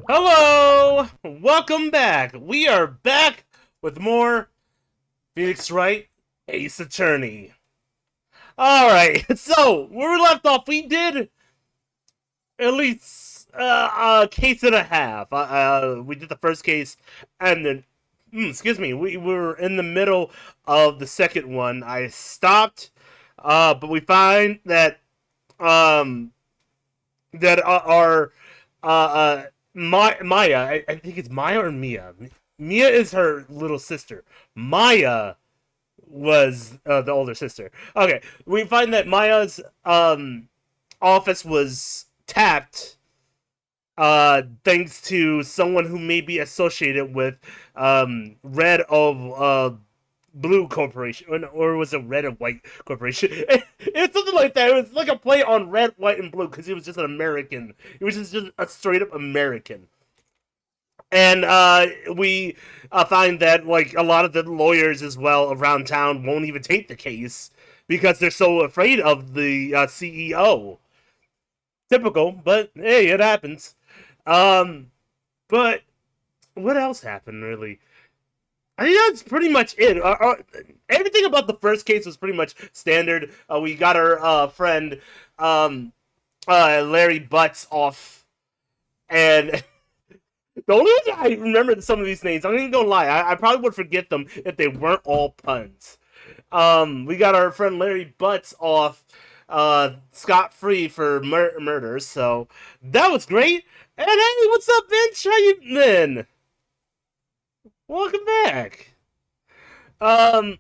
Hello! Welcome back. We are back with more Phoenix Wright Ace Attorney. Alright, so where we left off, we did at least a case and a half. We did the first case, and then, excuse me, we were in the middle of the second one. I stopped, but we find that, our, Maya, I think it's Maya or Mia. Mia is her little sister. Maya was the older sister. Okay, we find that Maya's office was tapped thanks to someone who may be associated with Red of Blue Corporation, or was it Red and White Corporation? It's something like that. It was like a play on Red, White, and Blue because he was just an American. He was just a straight up American. And we find that like a lot of the lawyers as well around town won't even take the case because they're so afraid of the CEO. Typical, but hey, it happens. But what else happened really? I think that's pretty much it. Everything about the first case was pretty much standard. We got our friend Larry Butts off, and the only reason I remember some of these names, I'm not even gonna lie, I probably would forget them if they weren't all puns. We got our friend Larry Butts off scot-free for murder, so that was great. And hey, what's up, Vince? How you been? Welcome back. I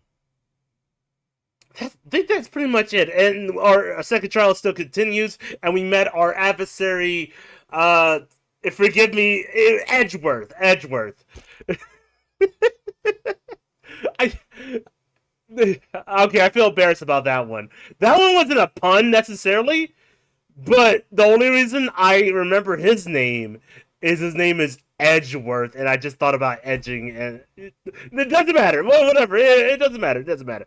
think that's pretty much it. And our second trial still continues, and we met our adversary, forgive me, Edgeworth. I okay, I feel embarrassed about that one. That one wasn't a pun necessarily, but the only reason I remember his name is Edgeworth, and I just thought about edging, and it doesn't matter. Well, whatever. It doesn't matter. It doesn't matter.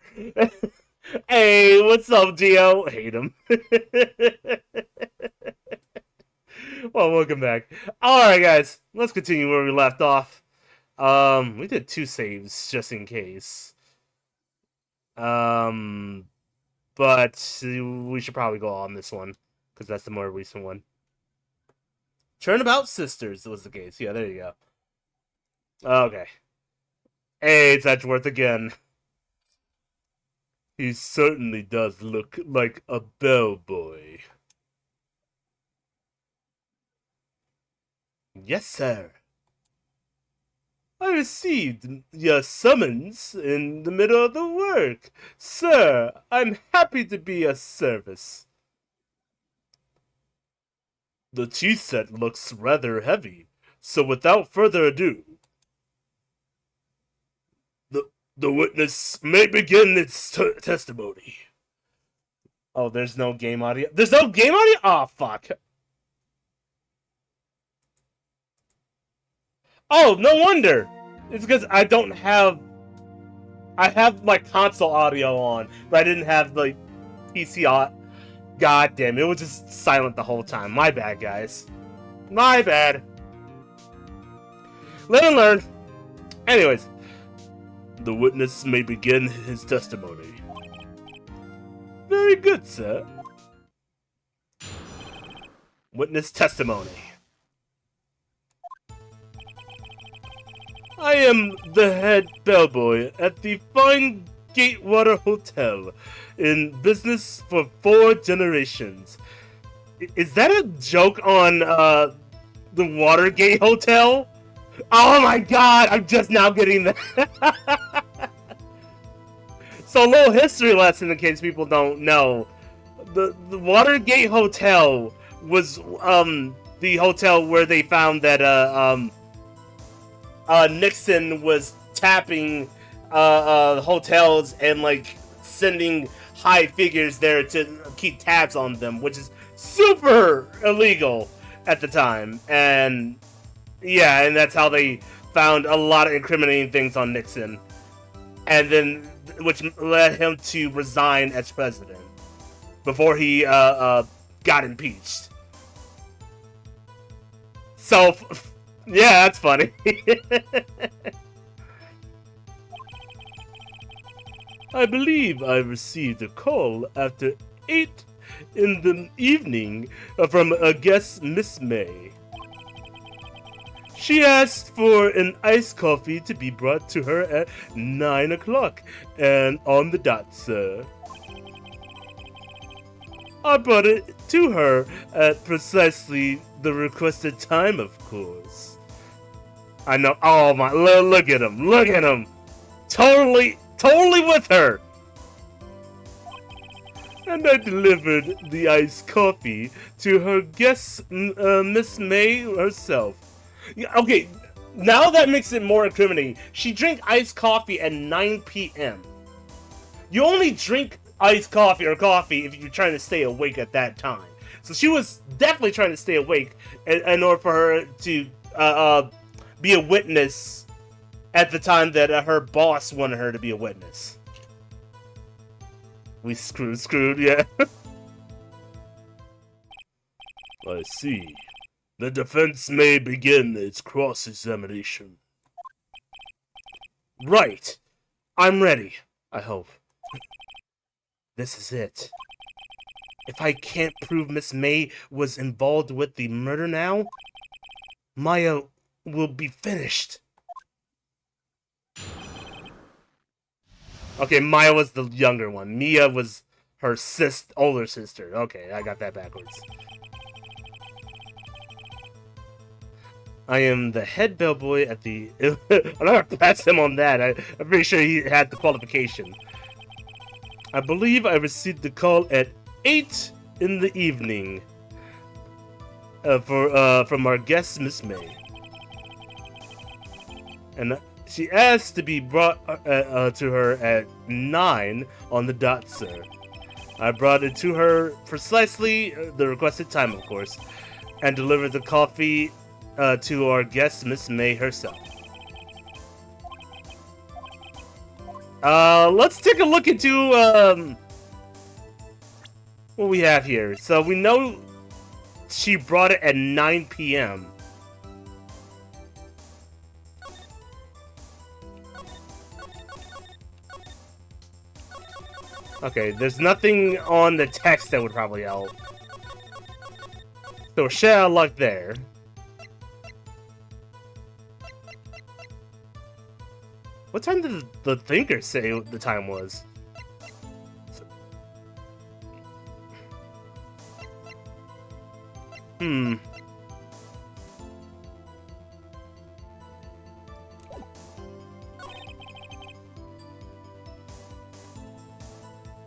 Hey, what's up, Gio? Hate him. Well, welcome back. All right, guys, let's continue where we left off. We did 2 saves just in case. But we should probably go on this one because that's the more recent one. Turnabout Sisters was the case. Yeah, there you go. Okay. Hey, it's Edgeworth again. He certainly does look like a bellboy. Yes, sir. I received your summons in the middle of the work. Sir, I'm happy to be of service. The tea set looks rather heavy, so without further ado, the witness may begin its testimony. Oh, there's no game audio? There's no game audio? Oh, fuck. Oh, no wonder. It's because I don't have... I have my console audio on, but I didn't have the PC on. God damn, it was just silent the whole time. My bad, guys. My bad. Live and learn. Anyways, the witness may begin his testimony. Very good, sir. Witness testimony. I am the head bellboy at the fine Gatewater Hotel, in business for 4 generations. Is that a joke on the Watergate Hotel? Oh my god, I'm just now getting that. So a little history lesson in case people don't know. The Watergate Hotel was the hotel where they found that Nixon was tapping hotels and like sending high figures there to keep tabs on them, which is super illegal at the time. And yeah, and that's how they found a lot of incriminating things on Nixon, and then which led him to resign as president before he got impeached. Yeah, that's funny. I believe I received a call after 8 in the evening from a guest, Miss May. She asked for an iced coffee to be brought to her at 9 o'clock, and on the dot, sir. I brought it to her at precisely the requested time, of course. I know. Oh my! Look at him! Look at him! Totally with her. And I delivered the iced coffee to her guest, Miss May herself. Okay, now that makes it more incriminating. She drank iced coffee at 9 p.m. You only drink iced coffee or coffee if you're trying to stay awake at that time. So she was definitely trying to stay awake in order for her to be a witness at the time that her boss wanted her to be a witness. We screwed, yeah. I see. The defense may begin its cross-examination. Right. I'm ready, I hope. This is it. If I can't prove Miss May was involved with the murder now, Maya will be finished. Okay, Maya was the younger one. Mia was her older sister. Okay, I got that backwards. I am the head bellboy at the... I'm not gonna pass him on that. I'm pretty sure he had the qualification. I believe I received the call at 8 in the evening from our guest, Miss May. And she asked to be brought to her at 9 on the dot, sir. I brought it to her precisely the requested time, of course, and delivered the coffee to our guest, Miss May herself. Let's take a look into what we have here. So we know she brought it at 9 p.m. Okay, there's nothing on the text that would probably help. So share luck there. What time did the thinker say the time was?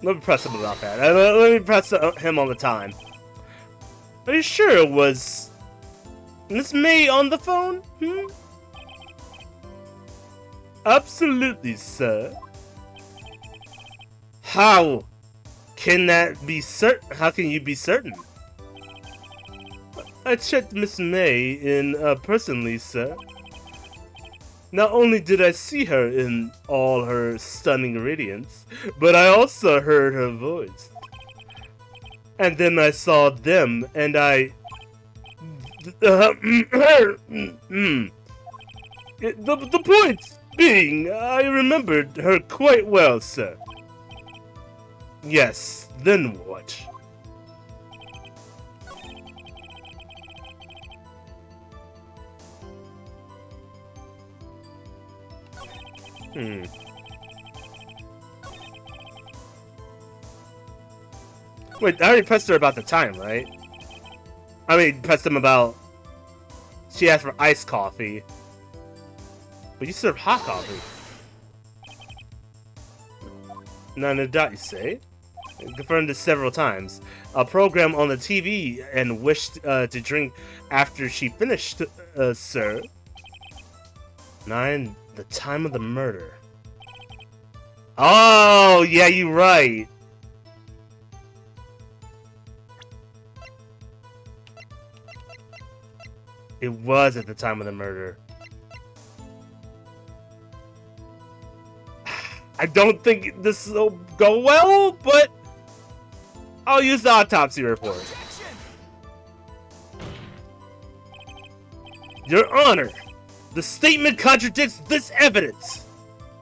Let me press him about that. Let me press him on the time. Are you sure it was Miss May on the phone? Absolutely, sir. How can that be certain? How can you be certain? I checked Miss May in personally, sir. Not only did I see her in all her stunning radiance, but I also heard her voice. And then I saw them, and I... The point being, I remembered her quite well, sir. Yes, then what? Wait, I already pressed her about the time, right? I mean, pressed him about... She asked for iced coffee. But you serve hot coffee. None of that, you say? Confirmed this several times. A program on the TV and wished to drink after she finished, sir. 9, the time of the murder. Oh, yeah, you're right. It was at the time of the murder. I don't think this will go well, but I'll use the autopsy report. Your Honor, the statement contradicts this evidence.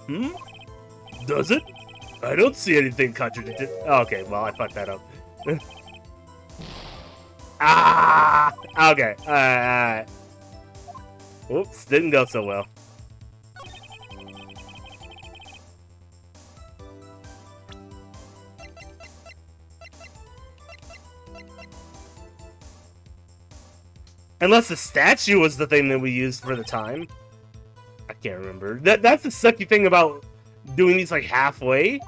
Hmm? Does it? I don't see anything contradicted. Okay, well, I fucked that up. Ah! Okay, alright. Oops, didn't go so well. Unless the statue was the thing that we used for the time. I can't remember. That's the sucky thing about doing these like halfway.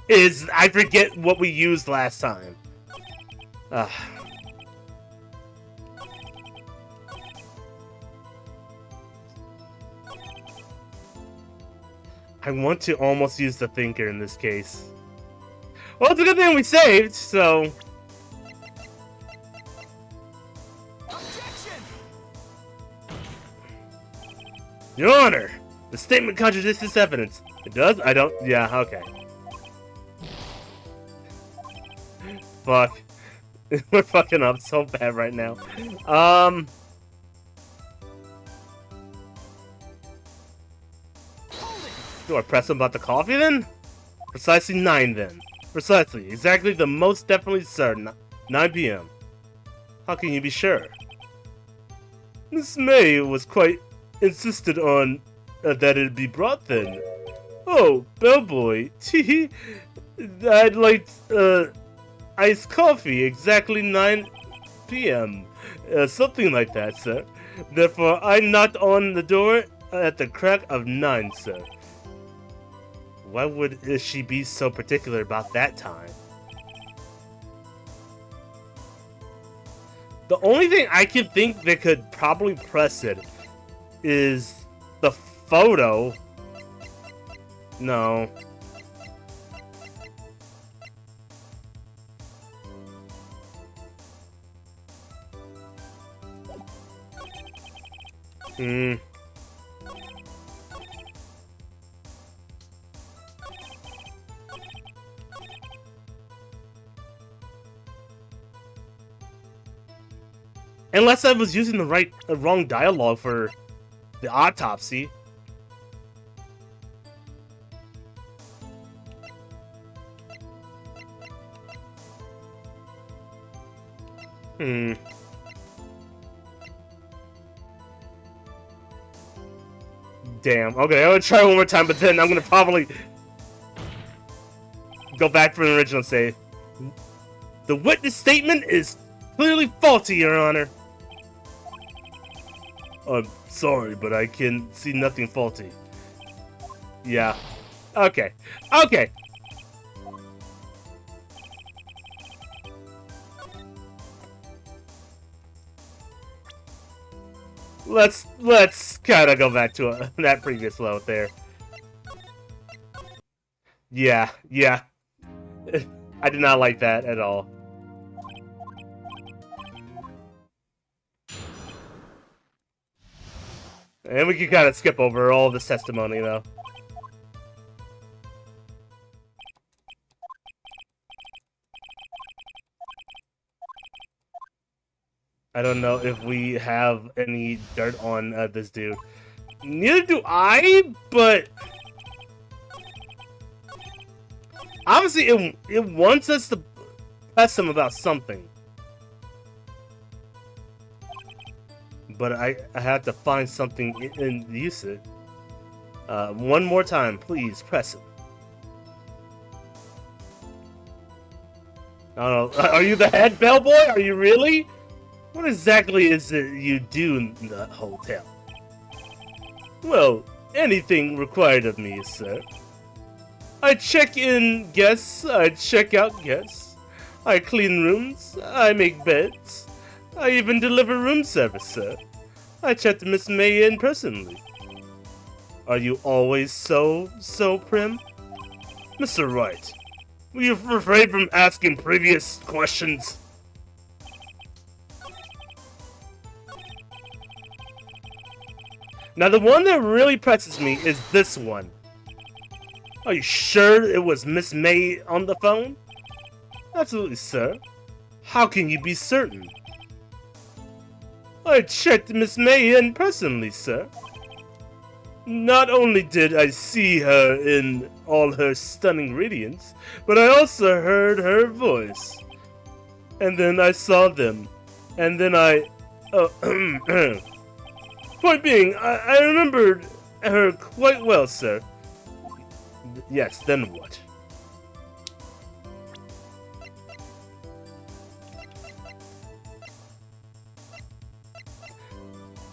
Is I forget what we used last time. I want to almost use the thinker in this case. Well, it's a good thing we saved, so... Objection! Your Honor, the statement contradicts this evidence. It does? I don't... Yeah, okay. Fuck. We're fucking up so bad right now. Do I press him about the coffee then? Precisely 9 then. Precisely. Exactly the most definitely certain. 9 p.m. How can you be sure? Miss May was quite insisted on that it be brought then. Oh, bellboy. Tee. I'd like iced coffee exactly 9 p.m. Something like that, sir. Therefore, I knocked on the door at the crack of 9, sir. Why would she be so particular about that time? The only thing I can think that could probably press it is the photo. No. Unless I was using the wrong dialogue for the autopsy. Damn. Okay, I'm gonna try one more time, but then I'm gonna probably go back for an original save. The witness statement is clearly faulty, Your Honor. I'm sorry, but I can see nothing faulty. Yeah. Okay. Okay. Let's kind of go back to that previous load there. Yeah. I did not like that at all. And we can kind of skip over all this testimony, though. I don't know if we have any dirt on this dude. Neither do I, but... obviously, it wants us to press him about something. But I have to find something and use it. One more time, please, press it. I don't know. Are you the head bellboy? Are you really? What exactly is it you do in the hotel? Well, anything required of me, sir. I check in guests, I check out guests. I clean rooms, I make beds. I even deliver room service, sir. I checked Miss May in personally. Are you always so prim? Mr. Wright, will you refrain from asking previous questions? Now the one that really presses me is this one. Are you sure it was Miss May on the phone? Absolutely, sir. How can you be certain? I checked Miss May in personally, sir. Not only did I see her in all her stunning radiance, but I also heard her voice. And then I saw them. And then I... point being, I remembered her quite well, sir. Yes, then what?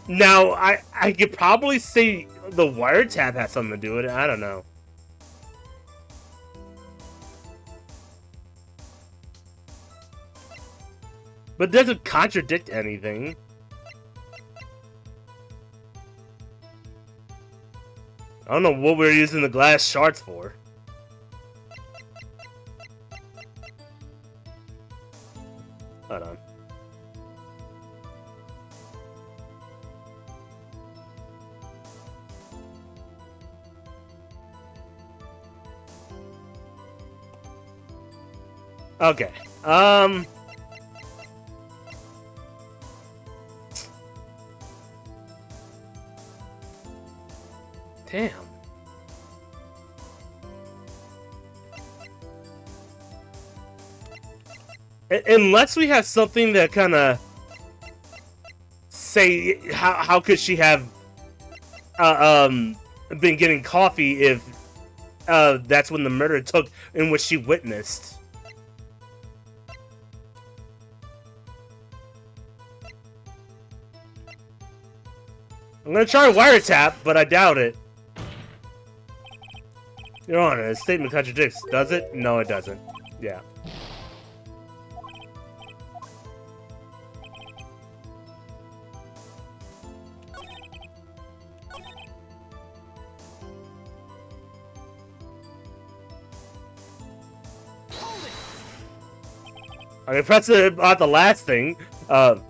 Now, I could probably say the wiretap has something to do with it. I don't know. But it doesn't contradict anything. I don't know what we're using the glass shards for. Hold on. Okay. Damn. Unless we have something that kind of say how could she have been getting coffee if that's when the murder took in which she witnessed. I'm gonna try wiretap, but I doubt it. Your Honor, his statement contradicts, does it? No, it doesn't. Yeah. Okay, press it about the last thing. You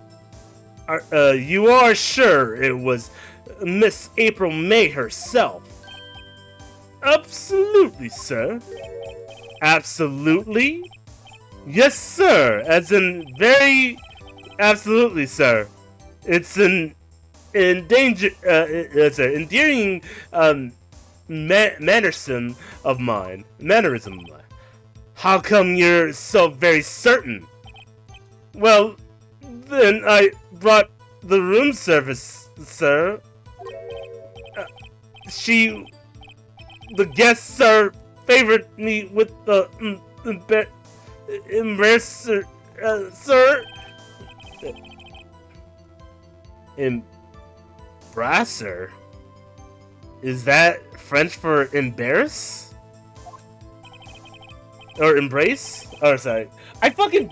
are sure it was Miss April May herself? Absolutely, sir. Absolutely? Yes, sir. As in, very absolutely, sir. It's an it's an endearing mannerism of mine. Mannerism. How come you're so very certain? Well, then I brought the room service, sir. The guests, sir, favored me with the embracer, sir. Embrasser? Is that French for embarrass? Or embrace? Oh, sorry. I fucking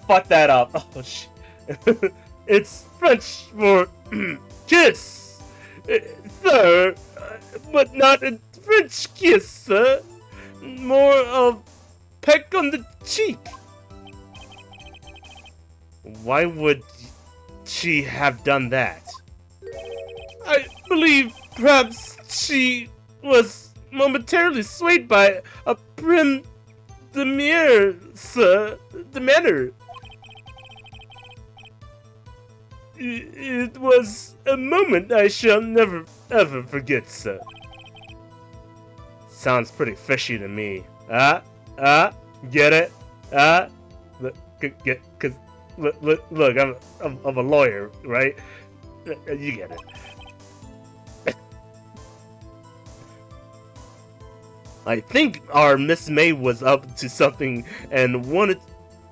fucked that up. Oh, shit. It's French for kiss, sir, but not a French kiss, sir. More of peck on the cheek. Why would she have done that? I believe perhaps she was momentarily swayed by a prim demeanor, sir. Demeanor. It was a moment I shall never ever forget, sir. Sounds pretty fishy to me. Get it? Look, I'm a lawyer, right? You get it. I think our Miss May was up to something and wanted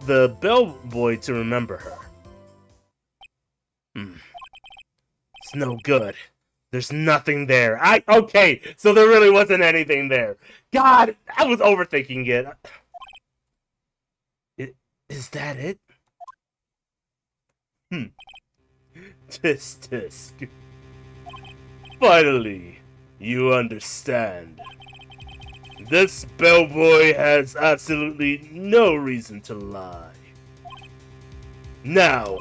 the bellboy to remember her. It's no good. There's nothing there. Okay, so there really wasn't anything there. God, I was overthinking it. Is that it? Tisk. Finally, you understand. This bellboy has absolutely no reason to lie. Now,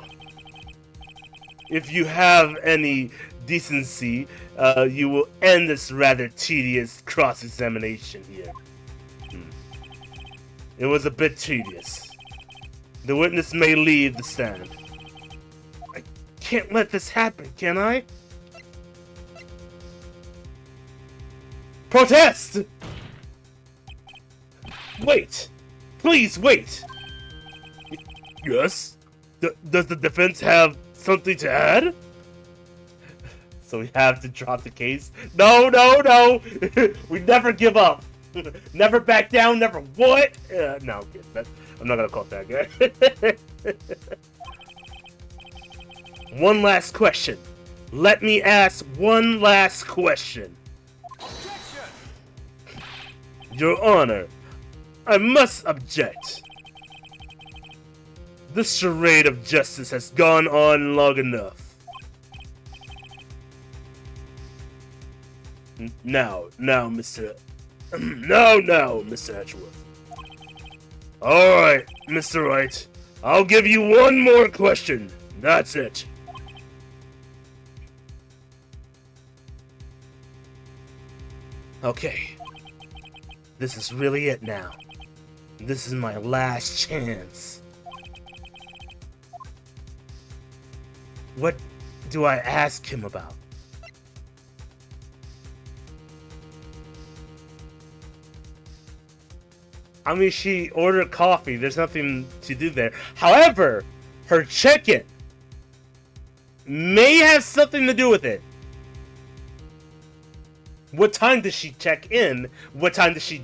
if you have any decency, you will end this rather tedious cross-examination here. It was a bit tedious. The witness may leave the stand. can't let this happen, can I? Protest! Wait! Please wait! Yes? Does the defense have something to add? So we have to drop the case? No, no, no! We never give up! Never back down, never what? No, I'm kidding. I'm not gonna call it that guy. One last question. Let me ask one last question. Objection! Your Honor, I must object. This charade of justice has gone on long enough. Now, Mr. now, Mr. Edgeworth. Alright, Mr. Wright. I'll give you one more question. That's it. Okay. This is really it now. This is my last chance. What do I ask him about? I mean, she ordered coffee. There's nothing to do there. However, her check-in may have something to do with it. What time does she check in? What time does she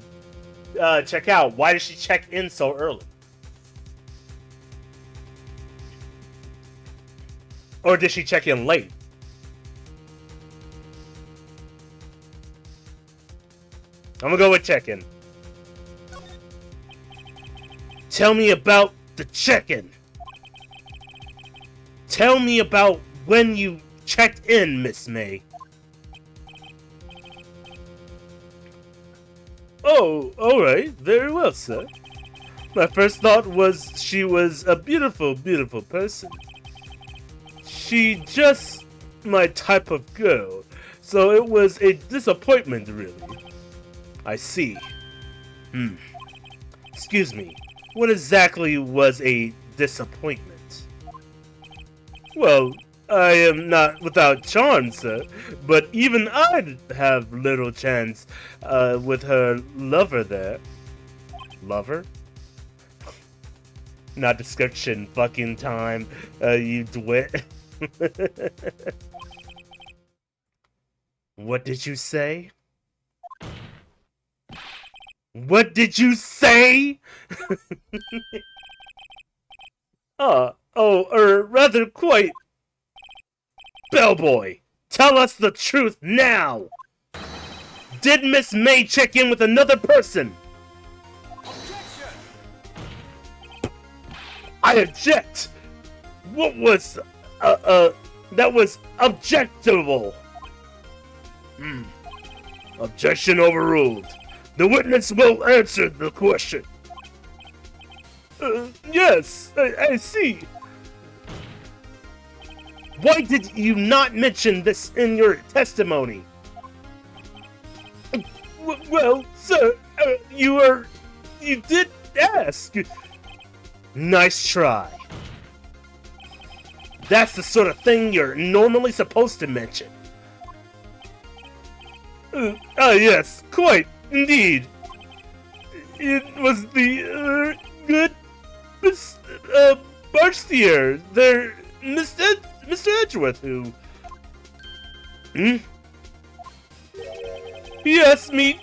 check out? Why does she check in so early? Or did she check in late? I'm gonna go with check-in. Tell me about the check-in. Tell me about when you checked in, Miss May. Oh, alright. Very well, sir. My first thought was she was a beautiful, beautiful person. She just my type of girl, so it was a disappointment, really. I see. Excuse me. What exactly was a disappointment? Well, I am not without charm, sir, but even I'd have little chance with her lover there. Lover? Not description, fucking time, you dwit. What did you say? What did you say? Rather quite. Bellboy, tell us the truth now! Did Miss May check in with another person? Objection! I object! What was, that was objectable! Objection overruled. The witness will answer the question. Yes, I see. Why did you not mention this in your testimony? Well, sir, you did ask. Nice try. That's the sort of thing you're normally supposed to mention. Yes, quite, indeed. It was the, good, Barstier, there, Mr. Edgeworth, who... He asked me,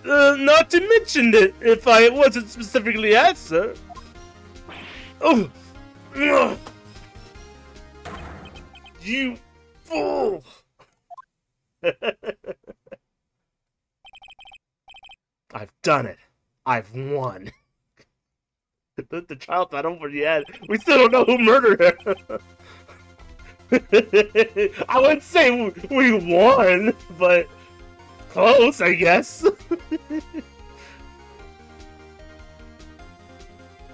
not to mention it if I wasn't specifically asked, sir. Oh! You fool! I've done it. I've won. The trial's not over yet. We still don't know who murdered her. I wouldn't say we won, but close, I guess.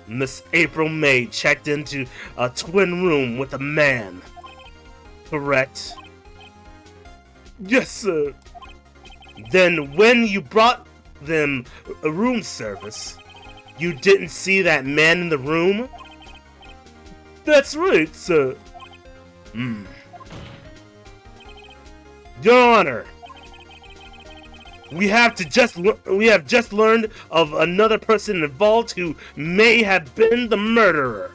Miss April May checked into a twin room with a man. Correct? Yes, sir. Then when you brought them a room service, you didn't see that man in the room? That's right, sir. Your Honor, we have just learned of another person involved who may have been the murderer.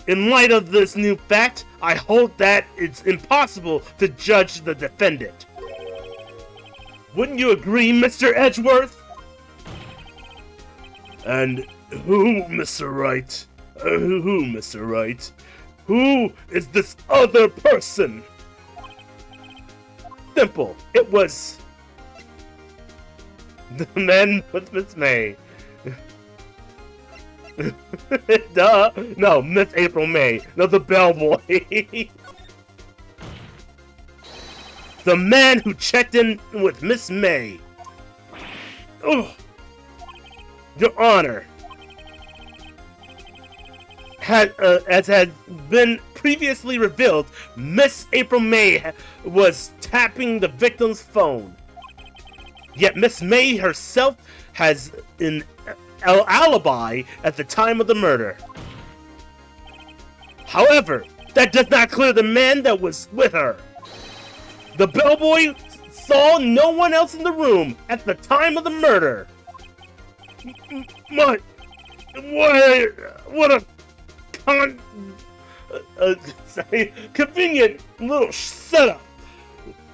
In light of this new fact, I hold that it's impossible to judge the defendant. Wouldn't you agree, Mr. Edgeworth? And who, Mr. Wright? Who, Mr. Wright? Who is this other person? Simple. It was the man with Miss May. Duh. No, Miss April May. No, the bellboy. The man who checked in with Miss May. Ugh. Your Honor, as had been previously revealed, Miss April May was tapping the victim's phone. Yet Miss May herself has an alibi at the time of the murder. However, that does not clear the man that was with her. The bellboy saw no one else in the room at the time of the murder. What a convenient little setup,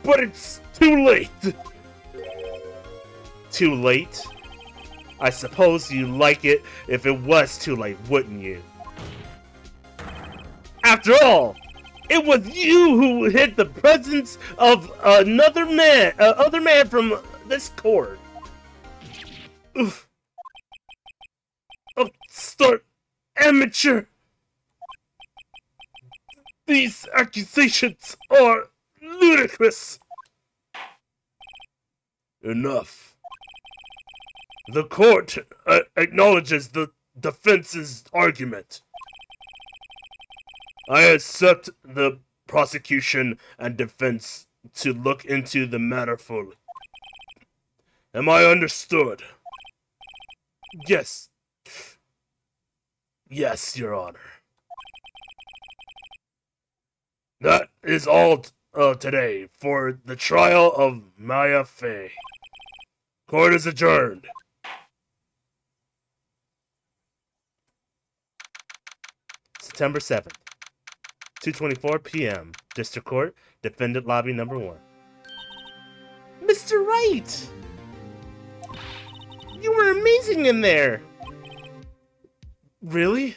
but it's too late. Too late? I suppose you'd like it if it was too late, wouldn't you? After all, it was you who hid the presence of other man from this court. Oof. Upstart amateur. These accusations are ludicrous. Enough. The court acknowledges the defense's argument. I accept the prosecution and defense to look into the matter fully. Am I understood? Yes. Yes, Your Honor. That is all today for the trial of Maya Fey. Court is adjourned. September 7th, 2:24 p.m. District Court, Defendant Lobby Number 1. Mr. Wright! You were amazing in there! Really?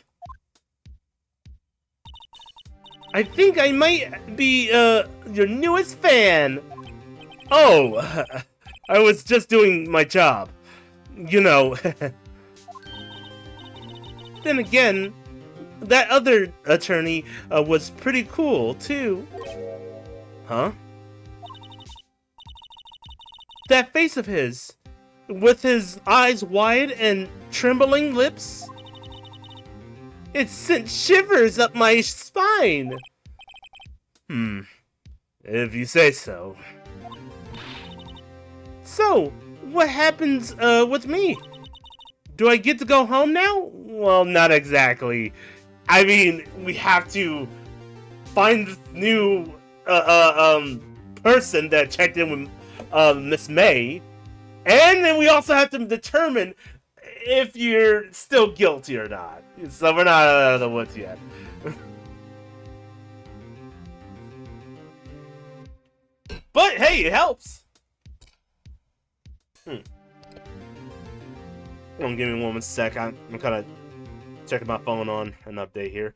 I think I might be, your newest fan! Oh, I was just doing my job. You know. Then again, that other attorney was pretty cool, too. Huh? That face of his, with his eyes wide and trembling lips. It sent shivers up my spine. If you say so. So, what happens with me? Do I get to go home now? Well, not exactly. I mean, we have to find this new person that checked in with Miss May, and then we also have to determine if you're still guilty or not. So we're not out of the woods yet. But hey, it helps. Give me 1 sec. I'm kind of checking my phone on an update here.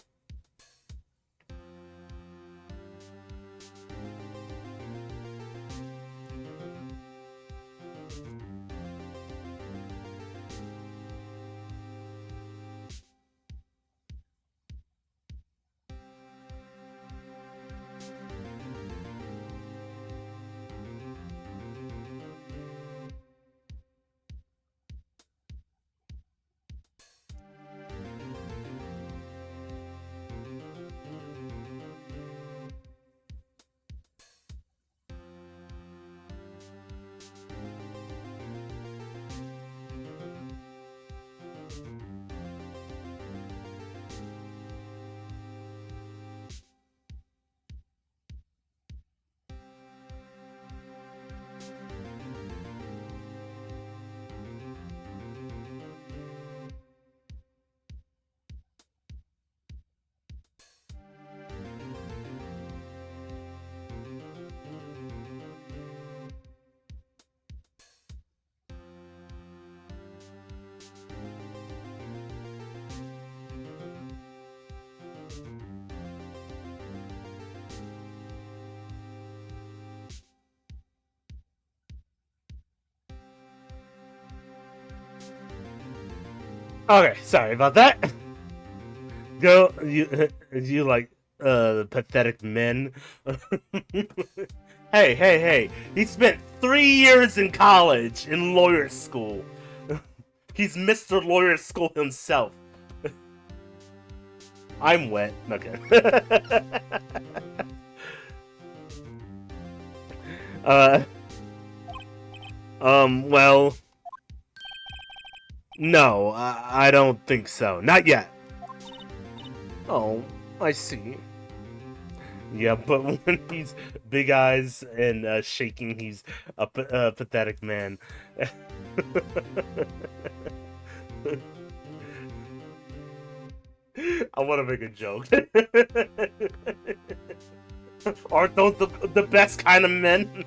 Okay, sorry about that. Go, you like pathetic men. Hey! He spent 3 years in college in lawyer school. He's Mr. Lawyer School himself. I'm wet. Okay. uh. Well, no, I don't think so. Not yet. Oh, I see. Yeah, but when he's big eyes and shaking, he's a pathetic man. I want to make a joke. Aren't those the best kind of men?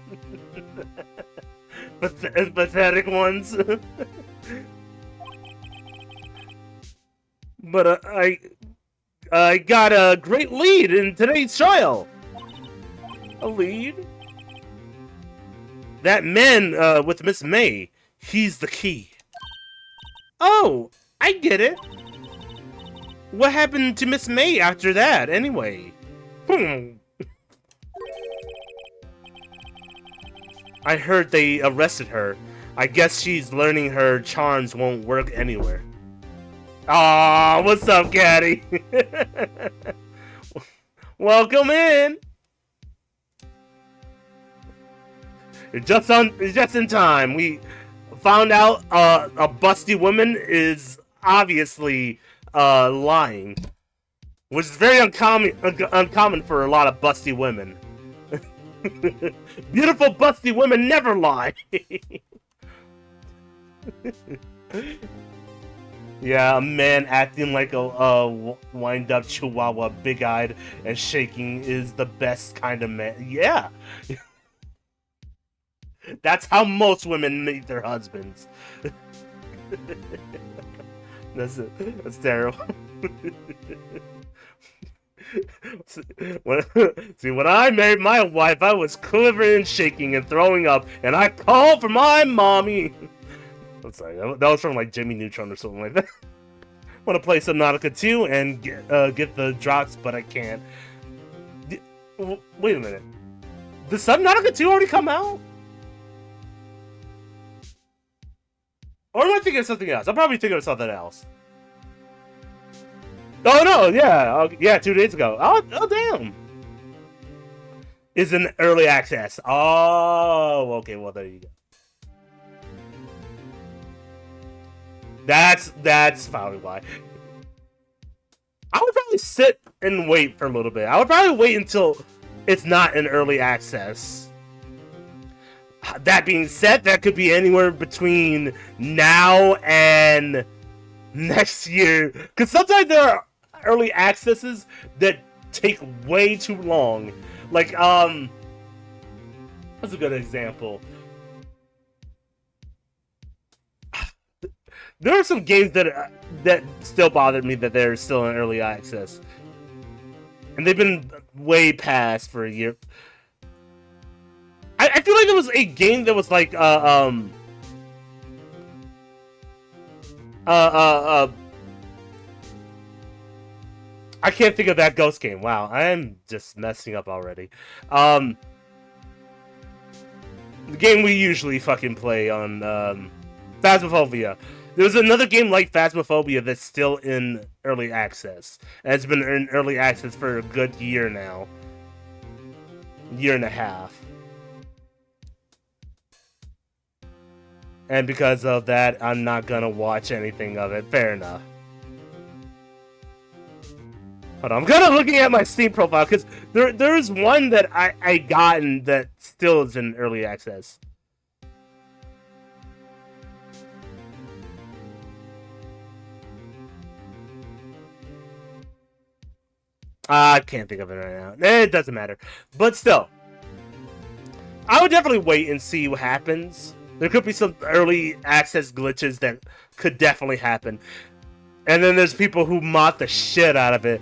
Pathetic ones. But I got a great lead in today's trial. A lead? That man with Miss May, he's the key. Oh, I get it. What happened to Miss May after that, anyway? I heard they arrested her. I guess she's learning her charms won't work anywhere. Aw, what's up, Caddy? Welcome in. Just in time. We found out a busty woman is obviously lying, which is very uncommon for a lot of busty women. Beautiful busty women never lie. Yeah, a man acting like a wind-up chihuahua, big-eyed and shaking is the best kind of man. Yeah. That's how most women meet their husbands. That's terrible. When I married my wife, I was quivering and shaking and throwing up, and I called for my mommy. I'm sorry, that was from like Jimmy Neutron or something like that. Want to play Subnautica 2 and get the drops, but I can't. Wait a minute. Did Subnautica 2 already come out? Or am I thinking of something else? I'm probably thinking of something else. Oh no, yeah, 2 days ago. Oh damn. Is in early access. Oh, okay, well there you go. That's probably why. I would probably sit and wait for a little bit. I would probably wait until it's not in early access. That being said, that could be anywhere between now and next year. Because sometimes there are early accesses that take way too long. Like, that's a good example. There are some games that still bothered me that they're still in early access, and they've been way past for a year. I feel like there was a game that was like I can't think of that ghost game. Wow, I am just messing up already. The game we usually fucking play on Phasmophobia. There's another game like Phasmophobia that's still in early access. And it's been in early access for a good year now. Year and a half. And because of that, I'm not gonna watch anything of it. Fair enough. Hold on, I'm kind of looking at my Steam profile, because there is one that I gotten that still is in early access. I can't think of it right now. It doesn't matter. But still, I would definitely wait and see what happens. There could be some early access glitches that could definitely happen. And then there's people who mod the shit out of it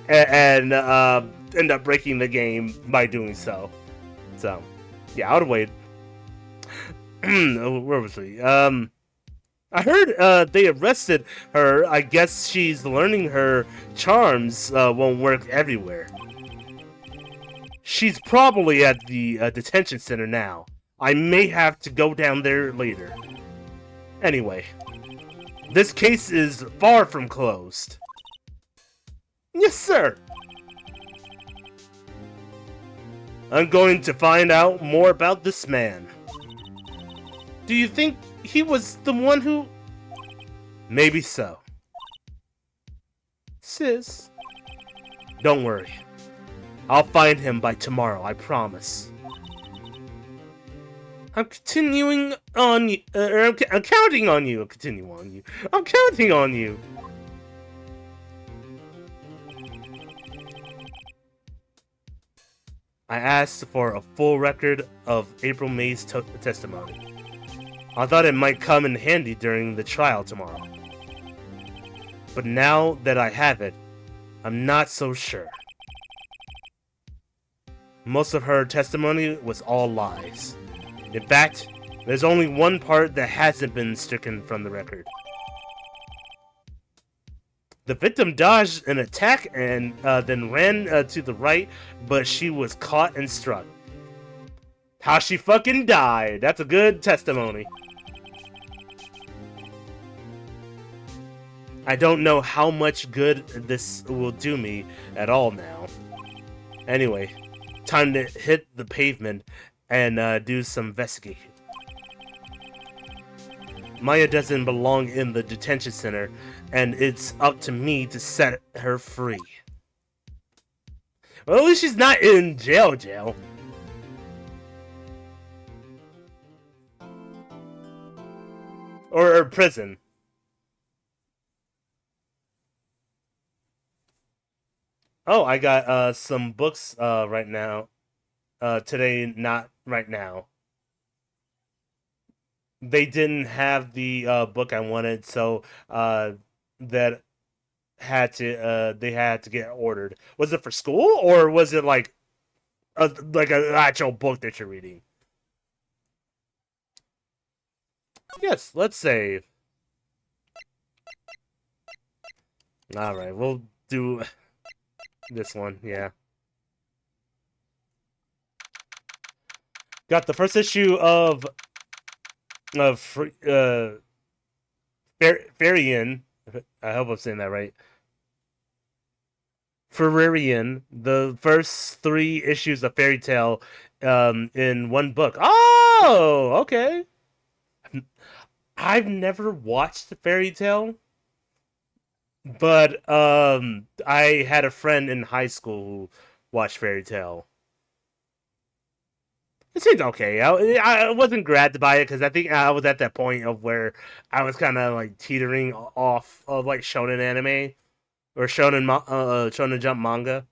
and end up breaking the game by doing so. So, yeah, I would wait. Where was we? I heard they arrested her. I guess she's learning her charms won't work everywhere. She's probably at the detention center now. I may have to go down there later. Anyway, this case is far from closed. Yes, sir. I'm going to find out more about this man. Do you think he was the one who... Maybe so. Sis, don't worry. I'll find him by tomorrow, I promise. I'm continuing on you. I'm counting on you. I'm continuing on you. I'm counting on you. I asked for a full record of April May's testimony. I thought it might come in handy during the trial tomorrow. But now that I have it, I'm not so sure. Most of her testimony was all lies. In fact, there's only one part that hasn't been stricken from the record. The victim dodged an attack and then ran to the right, but she was caught and struck. How she fucking died. That's a good testimony. I don't know how much good this will do me at all now. Anyway, time to hit the pavement and do some investigating. Maya doesn't belong in the detention center, and it's up to me to set her free. Well, at least she's not in jail. Or prison. Oh, I got some books right now. Today, not right now. They didn't have the book I wanted, so that they had to get ordered. Was it for school, or was it like an actual book that you're reading? Yes, let's save. All right, we'll do this one. Yeah. Got the first issue of Farian. I hope I'm saying that right. Ferrarian, the first 3 issues of Fairy Tale in one book. Oh, okay. I've never watched Fairy Tale, but I had a friend in high school who watched Fairy Tale. It seemed okay. I wasn't grabbed by it because I think I was at that point of where I was kind of like teetering off of like shonen anime or shonen jump manga.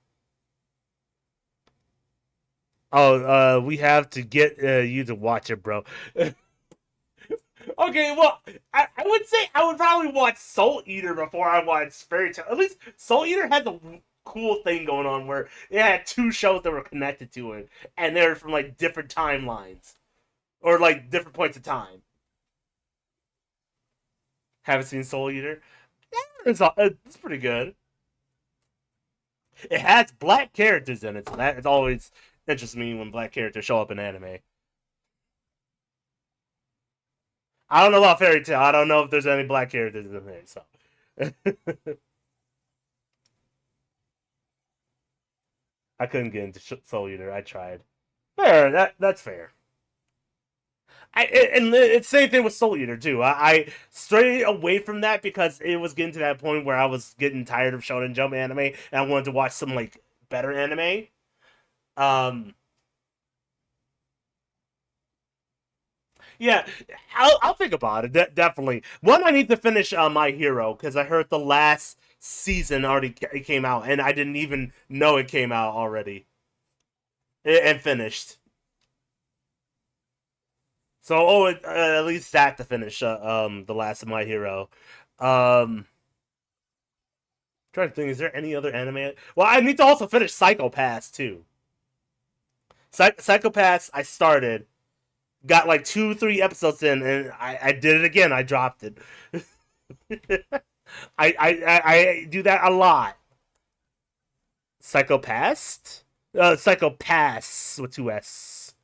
Oh, we have to get you to watch it, bro. Okay, well, I would say I would probably watch Soul Eater before I watch Fairy Tail. At least Soul Eater had the cool thing going on where it had 2 shows that were connected to it, and they're from like different timelines or like different points of time. Haven't seen Soul Eater? Yeah, it's pretty good. It has black characters in it, so that it always interests me when black characters show up in anime. I don't know about Fairy Tail. I don't know if there's any black characters in there. So I couldn't get into Soul Eater. I tried. Fair. That's fair. And it's the same thing with Soul Eater too. I strayed away from that because it was getting to that point where I was getting tired of Shonen Jump anime and I wanted to watch some like better anime. Um, Yeah, I'll think about it. Definitely. One, I need to finish My Hero because I heard the last season already came out, and I didn't even know it came out already and finished. So, at least that to finish. The last of My Hero. Um, trying to think, is there any other anime? Well, I need to also finish Psycho Pass too. Psycho Pass, I started, got like 2, 3 episodes in, and I did it again. I dropped it. I do that a lot. Psychopath? Psychopaths with 2S.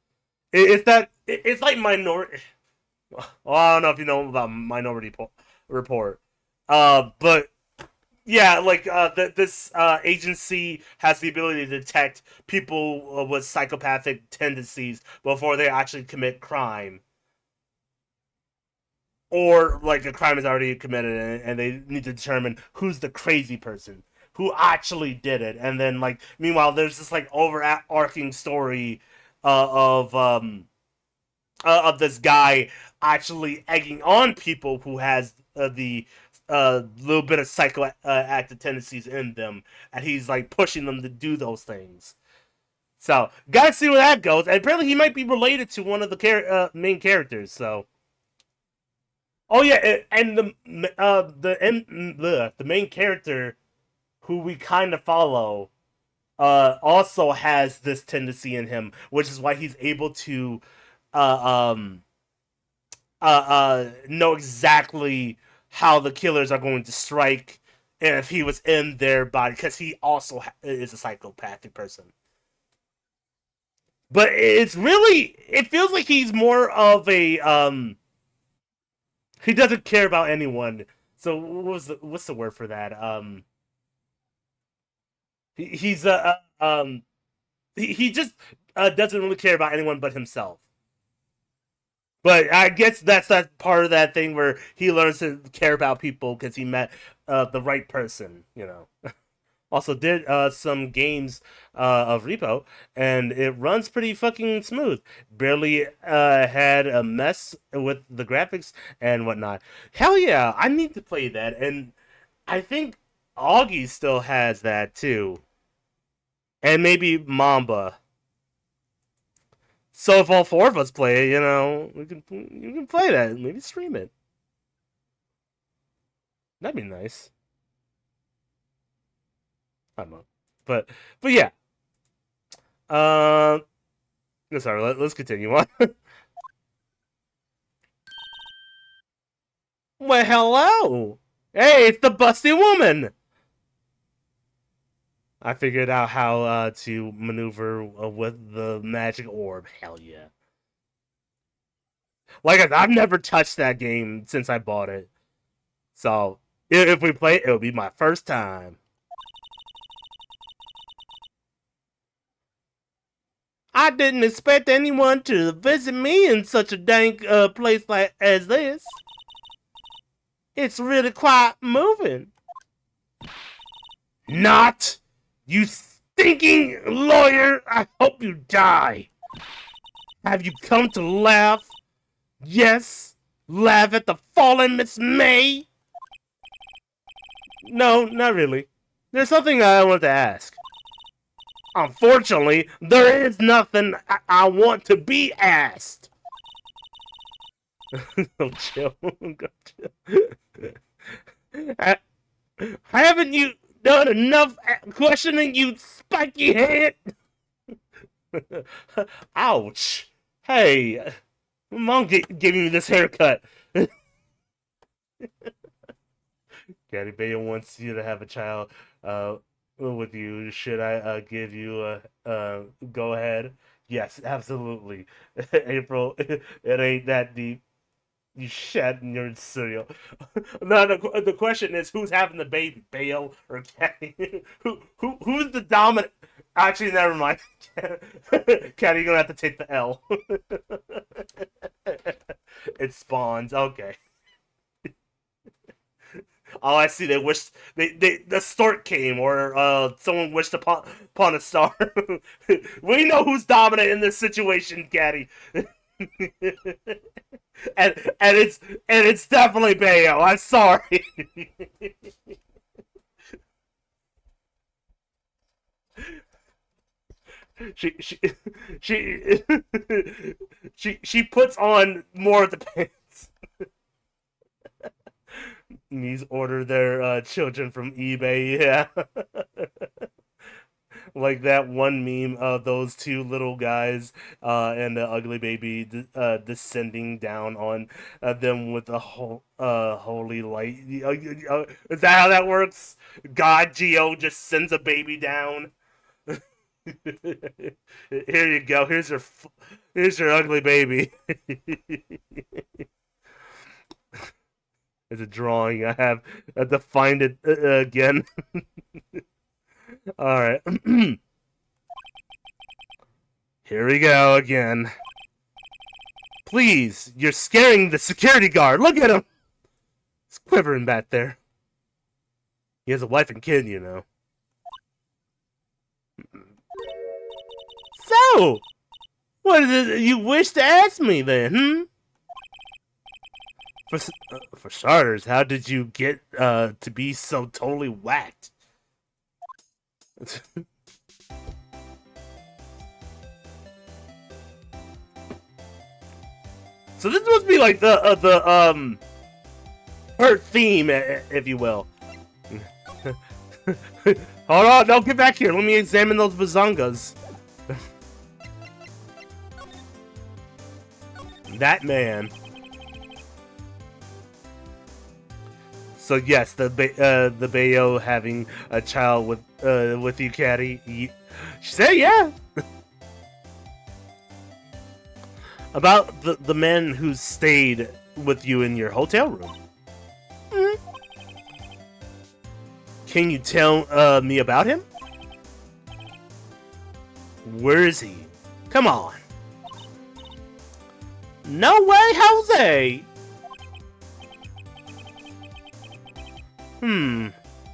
It's that it's like minority. Well, I don't know if you know about Minority Report. But yeah, like this agency has the ability to detect people with psychopathic tendencies before they actually commit crime, or like a crime is already committed and they need to determine who's the crazy person who actually did it. And then like meanwhile, there's this like overarching story of this guy actually egging on people who has the little bit of psychoactive tendencies in them, and he's like pushing them to do those things. So, gotta see where that goes. And apparently, he might be related to one of the main characters. So, oh yeah, and the main character who we kind of follow also has this tendency in him, which is why he's able to uh, um, know exactly how the killers are going to strike if he was in their body, because he also is a psychopathic person. But it's really, it feels like he's more of a he doesn't care about anyone. So what's the word for that? He's he just doesn't really care about anyone but himself. But I guess that's that part of that thing where he learns to care about people because he met the right person, you know. Also did some games of Repo, and it runs pretty fucking smooth. Barely had a mess with the graphics and whatnot. Hell yeah, I need to play that, and I think Augie still has that too, and maybe Mamba. So if all four of us play it, you know, you can play that. Maybe stream it. That'd be nice. I don't know, but yeah. Uh, sorry. Let's continue on. Well, hello. Hey, it's the busty woman. I figured out how to maneuver with the magic orb. Hell yeah. Like I've never touched that game since I bought it. So if we play it, it'll be my first time. I didn't expect anyone to visit me in such a dank place like as this. It's really quite moving. Not! You stinking lawyer! I hope you die! Have you come to laugh? Yes? Laugh at the fallen Miss May? No, not really. There's something I want to ask. Unfortunately, there is nothing I want to be asked. Go chill. Go chill. Haven't you done enough questioning, you spiky head? Ouch. Hey, mom giving me this haircut. Daddy Bayo wants you to have a child with you. Should I give you a go ahead? Yes, absolutely. April, it ain't that deep. You shat in your cereal. No, the question is who's having the baby, Bayo or Caddy? Who's the dominant? Actually, never mind. Caddy, you're gonna have to take the L. It spawns. Okay. Oh, I see. They wished the stork came, or someone wished upon a star. We know who's dominant in this situation, Caddy. And it's definitely Bayo. I'm sorry. she she she puts on more of the pants. These order their children from eBay. Yeah. Like that one meme of those two little guys and the ugly baby descending down on them with a holy light. Is that how that works? God Geo just sends a baby down. Here you go. Here's your ugly baby. It's a drawing I have to find it again. All right. Here we go again. Please, you're scaring the security guard. Look at him. He's quivering back there. He has a wife and kid, you know. So, what is it you wish to ask me then, For starters, how did you get to be so totally whacked? So this must be like the her theme, if you will. Hold on, don't get back here. Let me examine those bazongas. That man. So yes, the Bayo having a child with you, Caddy. She said, yeah. About the man who stayed with you in your hotel room. Can you tell me about him? Where is he? Come on. No way, Jose!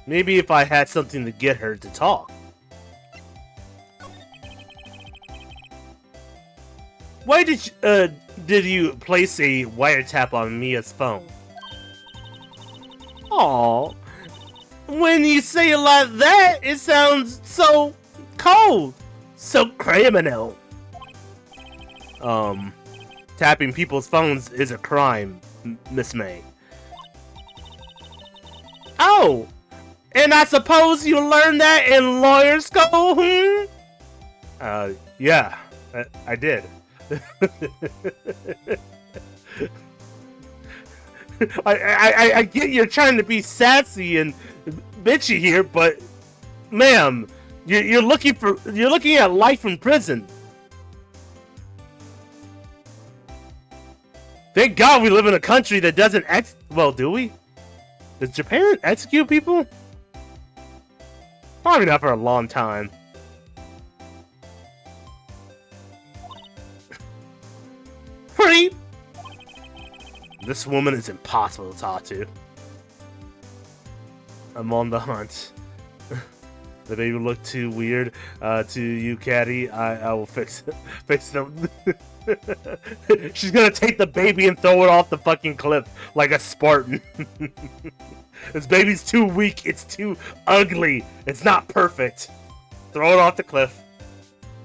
Maybe if I had something to get her to talk. Why did you place a wiretap on Mia's phone? Aww. When you say it like that, it sounds so cold. So criminal. Tapping people's phones is a crime, Miss May. Oh! And I suppose you learned that in lawyer school, Yeah. I did. I get you're trying to be sassy and bitchy here, but ma'am, you're looking at life in prison. Thank God we live in a country that doesn't well, do we? Does Japan execute people? Probably not for a long time. Free. This woman is impossible to talk to. I'm on the hunt. The baby look too weird to you, Caddy. I will fix them. She's gonna take the baby and throw it off the fucking cliff like a Spartan. This baby's too weak. It's too ugly. It's not perfect. Throw it off the cliff.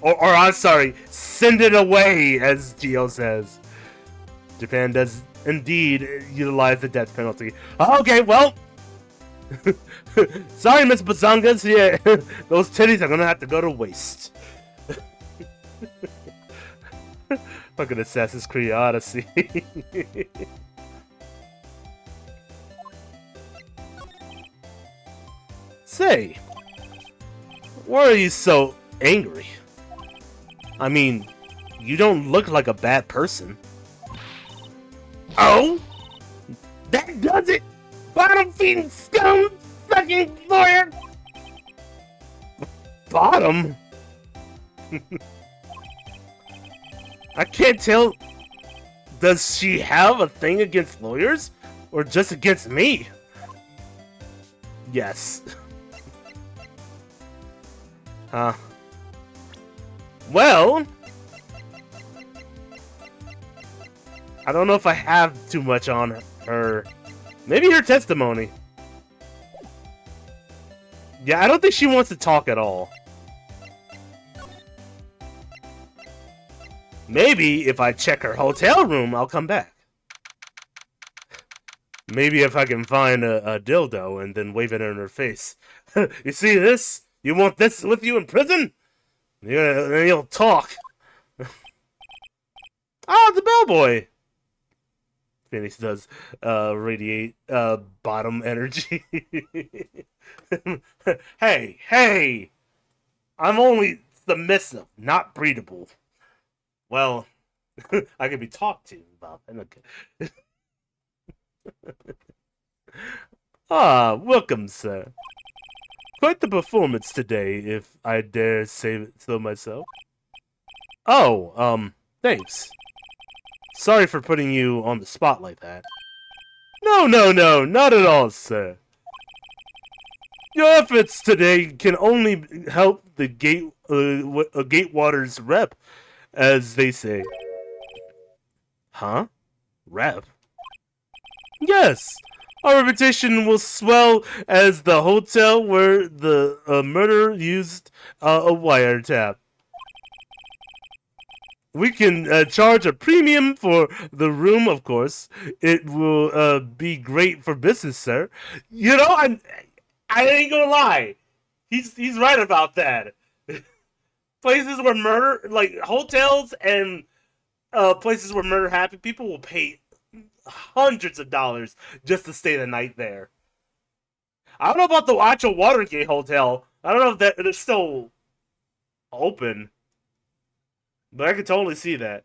Or I'm sorry, send it away, as Gio says. Japan does indeed utilize the death penalty. Okay, well. Sorry, Miss Bazongas. Yeah, those titties are gonna have to go to waste. Fucking Assassin's Creed Odyssey. Say, why are you so angry? I mean, you don't look like a bad person. Oh? That does it? Bottom-feeding scum fucking lawyer? Bottom? I can't tell. Does she have a thing against lawyers? Or just against me? Yes. Huh. Well, I don't know if I have too much on her. Maybe her testimony. Yeah, I don't think she wants to talk at all. Maybe if I check her hotel room, I'll come back. Maybe if I can find a dildo and then wave it in her face. You see this? You want this with you in prison? Yeah, you'll talk. Oh, the bellboy. Phoenix does radiate bottom energy. Hey, hey! I'm only submissive, not breedable. Well, I can be talked to, Bob. Okay. Ah, welcome, sir. Quite the performance today, if I dare say so myself. Oh, thanks. Sorry for putting you on the spot like that. No, no, no, not at all, sir. Your efforts today can only help the Gatewater's rep, as they say. Huh? Rep? Yes. Our reputation will swell as the hotel where the murderer used a wiretap. We can charge a premium for the room, of course. It will be great for business, sir. You know, I ain't gonna lie. He's right about that. Places where murder, like hotels and places where murder happened, people will pay hundreds of dollars just to stay the night there. I don't know about the actual Watergate Hotel. I don't know if that it's still open, but I could totally see that.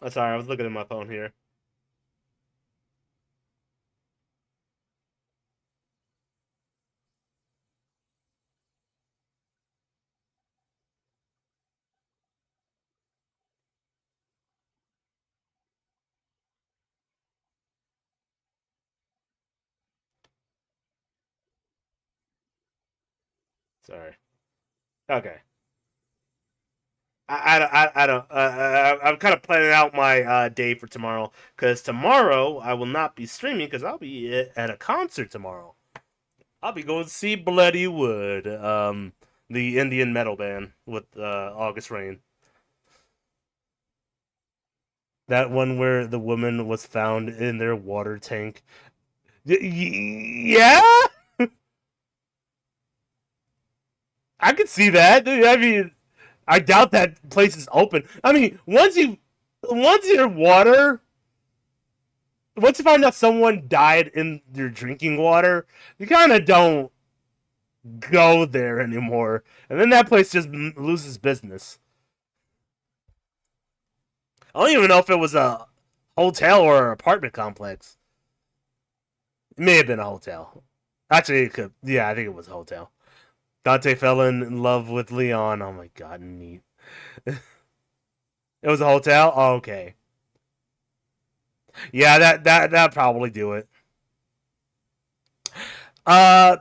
Oh, sorry, I was looking at my phone here. Sorry. Okay. I don't. I'm kind of planning out my day for tomorrow because tomorrow I will not be streaming because I'll be at a concert tomorrow. I'll be going to see Bloody Wood, the Indian metal band with August Rain. That one where the woman was found in their water tank. Yeah, I could see that. I mean, I doubt that place is open. I mean, once your water, once you find out someone died in your drinking water, you kind of don't go there anymore, and then that place just loses business. I don't even know if it was a hotel or an apartment complex. It may have been a hotel. Actually, it could. Yeah, I think it was a hotel. Dante fell in love with Leon. Oh my god, neat. It was a hotel. Oh, okay. Yeah, that probably do it. Uh,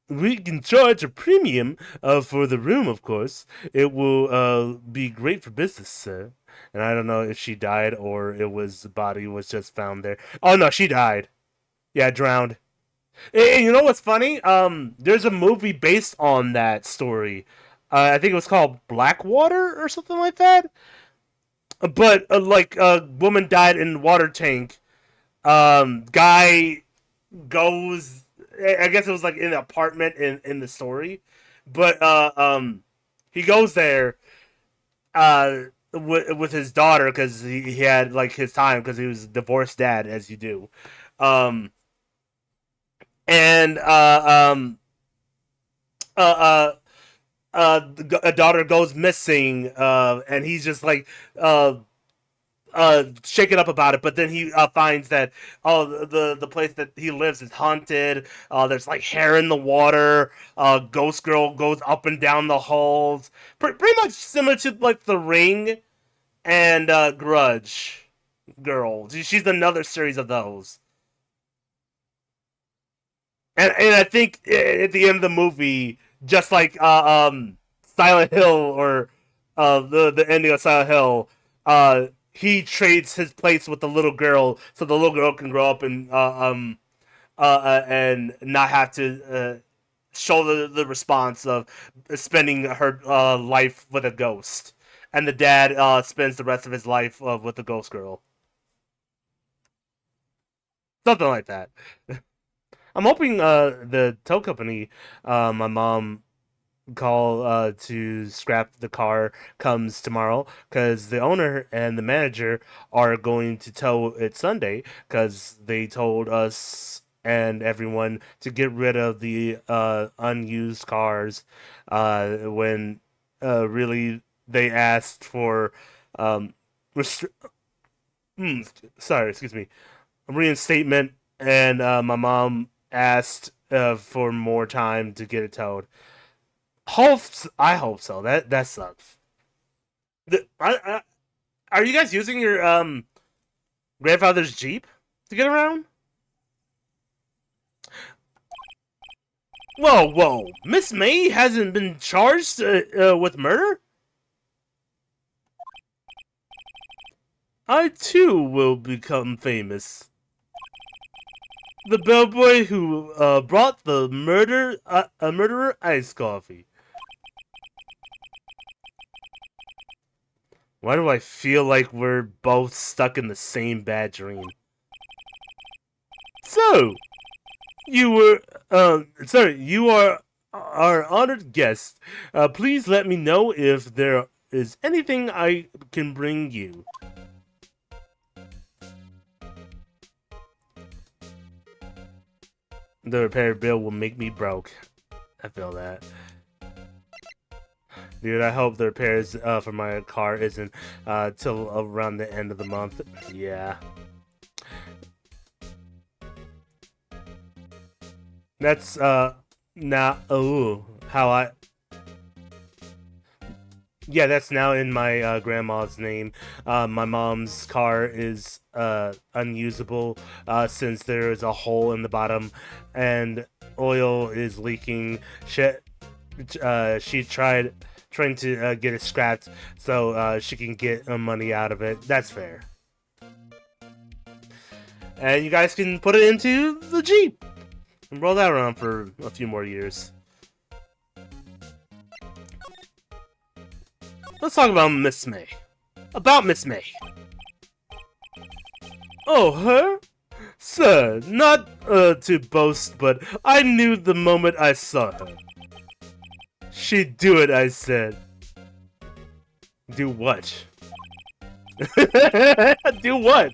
we can charge a premium for the room, of course. It will be great for business, sir. And I don't know if she died or it was the body was just found there. Oh no, she died. Yeah, drowned. And you know what's funny? There's a movie based on that story. I think it was called Blackwater or something like that. But like a woman died in water tank. Guy goes. I guess it was like in an apartment in the story, but he goes there with his daughter because he had like his time because he was a divorced dad as you do, um and uh, a daughter goes missing, and he's just like uh shaken up about it. But then he finds that the place that he lives is haunted. There's like hair in the water. Ghost girl goes up and down the halls. Pretty much similar to like The Ring and Grudge girl. She's another series of those. And I think at the end of the movie, just like Silent Hill or the ending of Silent Hill, he trades his place with the little girl so the little girl can grow up and and not have to show the response of spending her life with a ghost, and the dad spends the rest of his life with the ghost girl, something like that. I'm hoping the tow company, my mom call to scrap the car comes tomorrow because the owner and the manager are going to tow it Sunday because they told us and everyone to get rid of the unused cars when really they asked for um, restri- hmm, sorry, excuse me, reinstatement, and my mom asked for more time to get it towed. I hope so. That sucks. Are you guys using your grandfather's Jeep to get around? Whoa, whoa! Miss May hasn't been charged with murder. I too will become famous. The bellboy who brought the murderer iced coffee. Why do I feel like we're both stuck in the same bad dream? So, you were, sorry, you are our honored guest. Please let me know if there is anything I can bring you. The repair bill will make me broke. I feel that. Dude, I hope the repairs for my car isn't till around the end of the month. Yeah. That's, now, oh, how I... Yeah, that's now in my grandma's name. My mom's car is unusable since there is a hole in the bottom and oil is leaking. She tried trying to get it scrapped so she can get money out of it. That's fair. And you guys can put it into the Jeep and roll that around for a few more years. Let's talk about Miss May. About Miss May. Oh, her? Sir, not to boast, but I knew the moment I saw her. She'd do it, I said. Do what? Do what?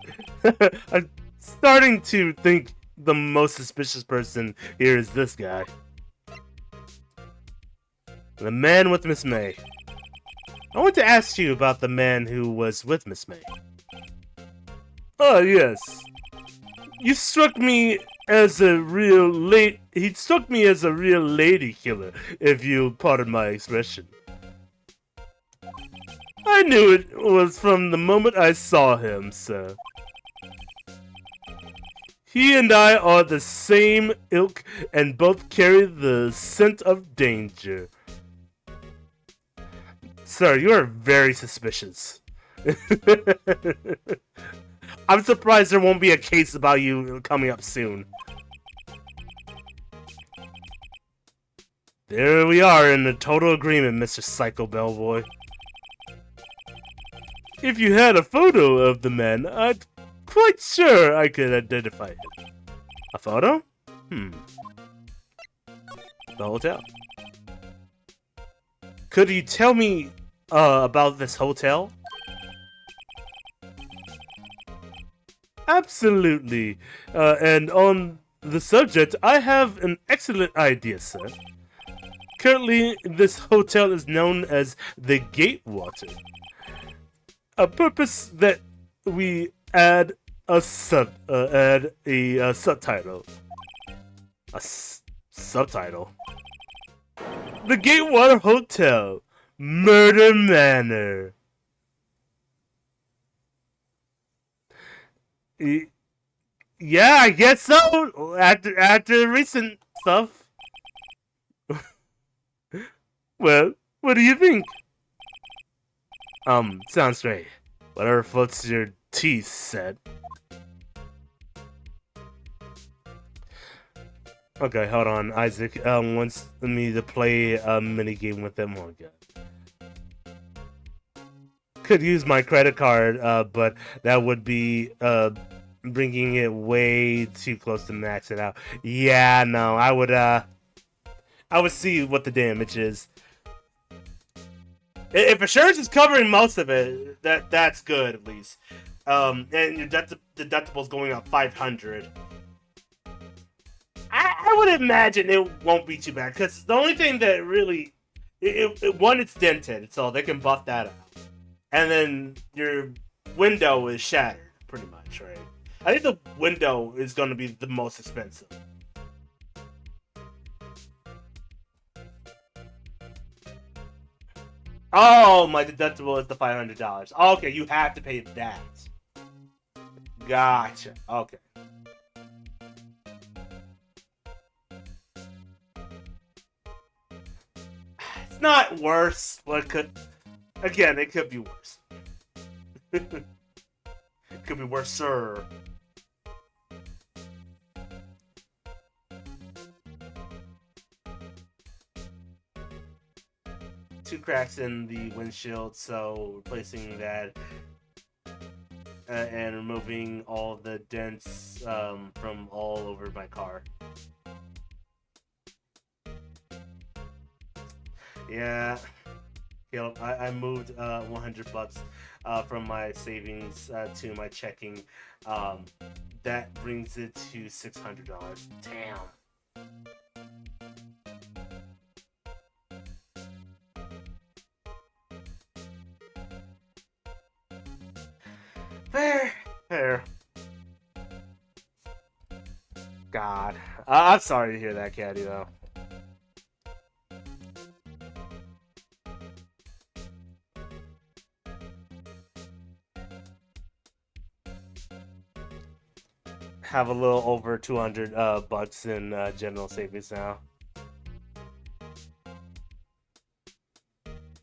I'm starting to think the most suspicious person here is this guy. The man with Miss May. I want to ask you about the man who was with Miss May. Oh, yes. You struck me as a real He struck me as a real lady killer, if you pardon my expression. I knew it was from the moment I saw him, sir. He and I are the same ilk and both carry the scent of danger. Sir, you are very suspicious. I'm surprised there won't be a case about you coming up soon. There we are in a total agreement, Mr. Psycho Bellboy. If you had a photo of the man, I'm quite sure I could identify him. A photo? The hotel. Could you tell me about this hotel? Absolutely. And on the subject, I have an excellent idea, sir. Currently, this hotel is known as the Gatewater. A purpose that we add a subtitle. Subtitle. The Gatewater Hotel, Murder Manor. Yeah, I guess so. After recent stuff. Well, what do you think? Sounds great. Whatever floats your teeth said. Okay, hold on. Isaac wants me to play a mini game with him. Oh god. Could use my credit card, but that would be bringing it way too close to max it out. Yeah, no, I would see what the damage is. If insurance is covering most of it, that's good at least. And your deductible's going up 500. I would imagine it won't be too bad because the only thing that really, one, it's dented, so they can buff that out, and then your window is shattered, pretty much, right? I think the window is going to be the most expensive. Oh, my deductible is the $500. Okay, you have to pay that. Gotcha. Okay. It's not worse, but it could. Again, it could be worse. It could be worse, sir. Two cracks in the windshield, so replacing that and removing all the dents from all over my car. Yeah, Caleb, I moved $100 from my savings to my checking. That brings it to $600. Damn. Fair, fair. God, I'm sorry to hear that, Caddy. Though. Have a little over 200 bucks in general savings now.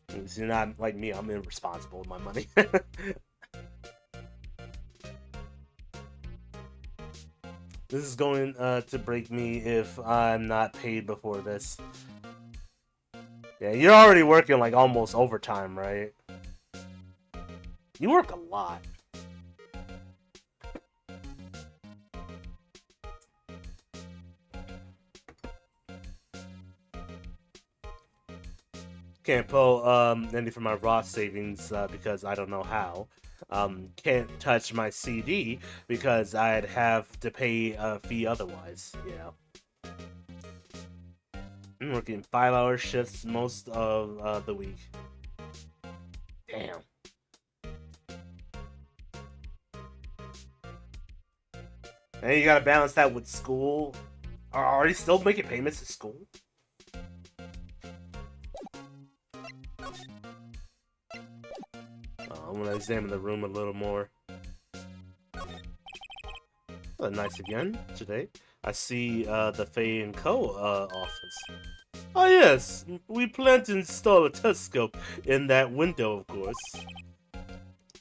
So you're not like me. I'm irresponsible with my money. This is going to break me if I'm not paid before this. Yeah, you're already working like almost overtime, right? You work a lot. Can't pull any from my Roth savings because I don't know how. Can't touch my CD because I'd have to pay a fee otherwise. Yeah. I'm working 5-hour shifts most of the week. Damn. And you gotta balance that with school. Are you still making payments to school? I'm gonna examine the room a little more. Nice again today. I see the Faye and Co. Office. Oh yes, we plan to install a telescope in that window, of course.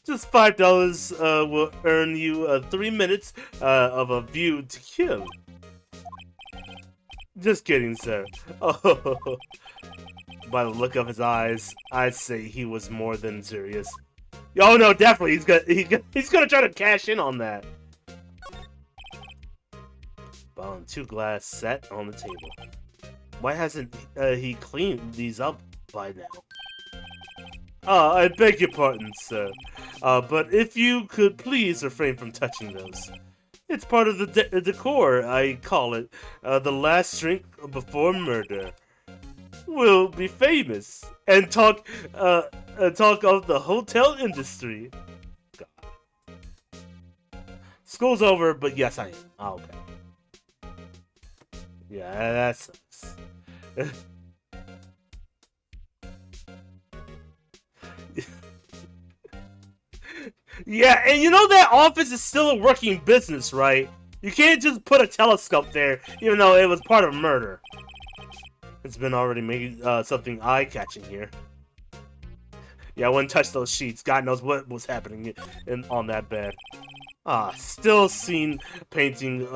Just $5 will earn you 3 minutes of a view to kill. Just kidding, sir. Oh, by the look of his eyes, I'd say he was more than serious. Oh no, definitely he's gonna try to cash in on that. Boom, 2 glass set on the table. Why hasn't he cleaned these up by now? I beg your pardon, sir. But if you could please refrain from touching those. It's part of the decor, I call it. The last drink before murder. We'll be famous and talk of the hotel industry. God. School's over, but yes, I am. Oh, okay. Yeah, that sucks. Yeah, and you know that office is still a working business, right? You can't just put a telescope there, even though it was part of murder. It's been already made something eye-catching here. Yeah, I wouldn't touch those sheets. God knows what was happening on that bed. Still seen painting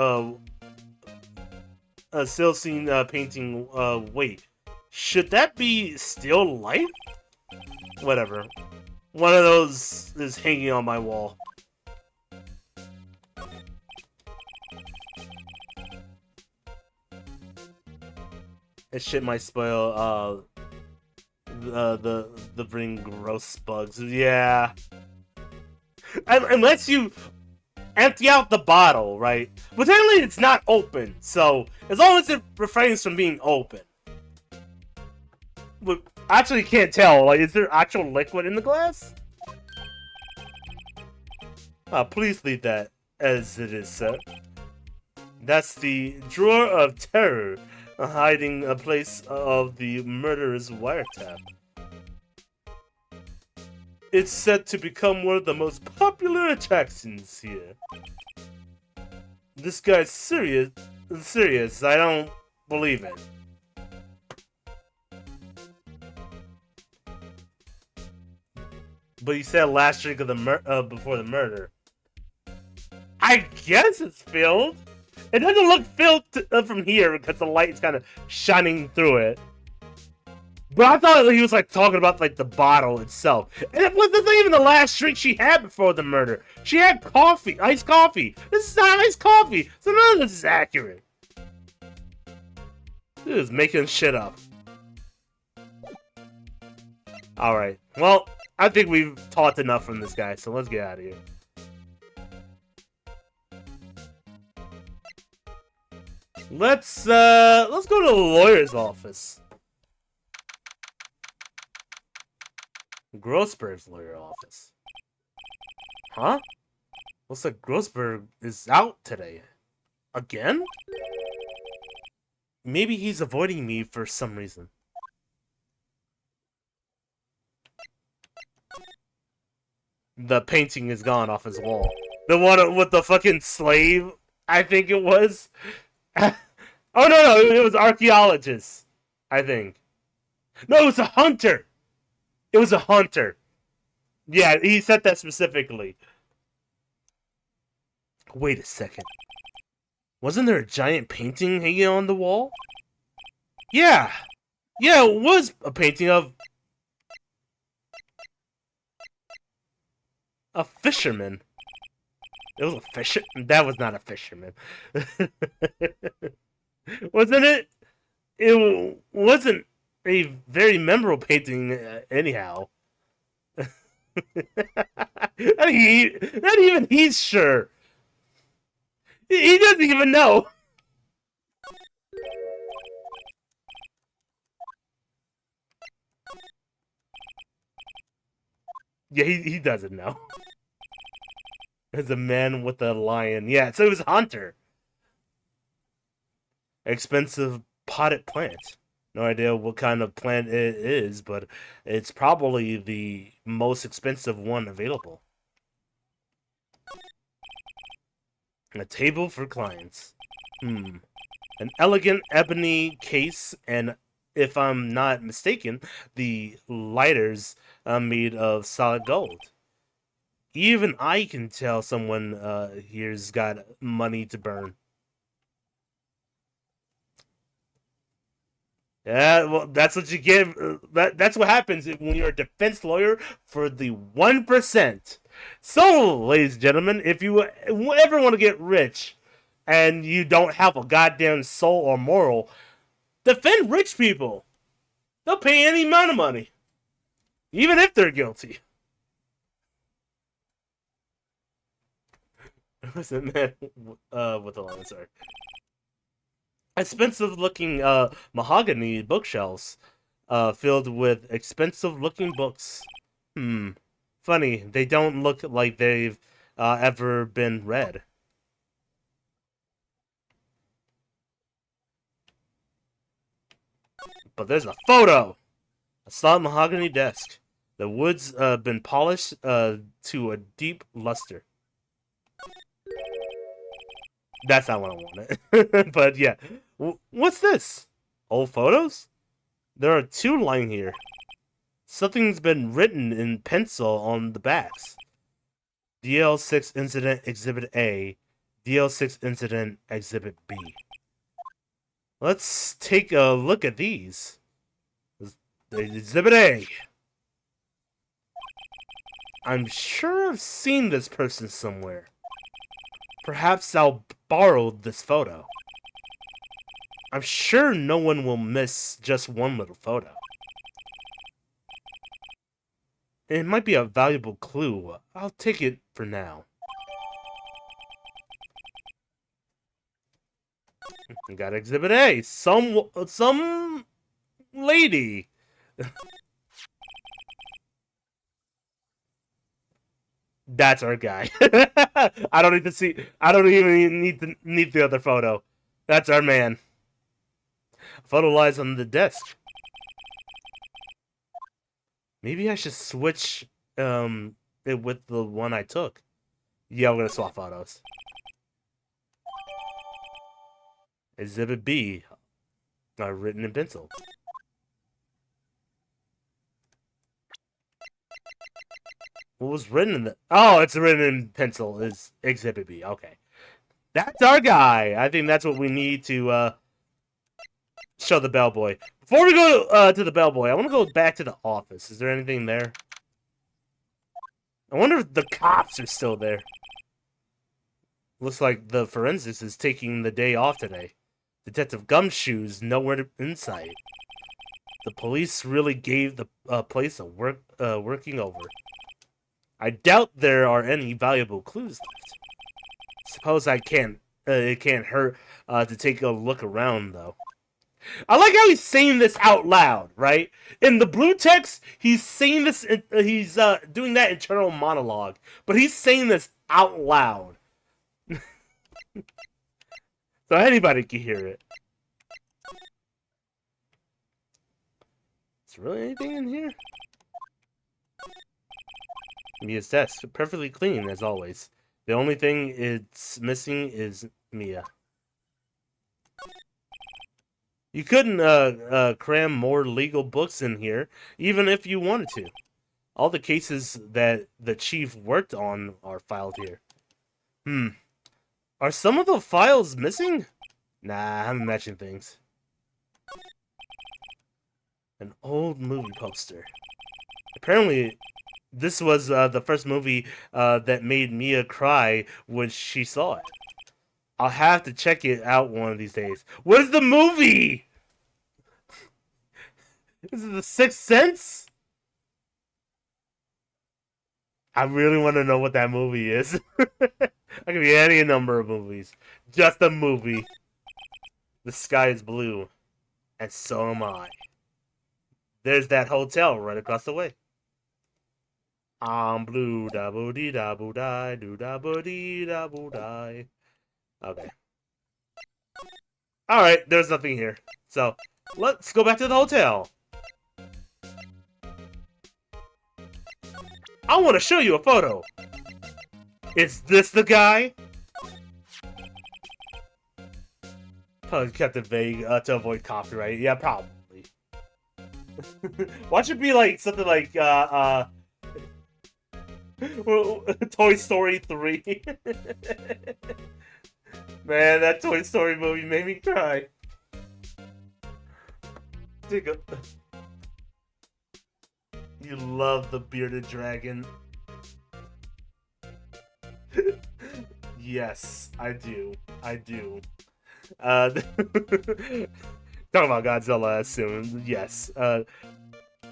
still seen painting. Wait, should that be still life? Whatever. One of those is hanging on my wall. This shit might spoil the bring gross bugs. Yeah. Unless you empty out the bottle, right? But technically it's not open, so as long as it refrains from being open. Look, I actually can't tell. Like, is there actual liquid in the glass? Please leave that as it is, sir. That's the drawer of terror, hiding a place of the murderer's wiretap. It's set to become one of the most popular attractions here. This guy's serious. I don't believe it. But you said last drink of the before the murder. I guess it's filled. It doesn't look filled from here because the light is kind of shining through it. But I thought he was like talking about like the bottle itself. And it wasn't even the last drink she had before the murder. She had coffee, iced coffee. This is not iced coffee, so none of this is accurate. This is making shit up. Alright, well, I think we've talked enough from this guy, so let's get out of here. Let's go to the lawyer's office. Grossberg's lawyer office. Huh? Looks like Grossberg is out today. Again? Maybe he's avoiding me for some reason. The painting is gone off his wall. The one with the fucking slave, I think it was. Oh, no, it was archaeologist, I think. No, it was a hunter. It was a hunter. Yeah, he said that specifically. Wait a second. Wasn't there a giant painting hanging on the wall? Yeah. Yeah, it was a painting of a fisherman. It was a fisher. That was not a fisherman. Wasn't it? It wasn't a very memorable painting, anyhow. Not even he's sure. He doesn't even know. Yeah, he doesn't know. There's a man with a lion. Yeah, so it was Hunter. Expensive potted plant. No idea what kind of plant it is, but it's probably the most expensive one available. A table for clients. An elegant ebony case, and if I'm not mistaken, the lighters are made of solid gold. Even I can tell someone here's got money to burn. Yeah, well, that's what you get. That's what happens when you're a defense lawyer for the 1%. So, ladies and gentlemen, if you ever want to get rich and you don't have a goddamn soul or moral, defend rich people. They'll pay any amount of money, even if they're guilty. Listen, man, with the line, sorry. Expensive-looking mahogany bookshelves, filled with expensive-looking books. Funny, they don't look like they've ever been read. But there's a photo! A solid mahogany desk. The wood's been polished to a deep luster. That's not what I wanted. But yeah. What's this? Old photos? There are 2 lying here. Something's been written in pencil on the backs. DL6 Incident Exhibit A. DL6 Incident Exhibit B. Let's take a look at these. Exhibit A. I'm sure I've seen this person somewhere. Perhaps I'll borrow this photo. I'm sure no one will miss just one little photo. It might be a valuable clue. I'll take it for now. We got Exhibit A. Some lady. That's our guy. I don't need to see. I don't even need the other photo. That's our man. Photo lies on the desk. Maybe I should switch it with the one I took. Yeah, we're gonna swap photos. Exhibit B, written in pencil. What was written in the? Oh, it's written in pencil. Is Exhibit B? Okay, that's our guy. I think that's what we need to show the bellboy. Before we go to the bellboy, I want to go back to the office. Is there anything there? I wonder if the cops are still there. Looks like the forensics is taking the day off today. Detective Gumshoe's nowhere in sight. The police really gave the place a working over. I doubt there are any valuable clues left. Suppose it can't hurt to take a look around, though. I like how he's saying this out loud, right? In the blue text, he's saying this, he's doing that internal monologue, but he's saying this out loud. So anybody can hear it. Is there really anything in here? Mia's desk, perfectly clean as always. The only thing it's missing is Mia. You couldn't cram more legal books in here, even if you wanted to. All the cases that the chief worked on are filed here. Are some of the files missing? Nah, I'm matching things. An old movie poster. Apparently, this was the first movie that made Mia cry when she saw it. I'll have to check it out one of these days. What is the movie? Is it The Sixth Sense? I really want to know what that movie is. It could be any number of movies. Just a movie. The sky is blue. And so am I. There's that hotel right across the way. I'm blue, da boo dee da boo die, do da boo dee da boo die. Okay. Alright, there's nothing here. So, let's go back to the hotel. I want to show you a photo. Is this the guy? Probably kept it vague to avoid copyright. Yeah, probably. Why should it be like something like Toy Story 3? Man, that Toy Story movie made me cry. You love the bearded dragon. Yes, I do. I do. Talking about Godzilla, I assume. Yes.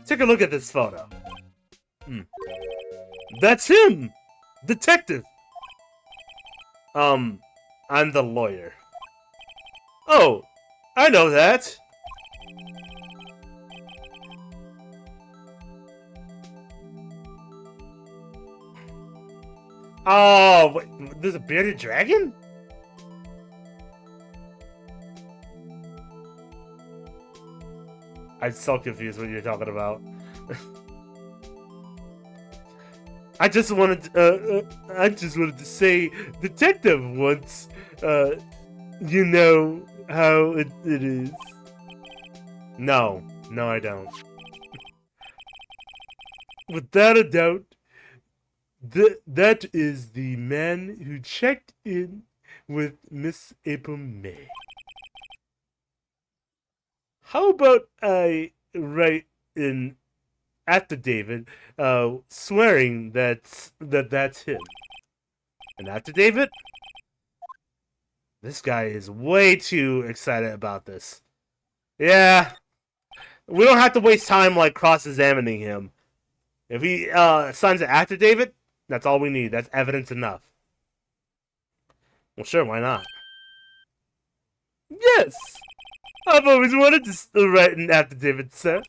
Take a look at this photo. That's him! Detective! I'm the lawyer. Oh, I know that. Oh, wait, there's a bearded dragon? I'm so confused what you're talking about. I just wanted to say detective once. You know how it is. No, I don't. Without a doubt, that is the man who checked in with Miss April May. How about I write in affidavit, swearing that's him. An affidavit? This guy is way too excited about this. Yeah, we don't have to waste time like cross-examining him. If he signs an affidavit, that's all we need. That's evidence enough. Well, sure, why not? Yes, I've always wanted to write an affidavit, sir.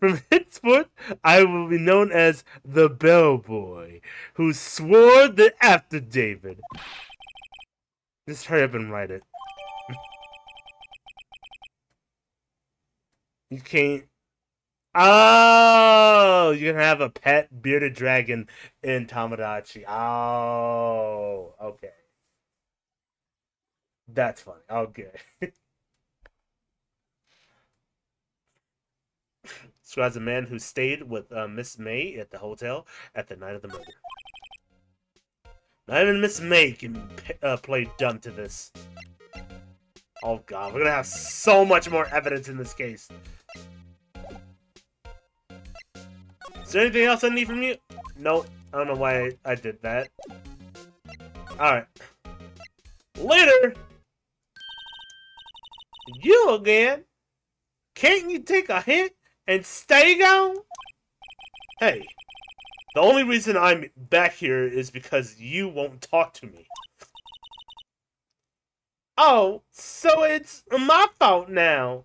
From henceforth, I will be known as the bellboy who swore the affidavit. Just hurry up and write it. You can't. Oh, you can have a pet bearded dragon in Tamagotchi. Oh, okay. That's funny. Okay. Describes a man who stayed with Miss May at the hotel at the night of the murder. Not even Miss May can play dumb to this. Oh god, we're gonna have so much more evidence in this case. Is there anything else I need from you? Nope. I don't know why I did that. Alright. Later! You again? Can't you take a hint and stay gone? Hey, the only reason I'm back here is because you won't talk to me. Oh, so it's my fault now.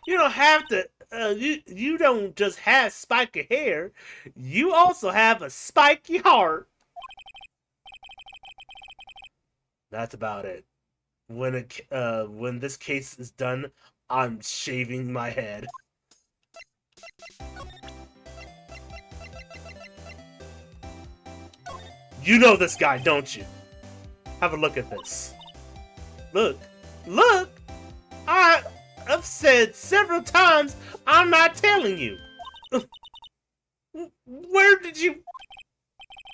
You don't have to, you don't just have spiky hair. You also have a spiky heart. That's about it. When this case is done, I'm shaving my head. You know this guy, don't you? Have a look at this. Look. Look! I've said several times I'm not telling you. Where did you...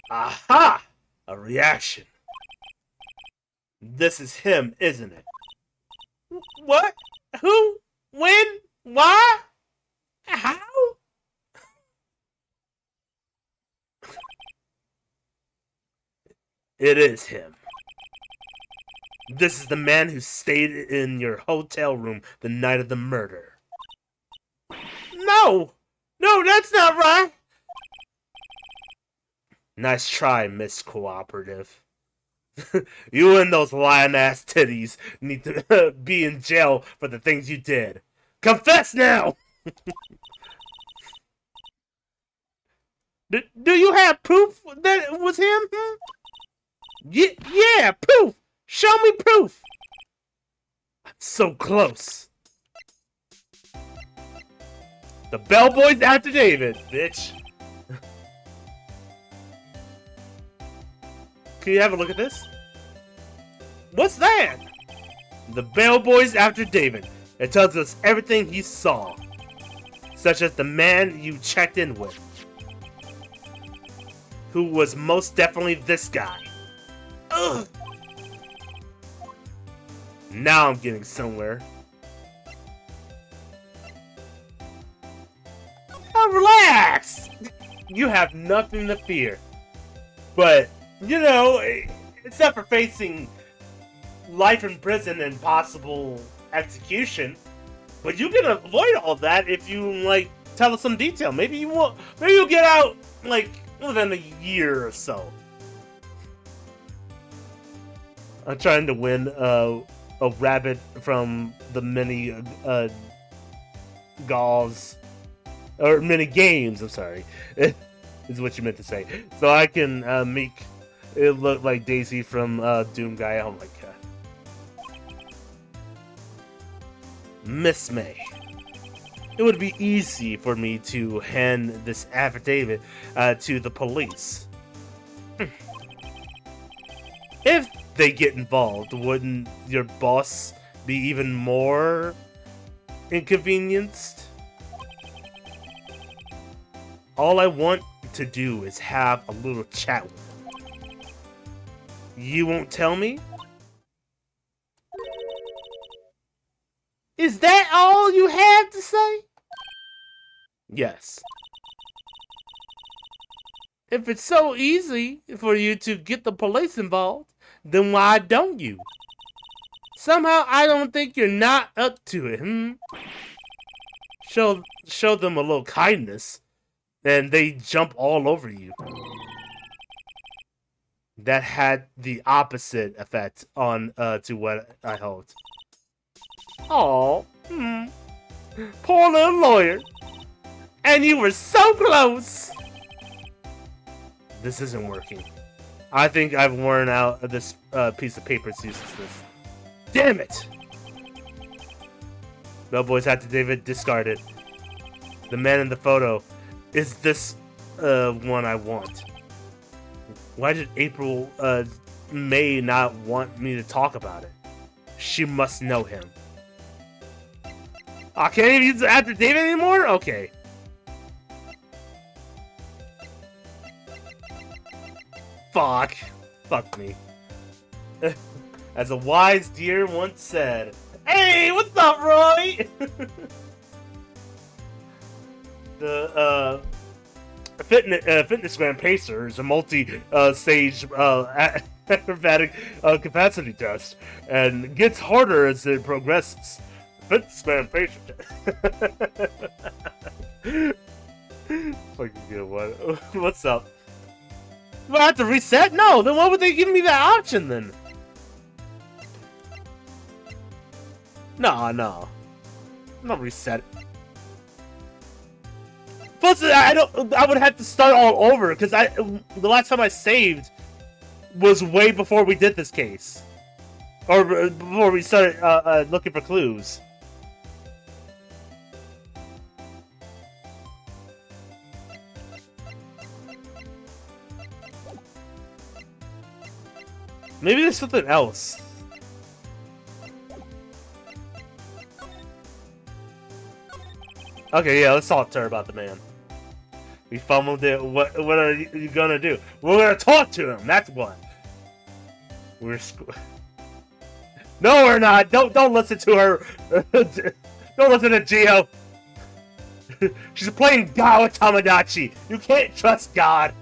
Aha! A reaction. This is him, isn't it? What? Who? When? Why? How? It is him. This is the man who stayed in your hotel room the night of the murder. No! No, that's not right! Nice try, Miss Cooperative. You and those lion-ass titties need to be in jail for the things you did. Confess now! Do you have proof that it was him? Yeah, proof! Show me proof! I'm so close. The bellboy's after David, bitch. Can you have a look at this? What's that? The bellboy's after David. It tells us everything he saw. Such as the man you checked in with. Who was most definitely this guy. Ugh. Now I'm getting somewhere. Oh, relax! You have nothing to fear. But, you know, except for facing life in prison and possible execution. But you can avoid all that if you, like, tell us some detail. Maybe you won't. Maybe you'll get out, like, within a year or so. I'm trying to win a rabbit from the mini galls or mini games. I'm sorry, is what you meant to say. So I can make it look like Daisy from Doom Guy. Oh my god, Miss May. It would be easy for me to hand this affidavit to the police. If they get involved, wouldn't your boss be even more inconvenienced? All I want to do is have a little chat with him. You won't tell me? Is that all you have to say? Yes. If it's so easy for you to get the police involved, then why don't you? Somehow I don't think you're not up to it, Show them a little kindness, and they jump all over you. That had the opposite effect on to what I hoped. Oh, poor little lawyer. And you were so close. This isn't working. I think I've worn out this piece of paper's uselessness. Damn it! Bellboy's hat to David discarded. The man in the photo. Is this one I want? Why did April May not want me to talk about it? She must know him. I can't even use the hat to David anymore? Okay. Fuck. Fuck me. As a wise deer once said, "Hey, what's up, Roy?" The Fitnessgram Pacer is a multi-stage acrobatic capacity test, and gets harder as it progresses. Fitnessgram Pacer test. Fucking good one. What's up? Do I have to reset? No, then why would they give me that option then? No. I'm not reset. Plus, I would have to start all over because the last time I saved was way before we did this case, or before we started looking for clues. Maybe there's something else. Okay, yeah, let's talk to her about the man. We fumbled it. What are you gonna do? We're gonna talk to him. That's what. No, we're not. Don't listen to her. Don't listen to Gio. She's playing God with Tamagotchi. You can't trust God.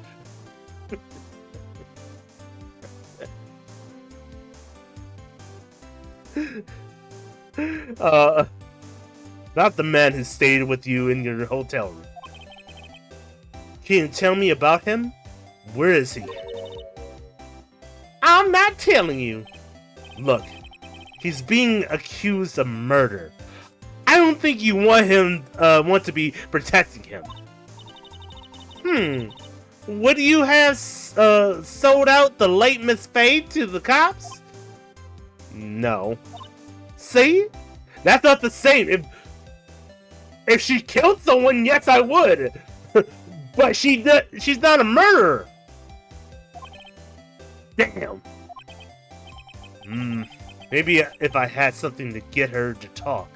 Not the man who stayed with you in your hotel room. Can you tell me about him? Where is he? I'm not telling you. Look, he's being accused of murder. I don't think you want to be protecting him. Would you have sold out the late Miss Fade to the cops? No. See? That's not the same. If she killed someone, yes, I would. But she's not a murderer. Damn. Maybe if I had something to get her to talk.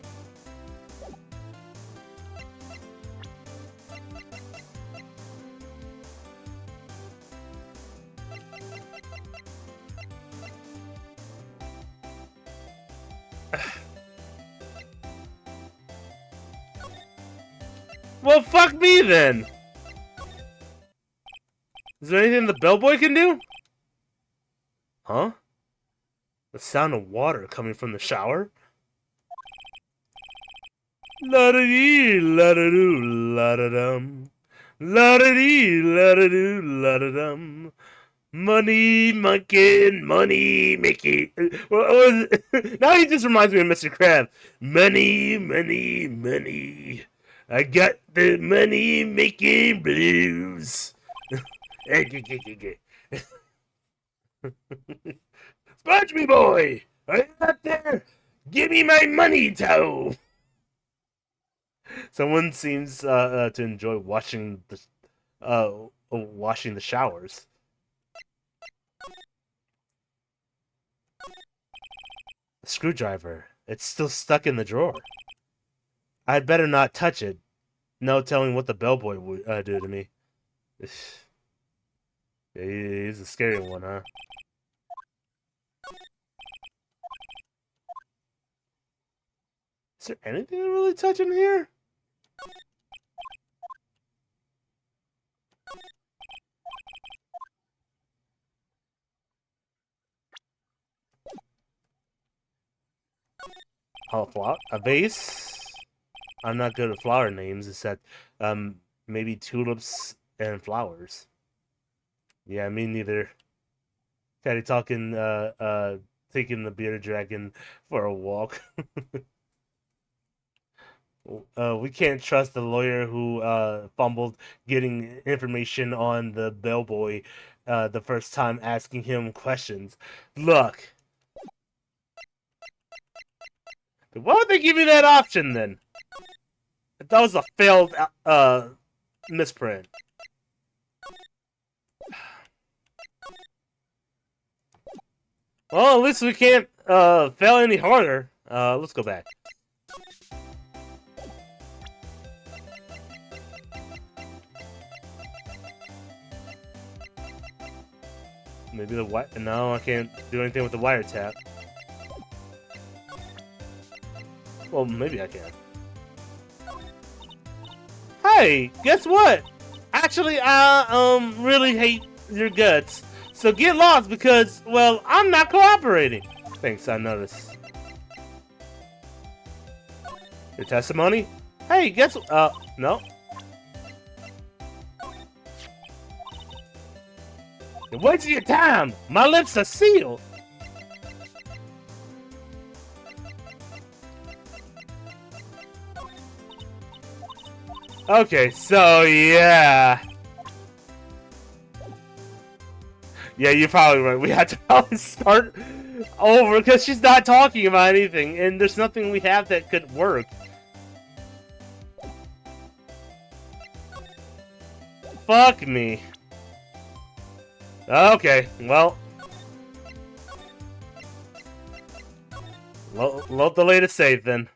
Well, fuck me then. Is there anything the bellboy can do? Huh? The sound of water coming from the shower? La-da-dee, la-da-doo, la-da-dum. La-da-dee, la-da-doo, la-da-dum. Money, monkey, money, Mickey. Now he just reminds me of Mr. Krabs. Money, money, money. I got the money making blues. Sponge me, boy! Are you out there? Give me my money, toe! Someone seems to enjoy washing the showers. A screwdriver. It's still stuck in the drawer. I'd better not touch it. No telling what the bellboy would do to me. Yeah, he's a scary one, huh? there anything to really touch in here? Oh, a vase? I'm not good at flower names, except maybe tulips and flowers. Yeah, me neither. Teddy taking the bearded dragon for a walk. We can't trust the lawyer who fumbled getting information on the bellboy the first time asking him questions. Look, why would they give you that option then? That was a failed misprint. Well, at least we can't fail any harder. Let's go back. Maybe the wire. No, I can't do anything with the wiretap. Well, maybe I can. Hey, guess what? Actually, I really hate your guts. So get lost because, well, I'm not cooperating. Thanks, I noticed. Your testimony? Hey, guess no. You're wasting your time. My lips are sealed. Okay, so yeah. Yeah, you're probably right. We have to probably start over because she's not talking about anything, and there's nothing we have that could work. Fuck me. Okay, well. Load the latest save then.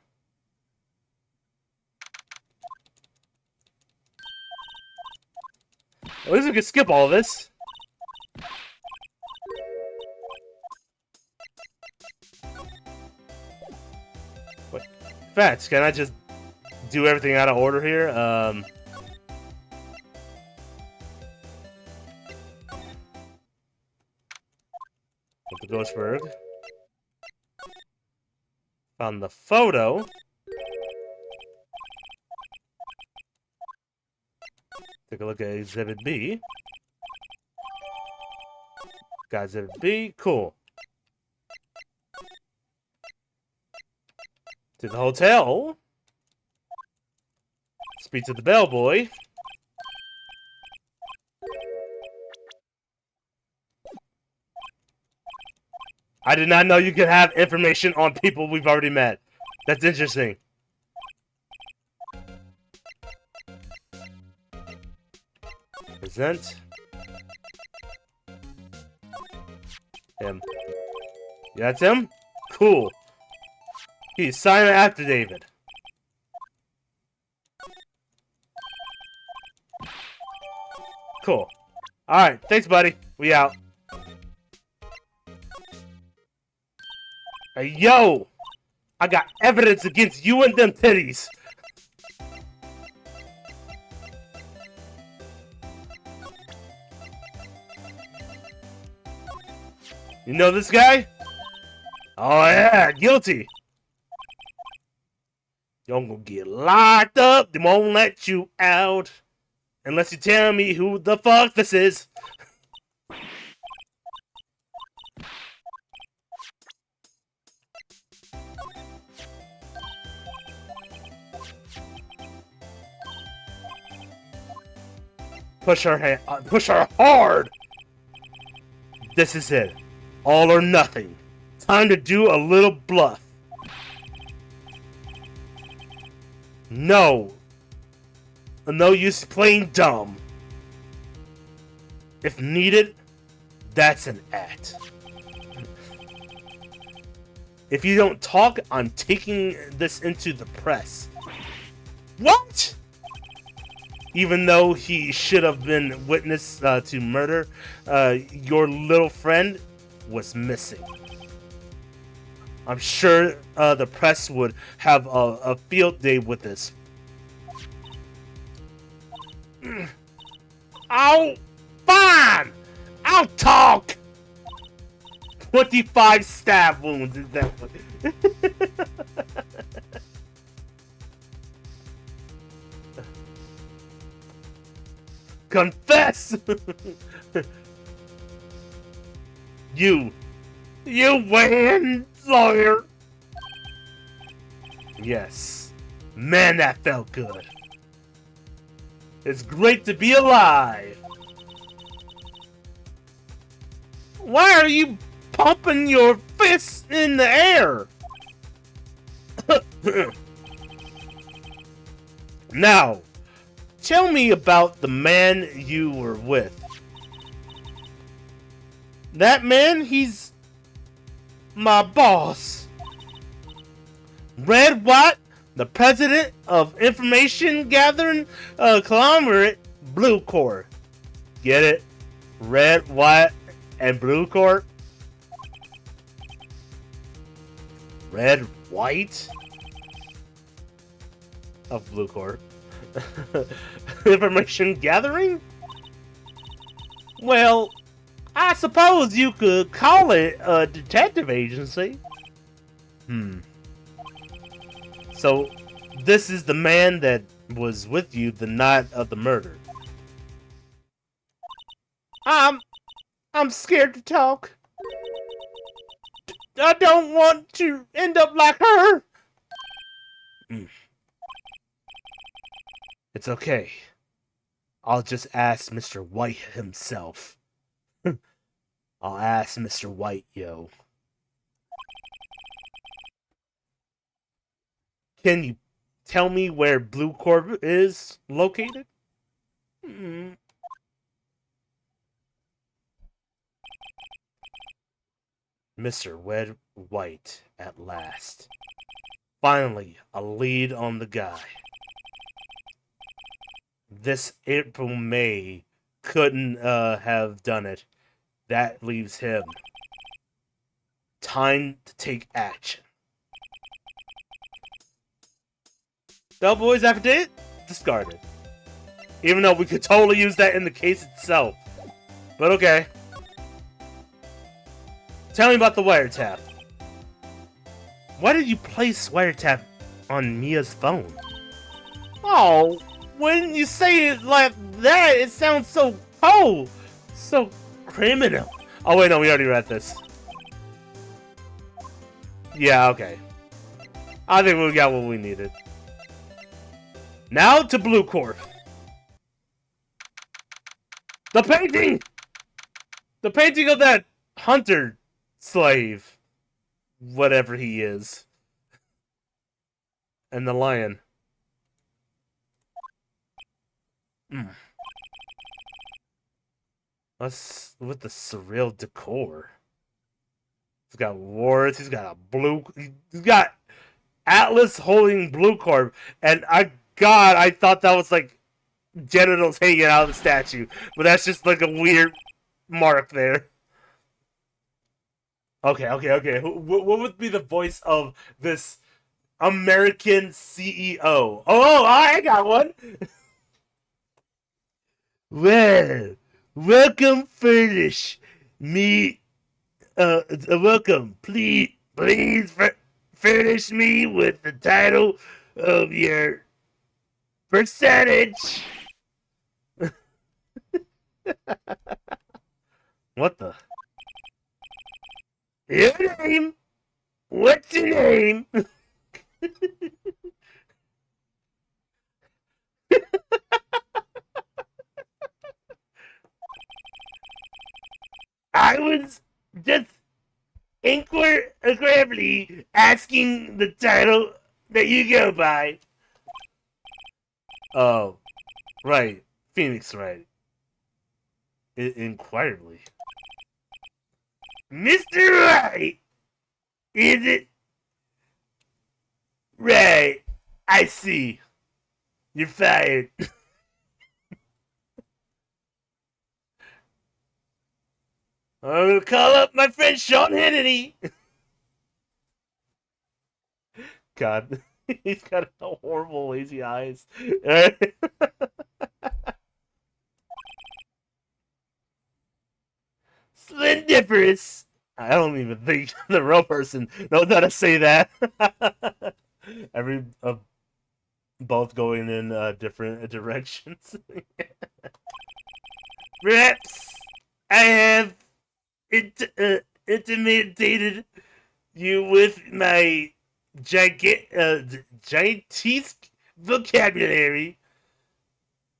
At least we can skip all this. Wait, Fetch, can I just do everything out of order here? With the Ghostberg. Found the photo. Take a look at Exhibit B. Got Exhibit B. Cool. To the hotel. Speak to the bellboy. I did not know you could have information on people we've already met. That's interesting. Present. Him. Yeah, that's him? Cool. He's signing an affidavit. Cool. Alright, thanks, buddy. We out. Hey, yo! I got evidence against you and them titties! You know this guy? Oh yeah, guilty! You're gonna get locked up, they won't let you out. Unless you tell me who the fuck this is. Push her hard! This is it. All or nothing. Time to do a little bluff. No. No use playing dumb. If needed, that's an act. If you don't talk, I'm taking this into the press. What? Even though he should have been witness to murder, your little friend was missing. I'm sure the press would have a field day with this. Oh, fine! I'll talk! 25 stab wounds is that one. Confess! you win, lawyer! Yes. Man, that felt good. It's great to be alive. Why are you pumping your fists in the air? Now, tell me about the man you were with. That man, he's my boss. Red White, the president of information gathering conglomerate Blue Corps. Get it? Red, White, and Blue Corps. Red, White of Blue Corps. Information gathering? Well, I suppose you could call it a detective agency. So, this is the man that was with you the night of the murder. I'm scared to talk. I don't want to end up like her. It's okay. I'll just ask Mr. White himself. I'll ask Mr. White, yo. Can you tell me where Blue Corp is located? Mr. Red White, at last. Finally, a lead on the guy. This April May couldn't have done it. That leaves him. Time to take action. Bellboy's affidavit? Discarded. Even though we could totally use that in the case itself. But okay. Tell me about the wiretap. Why did you place wiretap on Mia's phone? Oh, when you say it like that, it sounds so cold. So criminal. Oh wait, no, we already read this. Yeah, okay. I think we got what we needed. Now to Blue Corp. The painting! The painting of that hunter slave. Whatever he is. And the lion. What's with the surreal decor? He's got wards, he's got a blue... He's got Atlas holding Blue Corp, and I thought that was like genitals hanging out of the statue, but that's just like a weird mark there. Okay. What would be the voice of this American CEO? Oh, I got one. Well, welcome, furnish me. Welcome. Please, furnish me with the title of your percentage. What the? Your name? What's your name? I was just inquisitively asking the title that you go by. Oh, right. Phoenix, right. Inquiringly. Mr. Wright! Is it? Right. I see. You're fired. I'm gonna call up my friend Sean Hannity. God, he's got horrible lazy eyes. Splendiferous. I don't even think the real person knows how to say that. Every both going in different directions. Perhaps I have intimidated you with my gigantic vocabulary.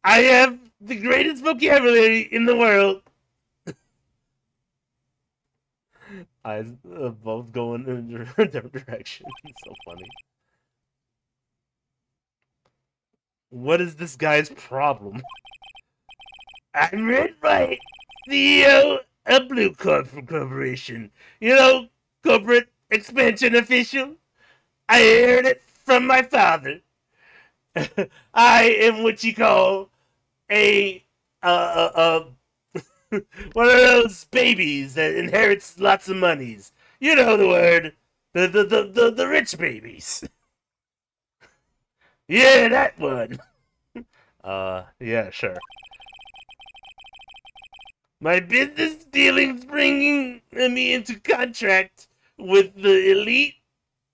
I have the greatest vocabulary in the world. Eyes both going in different directions. So funny. What is this guy's problem? I'm Wright, CEO of Blue Corporation. You know, corporate expansion official. I heard it from my father. I am what you call a one of those babies that inherits lots of monies. You know the word. The rich babies. Yeah, that one. Yeah, sure. My business dealings bringing me into contract with the elite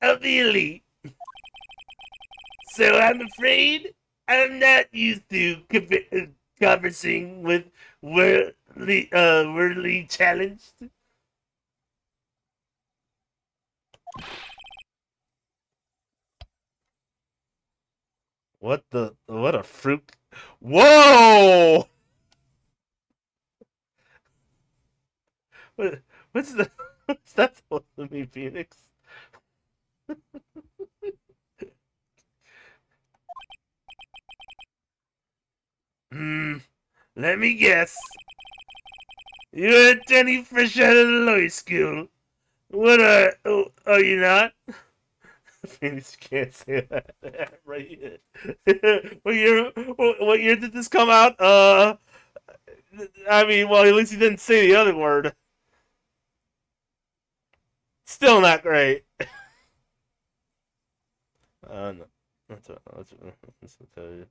of the elite. So I'm afraid I'm not used to conversing with worldly challenged. What a fruit. Whoa! What, what's the what's that supposed to mean, Phoenix? Hmm, let me guess. You're a Jenny fresh out of the law school. What are you not? Phoenix can't say that right. What year did this come out? I mean, well, at least he didn't say the other word. Still not great. No. That's what tell you.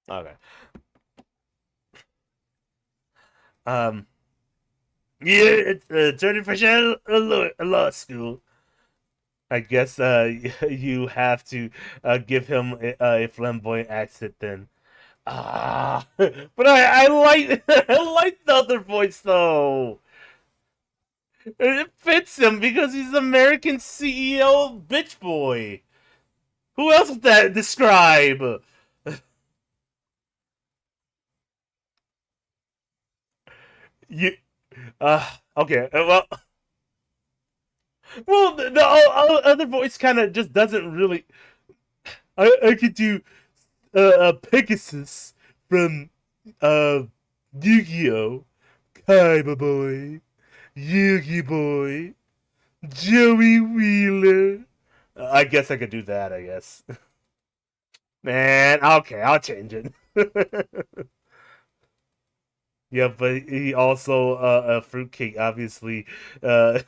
Okay. Um. Yeah, it's Journey for a law school. I guess you have to give him a flamboyant accent then. Ah, but I like I like the other voice though. It fits him because he's American CEO bitch boy. Who else would that describe? You okay. The other voice kind of just doesn't really. I could do Pegasus from uh Yu-Gi-Oh, Kaiba boy, Yugi boy, Joey Wheeler. I guess I could do that. I guess. Man, okay, I'll change it. Yeah, but he also a fruitcake. Obviously, uh,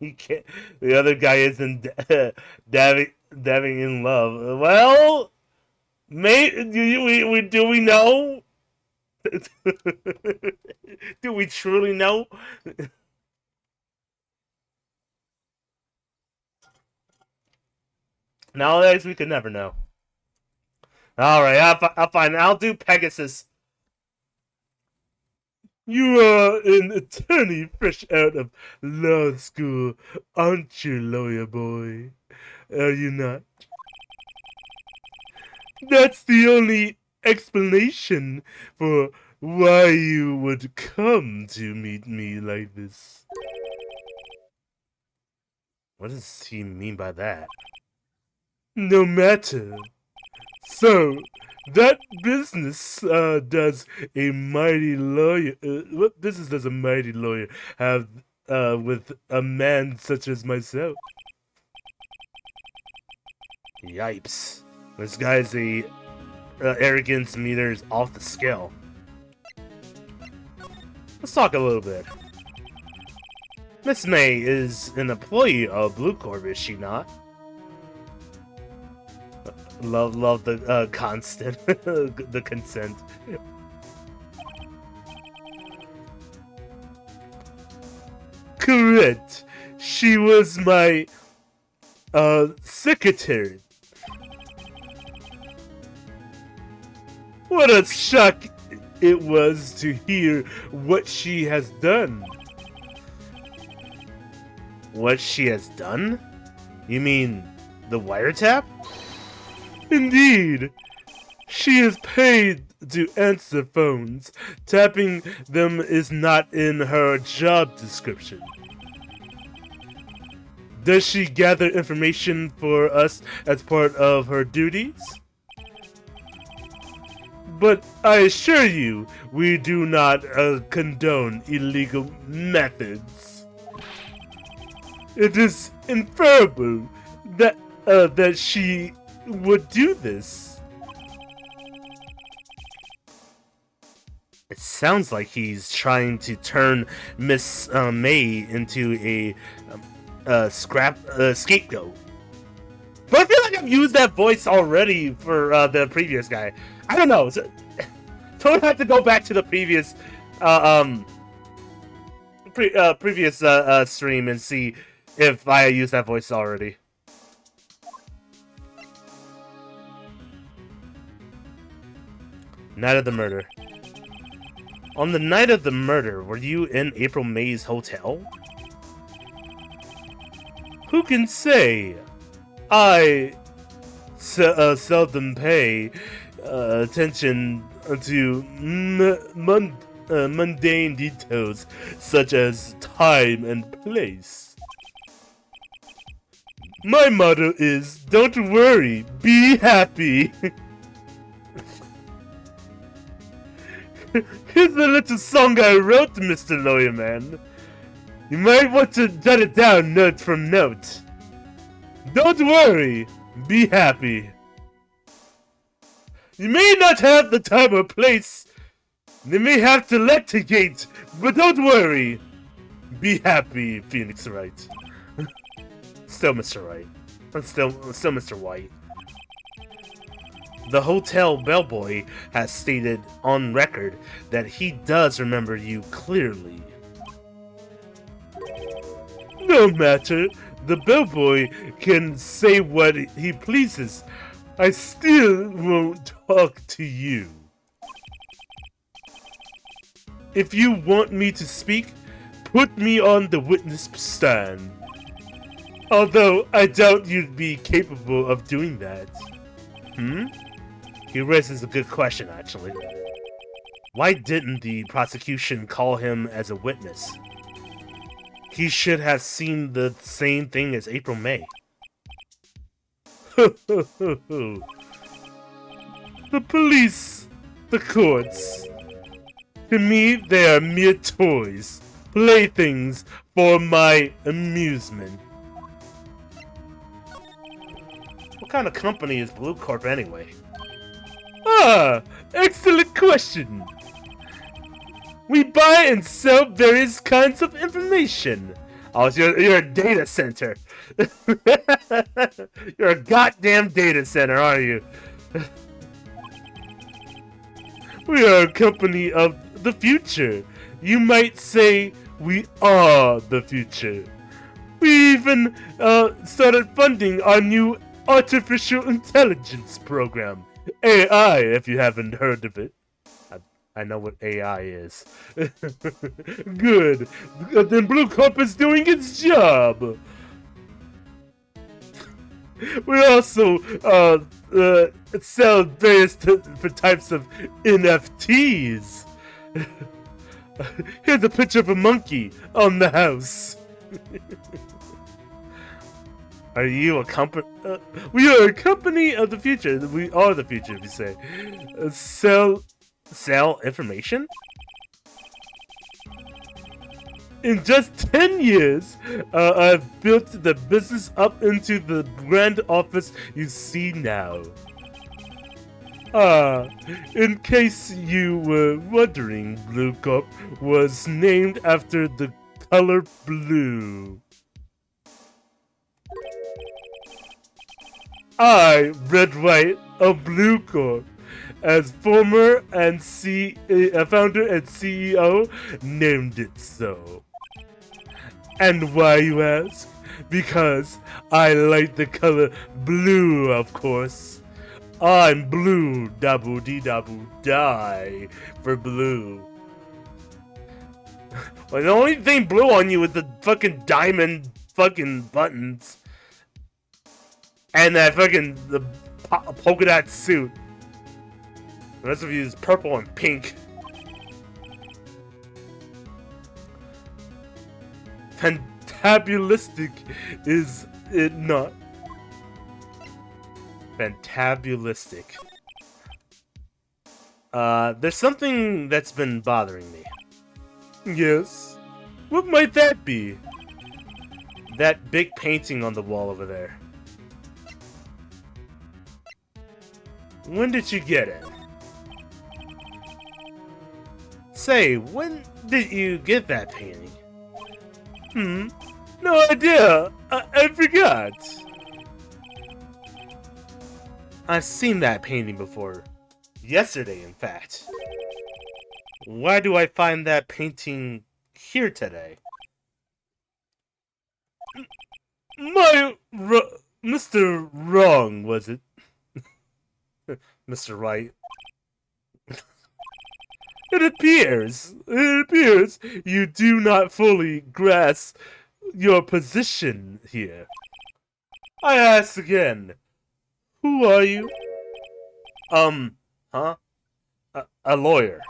he can't. The other guy isn't dabbing in love. Well, mate, do we know? Do we truly know? Nowadays, we could never know. All right, I'll find. I'll do Pegasus. You are an attorney fresh out of law school, aren't you, lawyer boy? Are you not? That's the only explanation for why you would come to meet me like this. What does he mean by that? No matter. So, that business does a mighty lawyer. What business does a mighty lawyer have with a man such as myself? Yipes! This guy's arrogance meter is off the scale. Let's talk a little bit. Miss May is an employee of Blue Corp, is she not? Love the constant, the consent. Correct. She was my secretary. What a shock it was to hear what she has done. What she has done? You mean the wiretap? Indeed. She is paid to answer phones. Tapping them is not in her job description. Does she gather information for us as part of her duties? But I assure you, we do not condone illegal methods. It is inferable that she would do this. It sounds like he's trying to turn Miss May into a scapegoat. But I feel like I've used that voice already for the previous guy. I don't know. So, don't have to go back to the previous previous stream and see if I used that voice already. Night of the murder. On the night of the murder, were you in April May's hotel? Who can say? I seldom pay attention to mundane details such as time and place. My motto is, don't worry, be happy. Here's the little song I wrote, Mr. Lawyer Man. You might want to jot it down note from note. Don't worry, be happy. You may not have the time or place. You may have to litigate, but don't worry. Be happy, Phoenix Wright. Still Mr. Wright. Still Mr. White. The hotel bellboy has stated on record that he does remember you clearly. No matter, the bellboy can say what he pleases. I still won't talk to you. If you want me to speak, put me on the witness stand. Although I doubt you'd be capable of doing that. He raises a good question, actually. Why didn't the prosecution call him as a witness? He should have seen the same thing as April May. The police, the courts. To me, they are mere toys, playthings for my amusement. What kind of company is Blue Corp anyway? Ah, excellent question. We buy and sell various kinds of information. Oh, so you're a data center. You're a goddamn data center, aren't you? We are a company of the future. You might say we are the future. We even started funding our new artificial intelligence program. AI, if you haven't heard of it. I know what AI is. Good. Then Blue Corp is doing its job. We also sell various different types of NFTs. Here's a picture of a monkey on the house. Are you a company? We are a company of the future. We are the future, we say. Sell information? In just 10 years, I've built the business up into the grand office you see now. In case you were wondering, Blue Corp was named after the color blue. I, Wright of Blue Corp, as founder and CEO, named it so. And why, you ask? Because I like the color blue, of course. I'm blue, daboo dee daboo die for blue. Well, the only thing blue on you is the fucking diamond fucking buttons. And that fucking the polka dot suit. The rest of you is purple and pink. Fantabulistic, is it not? Fantabulistic. There's something that's been bothering me. Yes? What might that be? That big painting on the wall over there. When did you get it? Say, when did you get that painting? No idea. I forgot. I've seen that painting before. Yesterday, in fact. Why do I find that painting here today? Mr. Wrong, was it? Mr. Wright. It appears you do not fully grasp your position here. I ask again, who are you? Huh? A lawyer.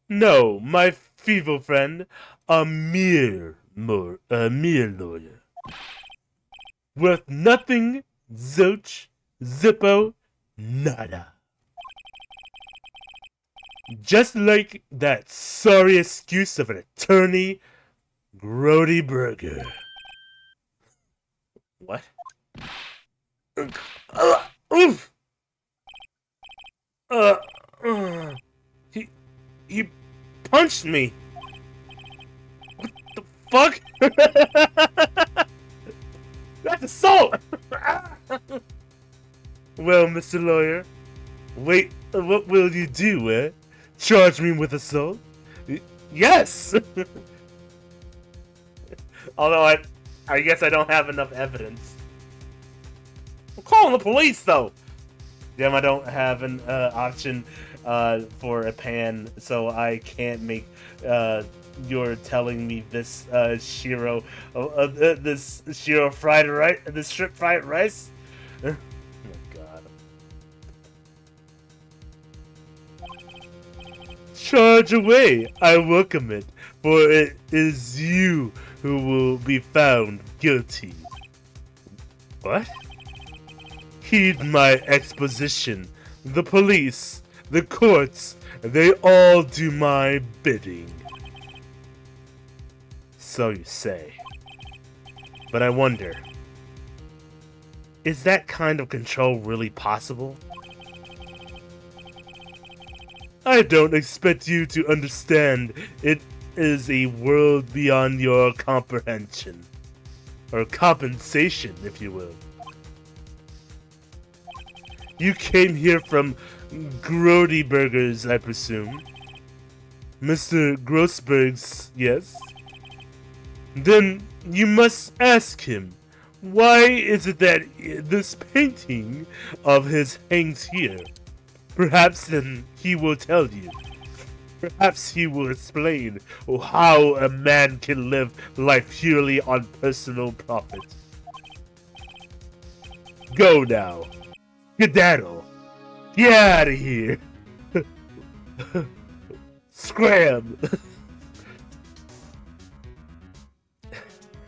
No, my feeble friend, a mere lawyer. Worth nothing, zilch, zippo, nada. Just like that sorry excuse of an attorney, Grody Burger. What? Oof! He punched me. What the fuck? That's assault. Well, Mr. Lawyer, wait, what will you do, eh? Charge me with assault? Yes! Although I guess I don't have enough evidence. I'm calling the police, though! Damn, I don't have an option for a pan, so I can't make you're telling me this Shiro this Shiro fried rice, this strip fried rice. Oh my god. Charge away, I welcome it, for it is you who will be found guilty. What? Heed my exposition. The police, the courts, they all do my bidding. So you say. But I wonder, is that kind of control really possible? I don't expect you to understand. It is a world beyond your comprehension. Or compensation, if you will. You came here from Grody Burgers, I presume. Mr. Grossberg's, yes? Then you must ask him, why is it that this painting of his hangs here? Perhaps then he will tell you. Perhaps he will explain how a man can live life purely on personal profit. Go now. Skedaddle. Get out of here. Scram.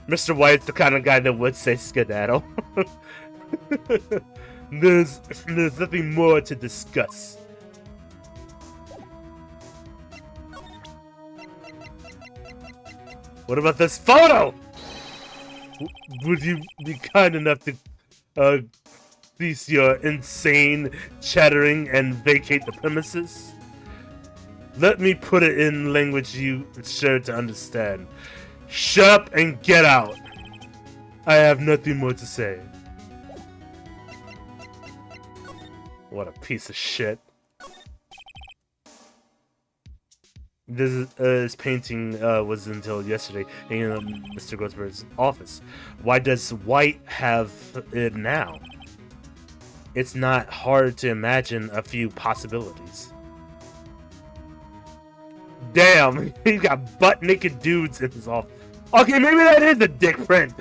Mr. White's the kind of guy that would say skedaddle. There's nothing more to discuss. What about this photo? Would you be kind enough to cease your insane chattering and vacate the premises? Let me put it in language you sure to understand. Shut up and get out. I have nothing more to say. What a piece of shit. This painting was until yesterday in Mr. Grossberg's office. Why does White have it now? It's not hard to imagine a few possibilities. Damn, he's got butt-naked dudes in his office. Okay, maybe that is a dick print.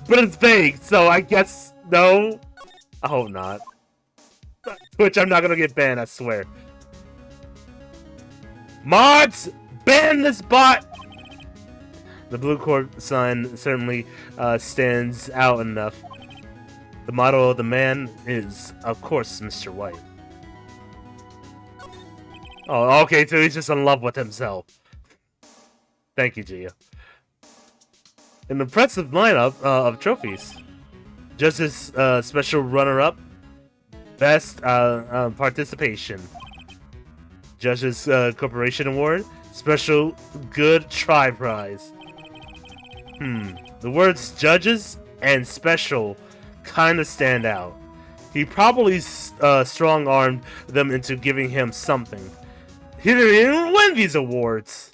But it's vague, so I guess no. I hope not. Twitch, I'm not gonna get banned, I swear. Mods! Ban this bot! The blue court sign certainly stands out enough. The motto of the man is, of course, Mr. White. Oh, okay, so he's just in love with himself. Thank you, Gia. An impressive lineup of trophies. Just as special runner-up, best participation. Judges Corporation Award, special good try prize. The words judges and special kind of stand out. He probably strong-armed them into giving him something. He didn't even win these awards.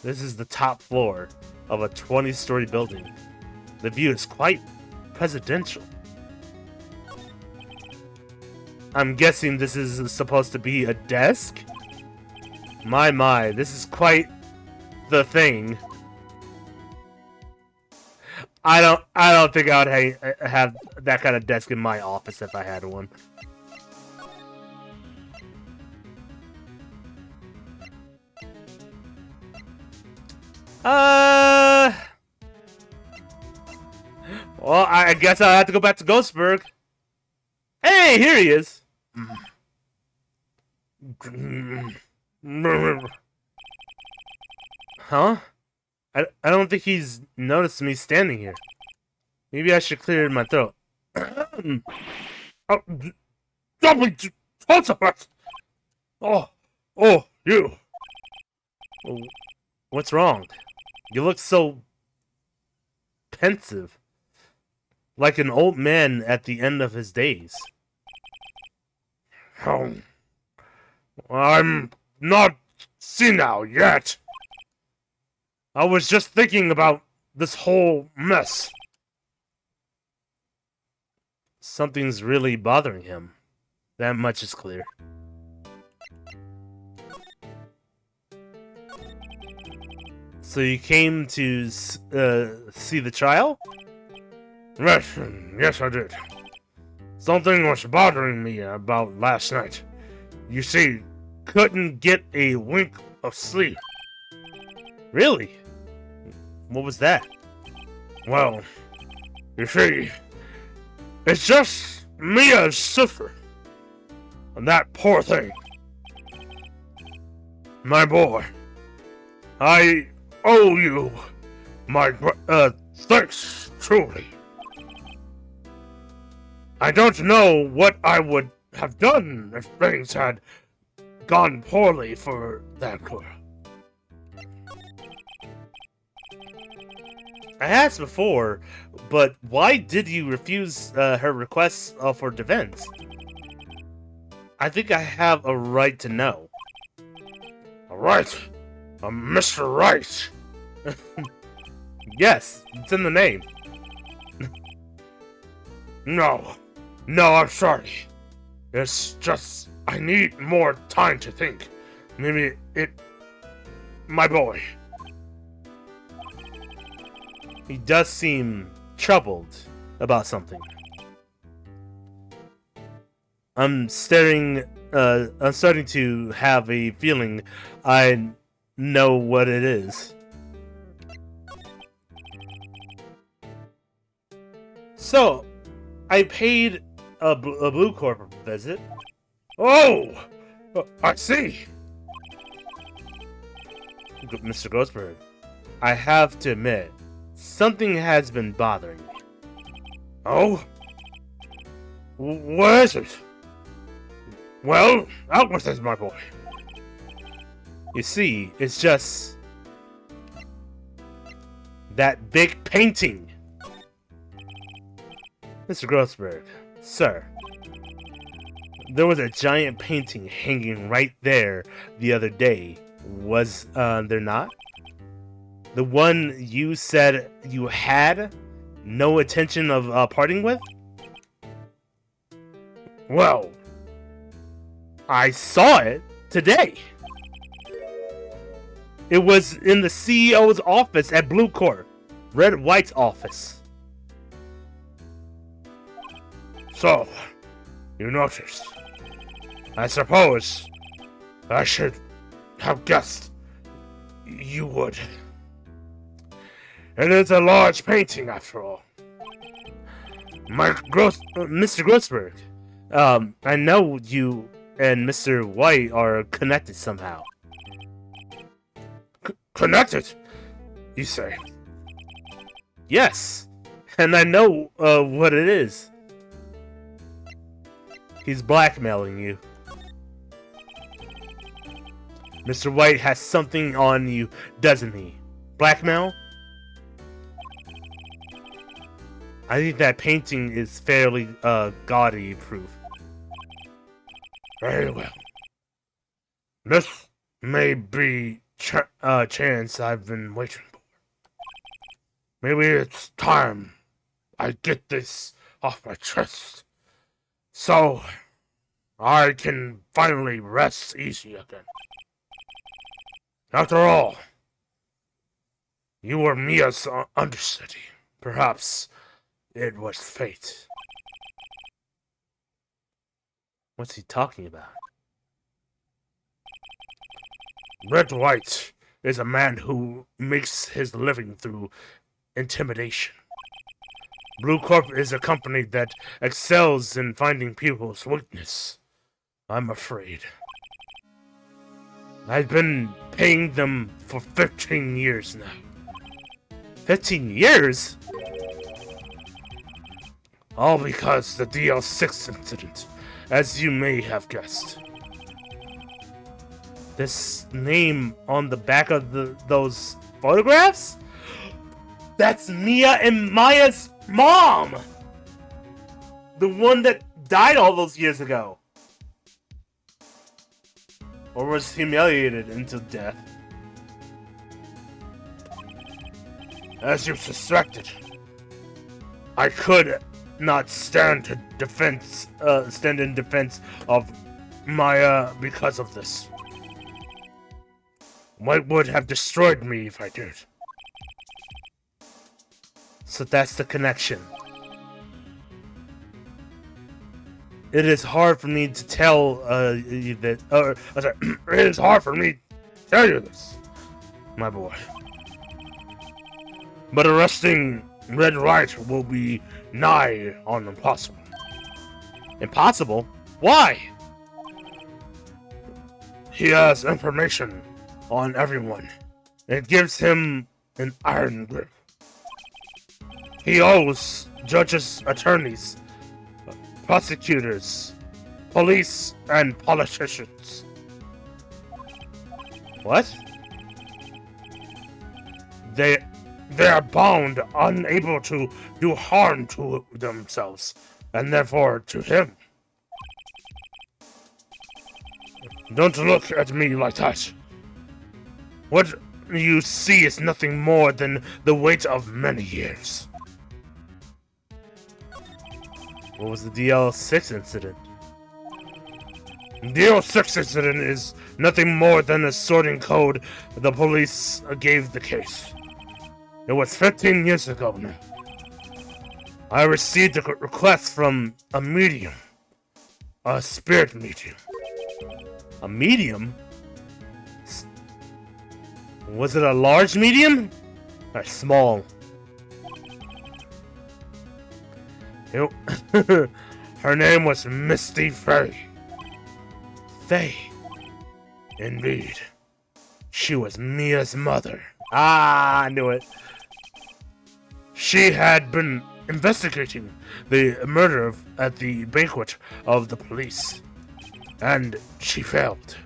This is the top floor of a 20-story building. The view is quite presidential. I'm guessing this is supposed to be a desk? My, this is quite the thing. I don't think I would have that kind of desk in my office if I had one. Well, I guess I'll have to go back to Ghostburg. Hey, here he is. Huh? I don't think he's noticed me standing here. Maybe I should clear my throat. Oh, don't be touch of it! Oh, you. What's wrong? You look so pensive. Like an old man at the end of his days. Oh, I'm not senile yet. I was just thinking about this whole mess. Something's really bothering him. That much is clear. So you came to see the trial? Yes, I did. Something was bothering me about last night. You see, couldn't get a wink of sleep. Really? What was that? Well, you see, it's just Mia's sister. And that poor thing. My boy, I owe you my thanks, truly. I don't know what I would have done if things had gone poorly for that girl. I asked before, but why did you refuse her requests for defense? I think I have a right to know. A right? Mr. Wright? Yes, it's in the name. No, I'm sorry. It's just, I need more time to think. Maybe my boy. He does seem troubled about something. I'm staring I'm starting to have a feeling I know what it is. So, I paid a Blue Corp visit. Oh, I see. Mr. Grossberg, I have to admit, something has been bothering me. Oh? What is it? Well, out with it, my boy. You see, it's just that big painting. Mr. Grossberg, sir, there was a giant painting hanging right there the other day. Was there not? The one you said you had no intention of parting with? Well, I saw it today. It was in the CEO's office at Blue Corp, Red White's office. so, you noticed. I suppose I should have guessed you would. It is a large painting, after all. Mr. Grossberg, I know you and Mr. White are connected somehow. Connected, you say? Yes, and I know what it is. He's blackmailing you. Mr. White has something on you, doesn't he? Blackmail? I think that painting is fairly gaudy proof. Very well. This may be chance I've been waiting for. Maybe it's time I get this off my chest, so I can finally rest easy again. After all, you were Mia's understudy. Perhaps it was fate. What's he talking about? Red White is a man who makes his living through intimidation. Blue Corp is a company that excels in finding people's weakness. I'm afraid. I've been paying them for 15 years now. 15 years? All because the DL6 incident, as you may have guessed. This name on the back of those photographs? That's Mia and Maya's mom! The one that died all those years ago. Or was humiliated into death. As you suspected, I could not stand in defense of Maya because of this. White would have destroyed me if I did. So that's the connection. It is hard for me to tell you that. Sorry, it is hard for me to tell you this, my boy. But arresting Red Wright will be nigh on impossible. Impossible? Why? He has information on everyone. It gives him an iron grip. He owes judges, attorneys, prosecutors, police, and politicians. What? They are bound, unable to do harm to themselves, and therefore to him. Don't look at me like that. What you see is nothing more than the weight of many years. What was the DL6 incident? The DL6 incident is nothing more than a sorting code the police gave the case. It was 15 years ago now. I received a request from a medium, a spirit medium. A medium? Was it a large medium? Or small? Her name was Misty Faye. Faye. Indeed. She was Mia's mother. Ah, I knew it. She had been investigating the murder at the banquet of the police, and she failed.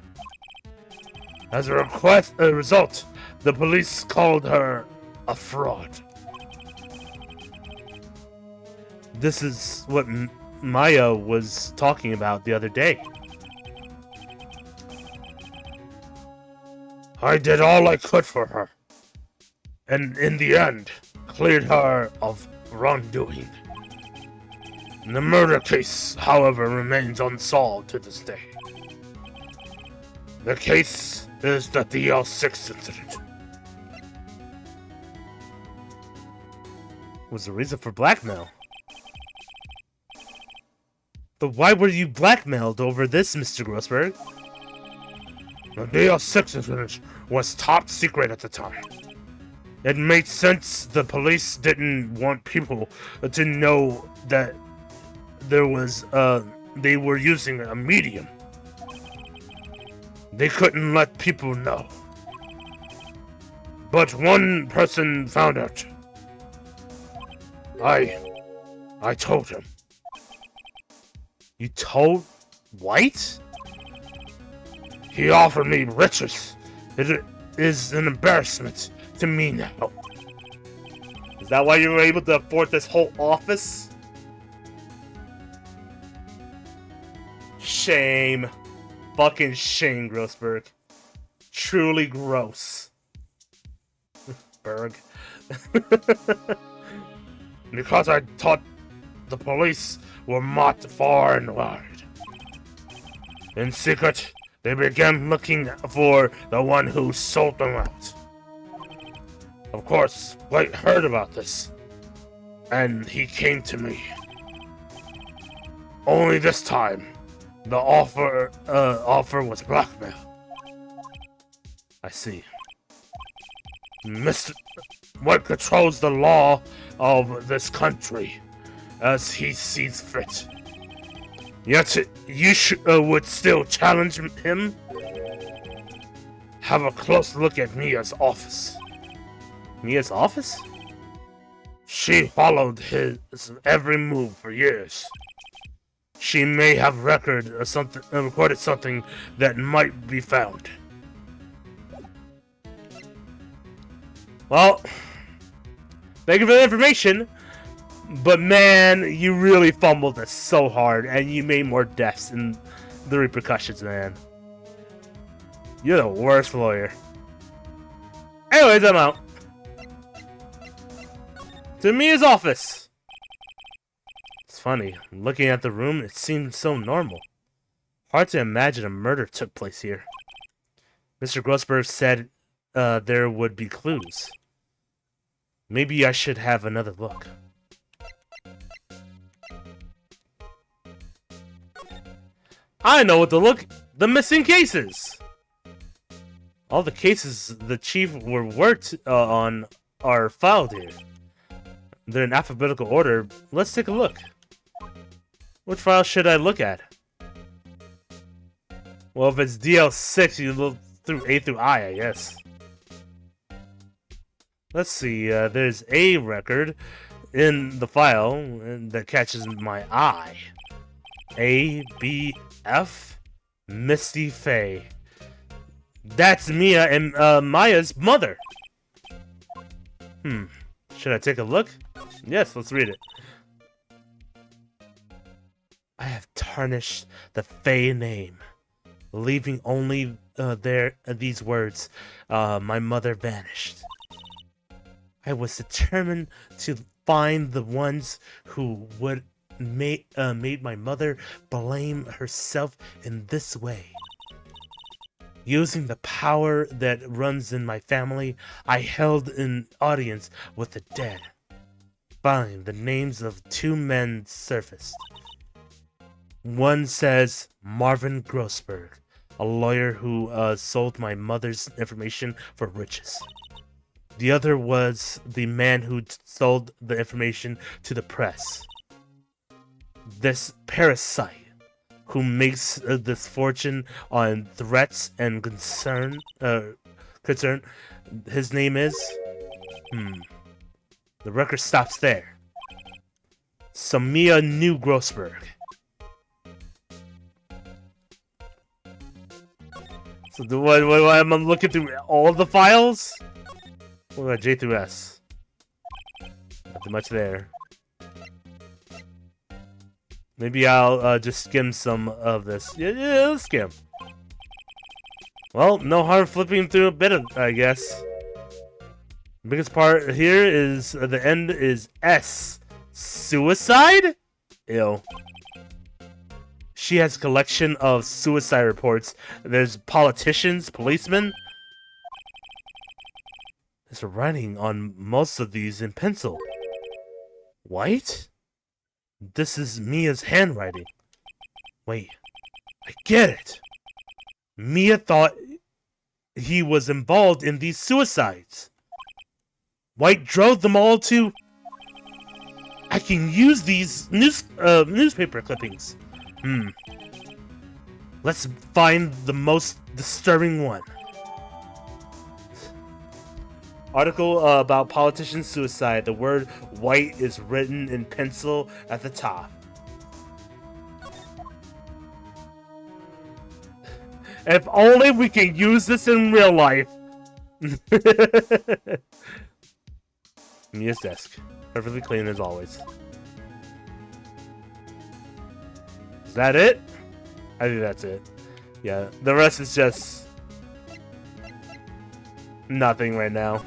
As a result, the police called her a fraud. This is what Maya was talking about the other day. I did all I could for her, and in the end, cleared her of wrongdoing. The murder case, however, remains unsolved to this day. The case is the DL6 incident. Was the reason for blackmail? But why were you blackmailed over this, Mr. Grossberg? The DL6 incident was top secret at the time. It made sense the police didn't want people to know that they were using a medium. They couldn't let people know. But one person found out. I told him. You told White? He offered me riches. It is an embarrassment to me now. Is that why you were able to afford this whole office? Shame. Fucking shame, Grossberg. Truly gross. Berg. Because I thought the police were mocked far and wide. In secret, they began looking for the one who sold them out. Of course, Wright heard about this, and he came to me. Only this time, the offer was blackmail. I see. Mr. White controls the law of this country as he sees fit. Yet you would still challenge him? Have a close look at Mia's office. Mia's office? She followed his every move for years. She may have recorded something that might be found. Well, thank you for the information, but man, you really fumbled this so hard, and you made more deaths in the repercussions, man. You're the worst lawyer. Anyways, I'm out. To Mia's office. It's funny, looking at the room, it seemed so normal. Hard to imagine a murder took place here. Mr. Grossberg said there would be clues. Maybe I should have another look. I know what to look! The missing cases! All the cases the chief worked on are filed here. They're in alphabetical order. Let's take a look. Which file should I look at? Well, if it's DL6, you look through A through I guess. Let's see, there's a record in the file that catches my eye. A, B, F, Misty Faye. That's Mia and Maya's mother. Should I take a look? Yes, let's read it. I have tarnished the Faye name, leaving only these words, my mother vanished. I was determined to find the ones who would made my mother blame herself in this way. Using the power that runs in my family, I held an audience with the dead. Finally, the names of two men surfaced. One says Marvin Grossberg, a lawyer who sold my mother's information for riches. The other was the man who sold the information to the press. This parasite who makes this fortune on threats and concern. His name is. The record stops there. Samia New Grossberg. So what am I looking through all the files? What about J through S? Nothing much there. Maybe I'll just skim some of this. Yeah, let's skim. Well, no harm flipping through a bit of, I guess. The biggest part here is the end is S. Suicide? Ew. She has a collection of suicide reports. There's politicians, policemen. There's writing on most of these in pencil. White? This is Mia's handwriting. Wait, I get it. Mia thought he was involved in these suicides. White drove them all to... I can use these newspaper clippings. Let's find the most disturbing one. Article about politician suicide. The word white is written in pencil at the top. If only we can use this in real life. Mia's desk. Perfectly clean as always. Is that it? I think that's it. Yeah, the rest is just nothing right now.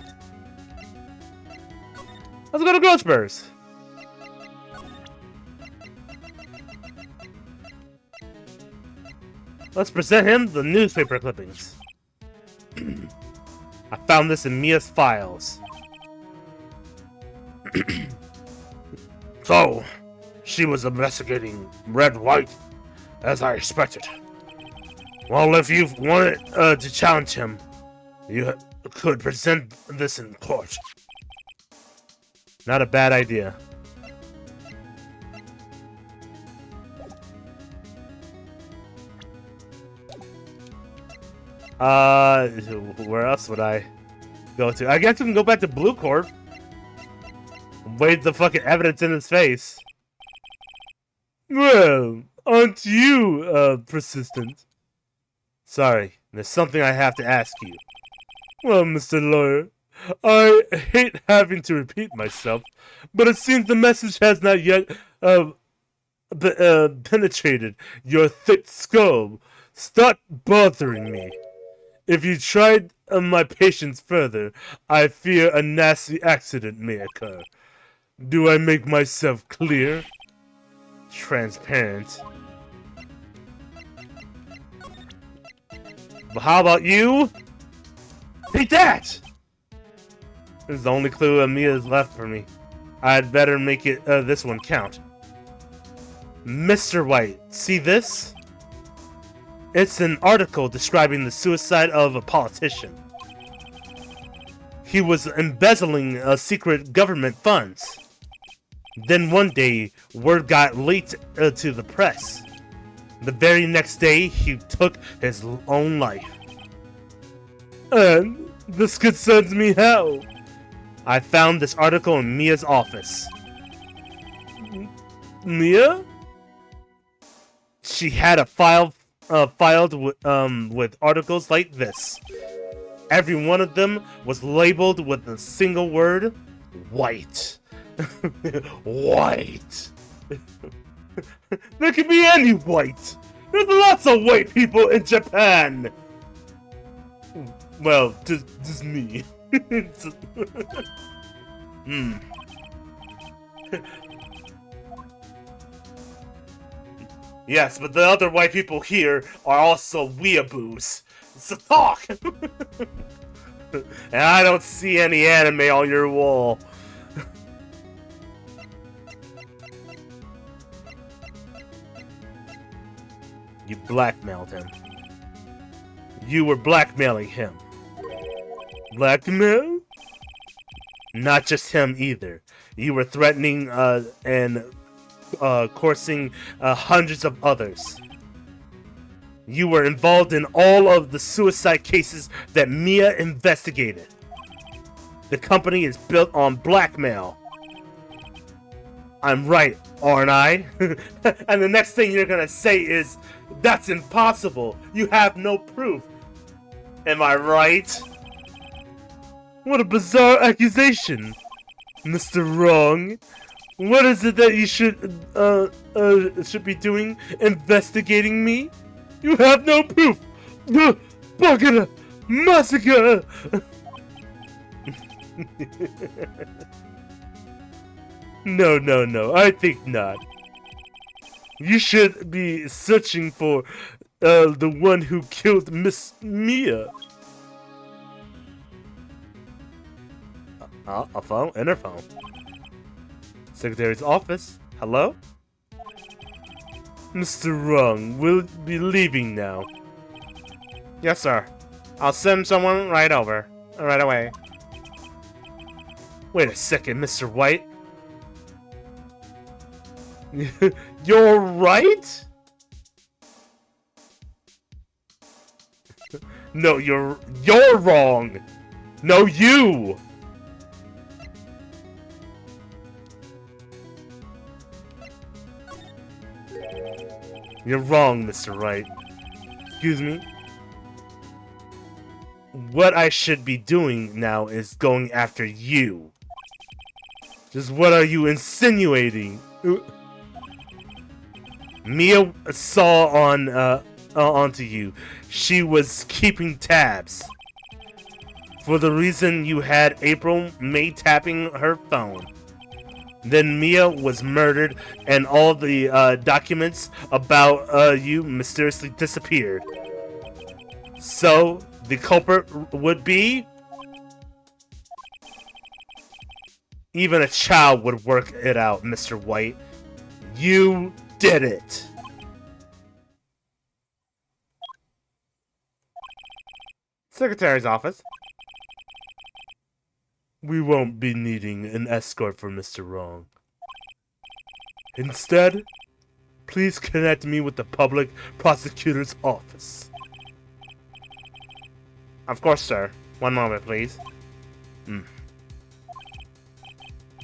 Let's go to Grossberg's. Let's present him the newspaper clippings. I found this in Mia's files. So, she was investigating Red White, as I expected. Well, if you wanted to challenge him, you could present this in court. Not a bad idea. Where else would I go to? I guess we can go back to Blue Corp. Wave the fucking evidence in his face. Well, aren't you, persistent? Sorry, there's something I have to ask you. Well, Mr. Lawyer, I hate having to repeat myself, but it seems the message has not yet, penetrated your thick skull. Stop bothering me. If you tried my patience further, I fear a nasty accident may occur. Do I make myself clear? Transparent. But how about you? Take that! This is the only clue Amia's left for me. I'd better make it this one count. Mr. White, see this? It's an article describing the suicide of a politician. He was embezzling secret government funds. Then one day, word got leaked to the press. The very next day, he took his own life. And this concerns me how? I found this article in Mia's office. Mia? She had a file filed with articles like this. Every one of them was labeled with a single word: white. White. There could be any white. There's lots of white people in Japan. Well, just me. Yes, but the other white people here are also weeaboos. So talk! And I don't see any anime on your wall. You blackmailed him. You were blackmailing him. Blackmail? Not just him either. You were threatening and coercing hundreds of others. You were involved in all of the suicide cases that Mia investigated. The company is built on blackmail. I'm right, aren't I? And the next thing you're gonna say is, that's impossible. You have no proof. Am I right? What a bizarre accusation, Mr. Wrong. What is it that you should be doing? Investigating me? You have no proof. Bugger! Massacre! No. I think not. You should be searching for the one who killed Miss Mia. A phone? Interphone. Secretary's office. Hello? Mr. Wrong, we'll be leaving now. Yes, sir. I'll send someone right over. Right away. Wait a second, Mr. White. You're right? No, you're wrong. No, you. You're wrong, Mr. Wright. Excuse me? What I should be doing now is going after you. Just what are you insinuating? Mia saw onto you. She was keeping tabs. For the reason you had April May tapping her phone. Then Mia was murdered, and all the documents about you mysteriously disappeared. So, the culprit would be... Even a child would work it out, Mr. White. You did it! Secretary's office. We won't be needing an escort for Mr. Wrong. Instead, please connect me with the public prosecutor's office. Of course, sir. One moment, please.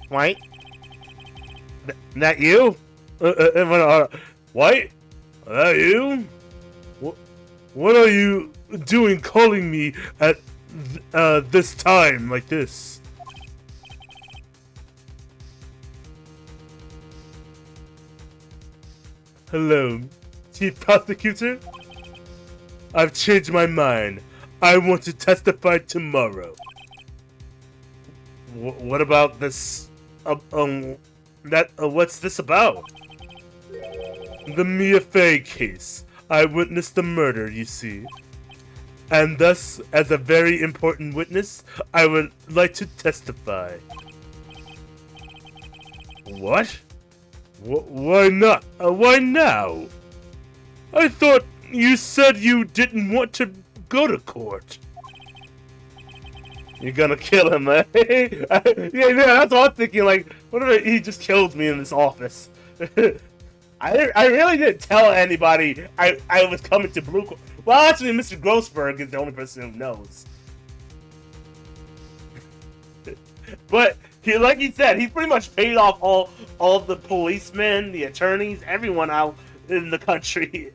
White? That you? White? That you? What are you doing calling me at this time like this? Hello, Chief Prosecutor? I've changed my mind. I want to testify tomorrow. What about this? What's this about? The Mia Fey case. I witnessed the murder, you see. And thus, as a very important witness, I would like to testify. What? Why not? Why now? I thought you said you didn't want to go to court. You're gonna kill him, eh? Yeah, that's what I'm thinking. Like, what if he just killed me in this office? I really didn't tell anybody I was coming to Blue Court. Well, actually, Mr. Grossberg is the only person who knows. But like he said, he pretty much paid off all the policemen, the attorneys, everyone out in the country.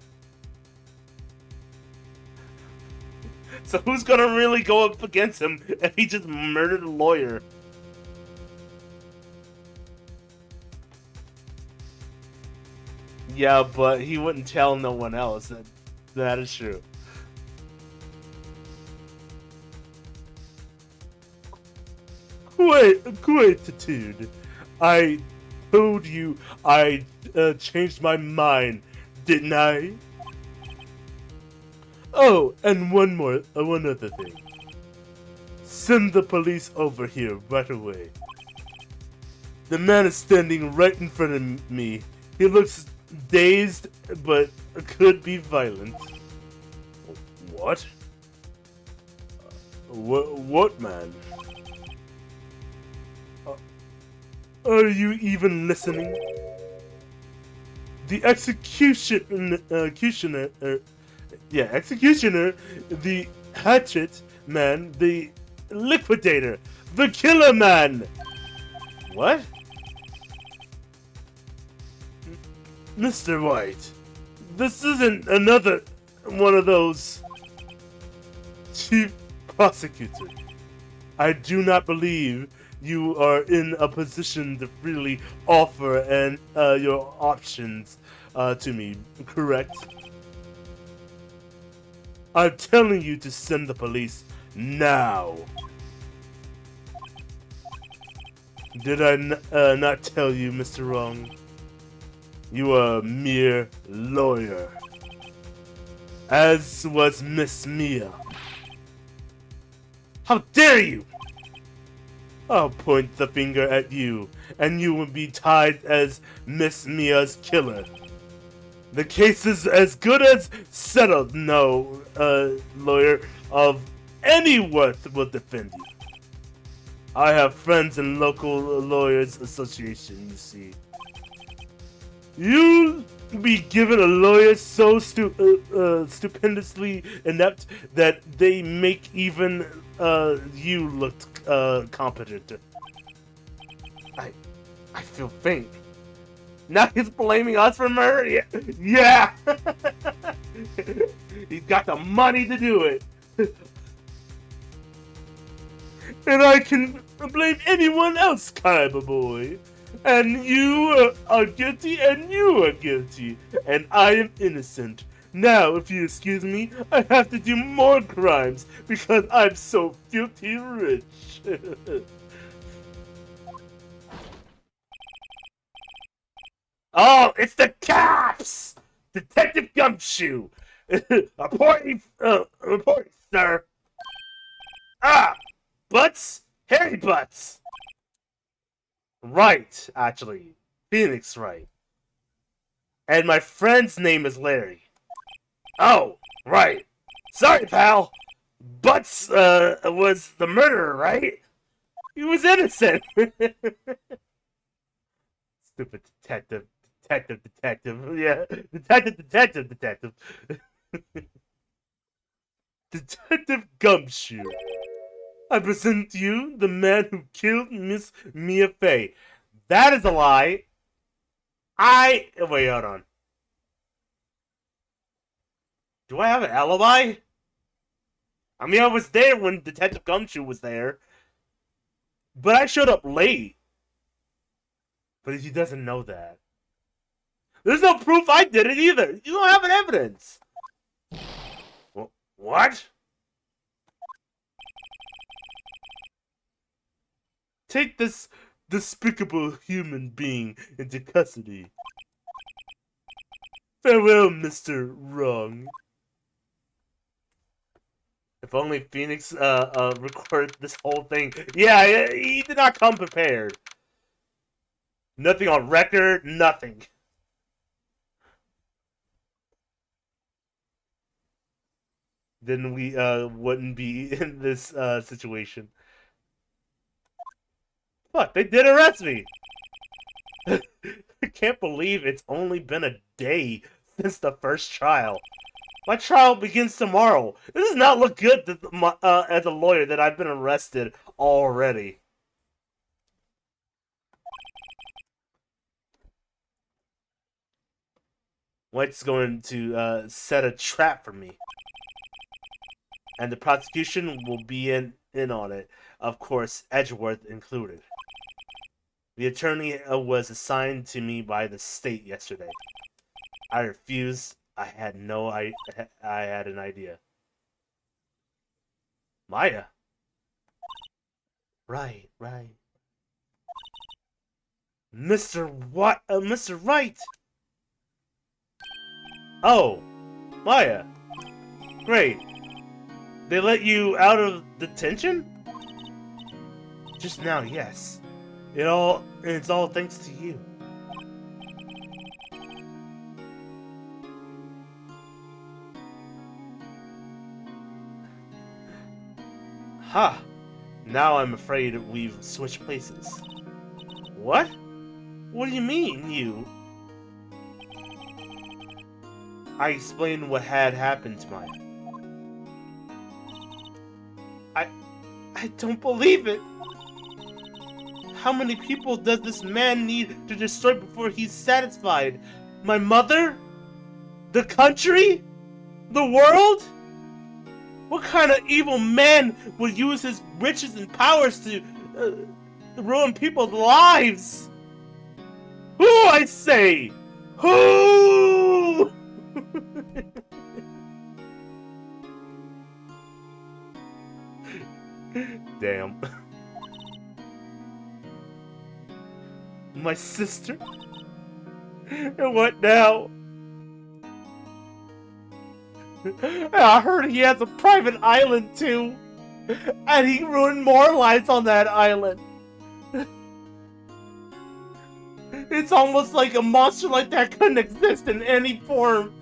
So who's gonna really go up against him if he just murdered a lawyer? Yeah, but he wouldn't tell no one else. That is true. Quititude. I told you I changed my mind, didn't I? Oh, and one other thing. Send the police over here right away. The man is standing right in front of me. He looks dazed, but could be violent. What? What man? Are you even listening? The executioner, the hatchet man, the liquidator, the killer man. What? Mr. White, this isn't another one of those. Chief Prosecutor, I do not believe you are in a position to freely offer your options to me, correct? I'm telling you to send the police now. Did I not tell you, Mr. Wrong? You are a mere lawyer, as was Miss Mia. How dare you! I'll point the finger at you, and you will be tied as Miss Mia's killer. The case is as good as settled. No lawyer of any worth will defend you. I have friends in local lawyers association, you see. You'll be given a lawyer so stupendously inept that they make even you look competent. I feel faint. Now he's blaming us for murder. Yeah. He's got the money to do it. And I can blame anyone else, Kaiba boy. And you are guilty, and you are guilty, and I am innocent. Now, if you excuse me, I have to do more crimes because I'm so filthy rich. Oh, it's the cops! Detective Gumshoe! Reporting, sir. Ah! Butts? Hairy Butts! Right, actually. Phoenix Wright. And my friend's name is Larry. Oh, right. Sorry, pal. Butts, was the murderer, right? He was innocent. Stupid detective. Detective. Yeah. Detective. Detective Gumshoe. I present to you the man who killed Miss Mia Fey. That is a lie. Wait, hold on. Do I have an alibi? I mean, I was there when Detective Gumshoe was there. But I showed up late. But he doesn't know that. There's no proof I did it either. You don't have an evidence. What? Take this despicable human being into custody. Farewell, Mr. Wrong. If only Phoenix recorded this whole thing. Yeah, he did not come prepared. Nothing on record, nothing. Then we wouldn't be in this situation. Fuck, they did arrest me! I can't believe it's only been a day since the first trial. My trial begins tomorrow. It does not look good that as a lawyer that I've been arrested already. White's going to set a trap for me. And the prosecution will be in on it. Of course, Edgeworth included. The attorney was assigned to me by the state yesterday. I refused. I had an idea. Maya. Right. Mr. Wright. Oh, Maya. Great. They let you out of detention? Just now, yes. It's all thanks to you. Ha! Now I'm afraid we've switched places. What? What do you mean, you? I explained what had happened to Maya. I don't believe it! How many people does this man need to destroy before he's satisfied? My mother? The country? The world? What kind of evil man would use his riches and powers to ruin people's lives? Who, I say? Who? Damn. My sister? And what now? I heard he has a private island too. And he ruined more lives on that island. It's almost like a monster like that couldn't exist in any form.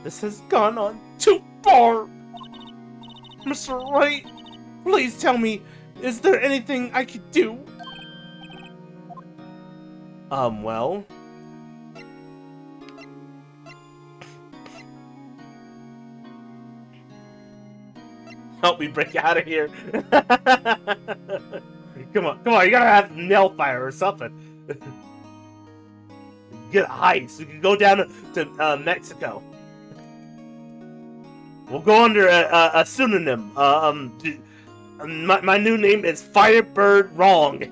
This has gone on too far. Mr. Wright, please tell me, is there anything I could do? Well... Help me break out of here. Come on, you gotta have nail fire or something. Get ice. We can go down to Mexico. We'll go under a pseudonym. My new name is Firebird Wrong.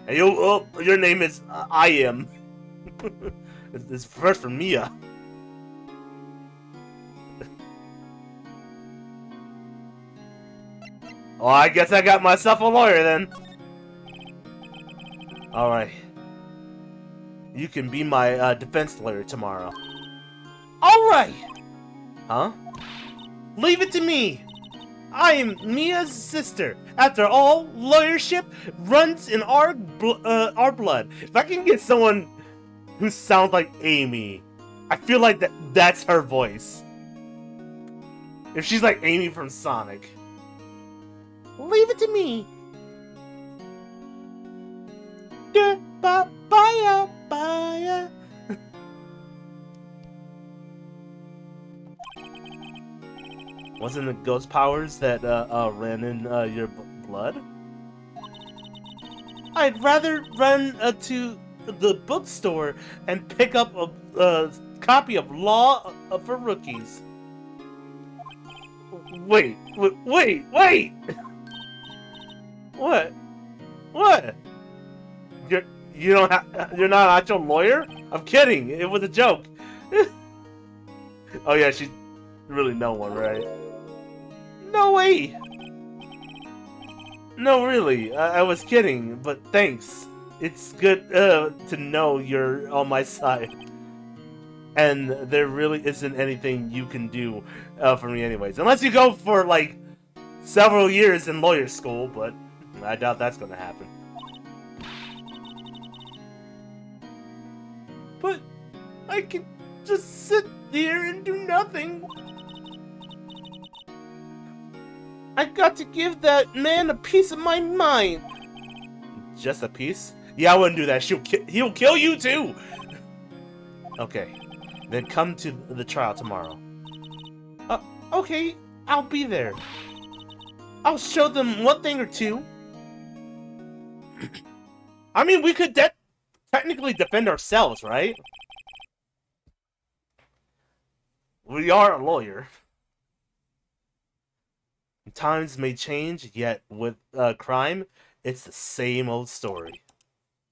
And your name is I Am. It's first for Mia. Well, I guess I got myself a lawyer then. Alright. You can be my defense lawyer tomorrow. Alright! Huh? Leave it to me! I am Mia's sister. After all, lawyership runs in our blood. If I can get someone who sounds like Amy, I feel like that's her voice. If she's like Amy from Sonic. Leave it to me. Bye. Wasn't it ghost powers that ran in your blood? I'd rather run to the bookstore and pick up a copy of Law for Rookies. Wait! What? You're not an actual lawyer? I'm kidding. It was a joke. Oh yeah, she's really no one, right? No way. No, really. I was kidding, but thanks. It's good to know you're on my side. And there really isn't anything you can do for me anyways. Unless you go for, like, several years in lawyer school, but I doubt that's gonna happen. But I can just sit here and do nothing. I got to give that man a piece of my mind. Just a piece? Yeah, I wouldn't do that. He'll kill you too. Okay, then come to the trial tomorrow. Okay, I'll be there. I'll show them one thing or two. I mean, we could technically defend ourselves, right? We are a lawyer. Times may change, yet with crime, it's the same old story.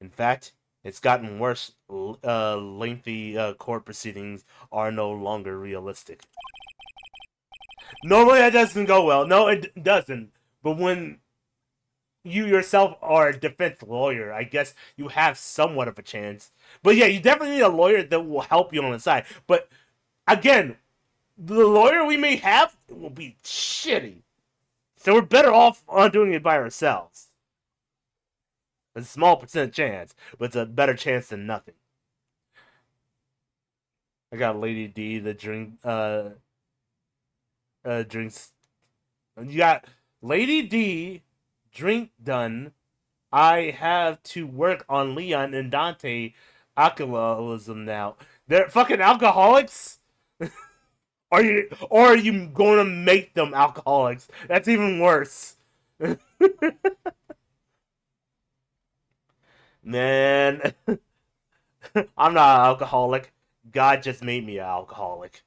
In fact, it's gotten worse. Lengthy court proceedings are no longer realistic. Normally that doesn't go well. No, it doesn't. But when you yourself are a defense lawyer, I guess you have somewhat of a chance. But yeah, you definitely need a lawyer that will help you on the side. But again, the lawyer we may have will be shitty. So we're better off doing it by ourselves. It's a small percent chance, but it's a better chance than nothing. I got Lady D that drinks. You got Lady D drink done. I have to work on Leon and Dante alcoholism now. They're fucking alcoholics. Or are you going to make them alcoholics? That's even worse. Man, I'm not an alcoholic. God just made me an alcoholic.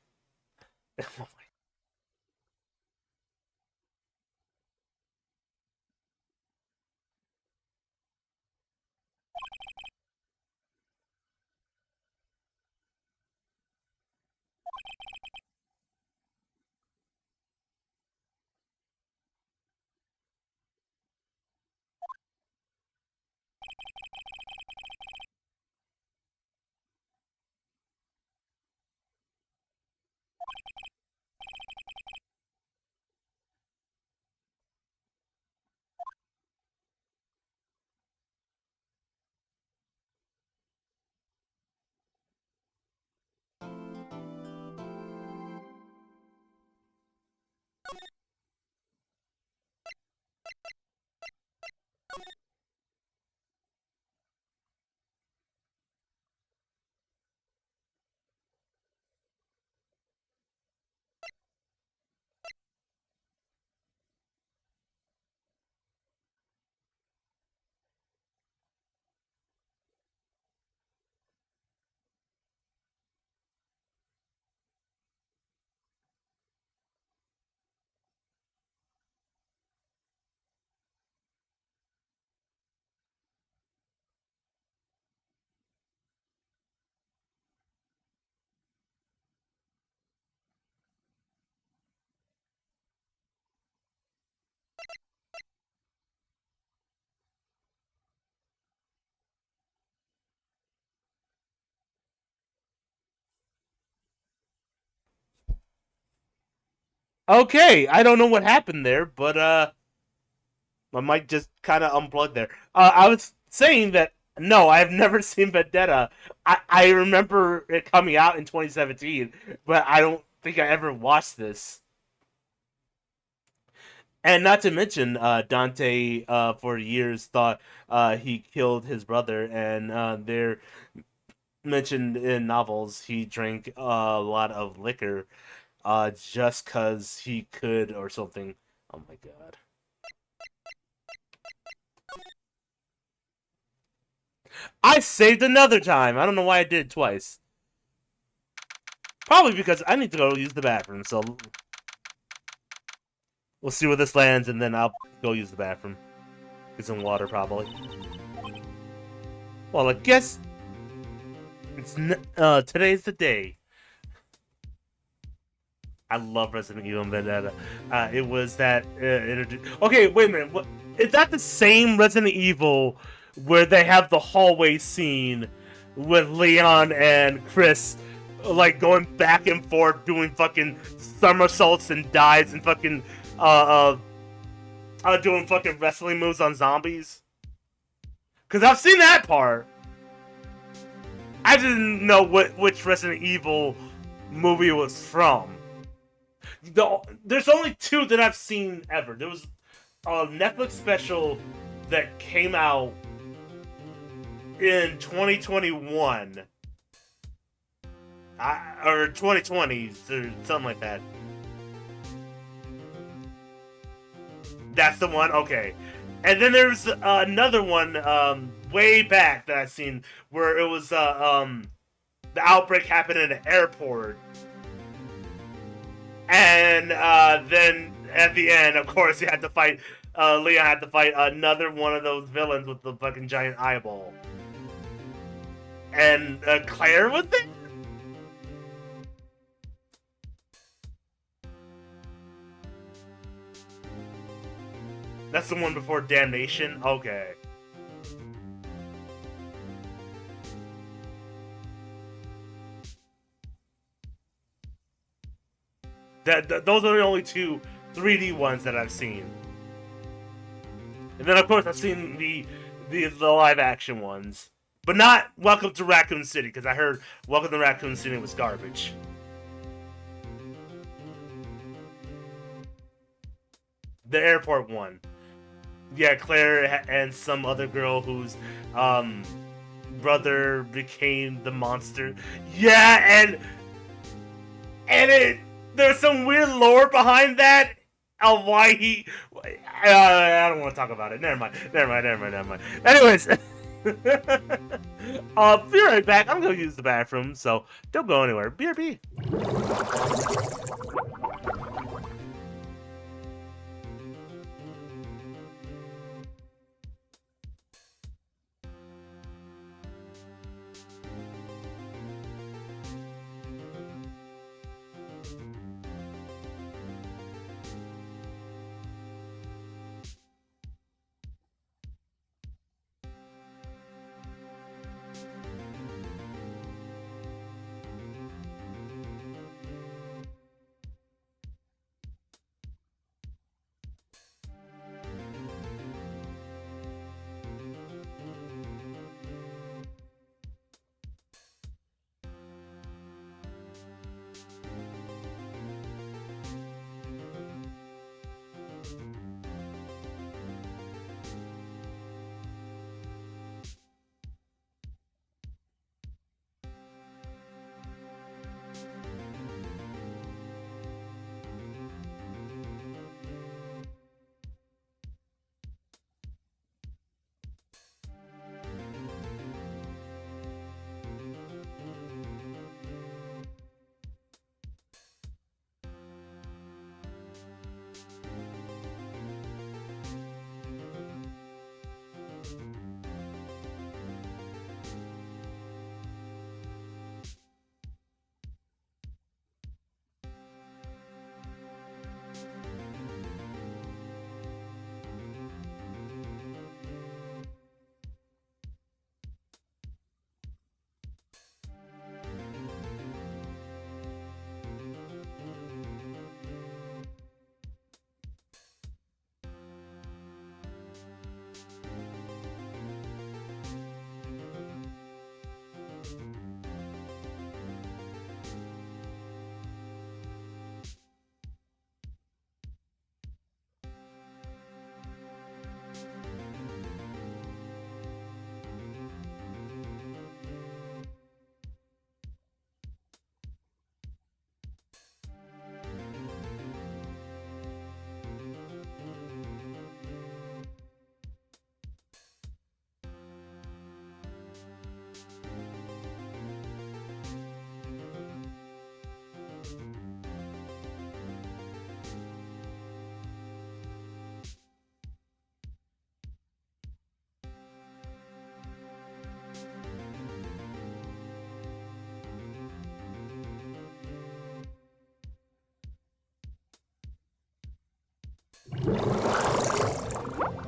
Okay, I don't know what happened there, but my mic just kind of unplugged there. I was saying that no, I have never seen Vendetta. I remember it coming out in 2017, but I don't think I ever watched this. And not to mention, Dante for years thought he killed his brother, and they're mentioned in novels he drank a lot of liquor just because he could or something. Oh my god. I saved another time. I don't know why I did it twice. Probably because I need to go use the bathroom, so we'll see where this lands, and then I'll go use the bathroom. Get some water, probably. Well, I guess it's today's the day. I love Resident Evil Vendetta. It was that okay, wait a minute. What is that? The same Resident Evil where they have the hallway scene with Leon and Chris, like going back and forth, doing fucking somersaults and dives and fucking uh, doing fucking wrestling moves on zombies. Cause I've seen that part. I didn't know which Resident Evil movie it was from. There's only two that I've seen ever. There was a Netflix special that came out in 2021 or 2020 or something like that. That's the one. Okay, and then there's another one way back that I've seen where it was the outbreak happened in an airport. And then at the end, of course, he had to fight. Leon had to fight another one of those villains with the fucking giant eyeball. And Claire was there. That's the one before Damnation. Okay. Those are the only two 3D ones that I've seen. And then, of course, I've seen The live action ones, but not Welcome to Raccoon City because I heard Welcome to Raccoon City was garbage. The airport one. Yeah, Claire and some other girl whose brother became the monster. Yeah, and it there's some weird lore behind that of why he. I don't want to talk about it. Never mind. Anyways, be right back. I'm gonna use the bathroom, so don't go anywhere. BRB.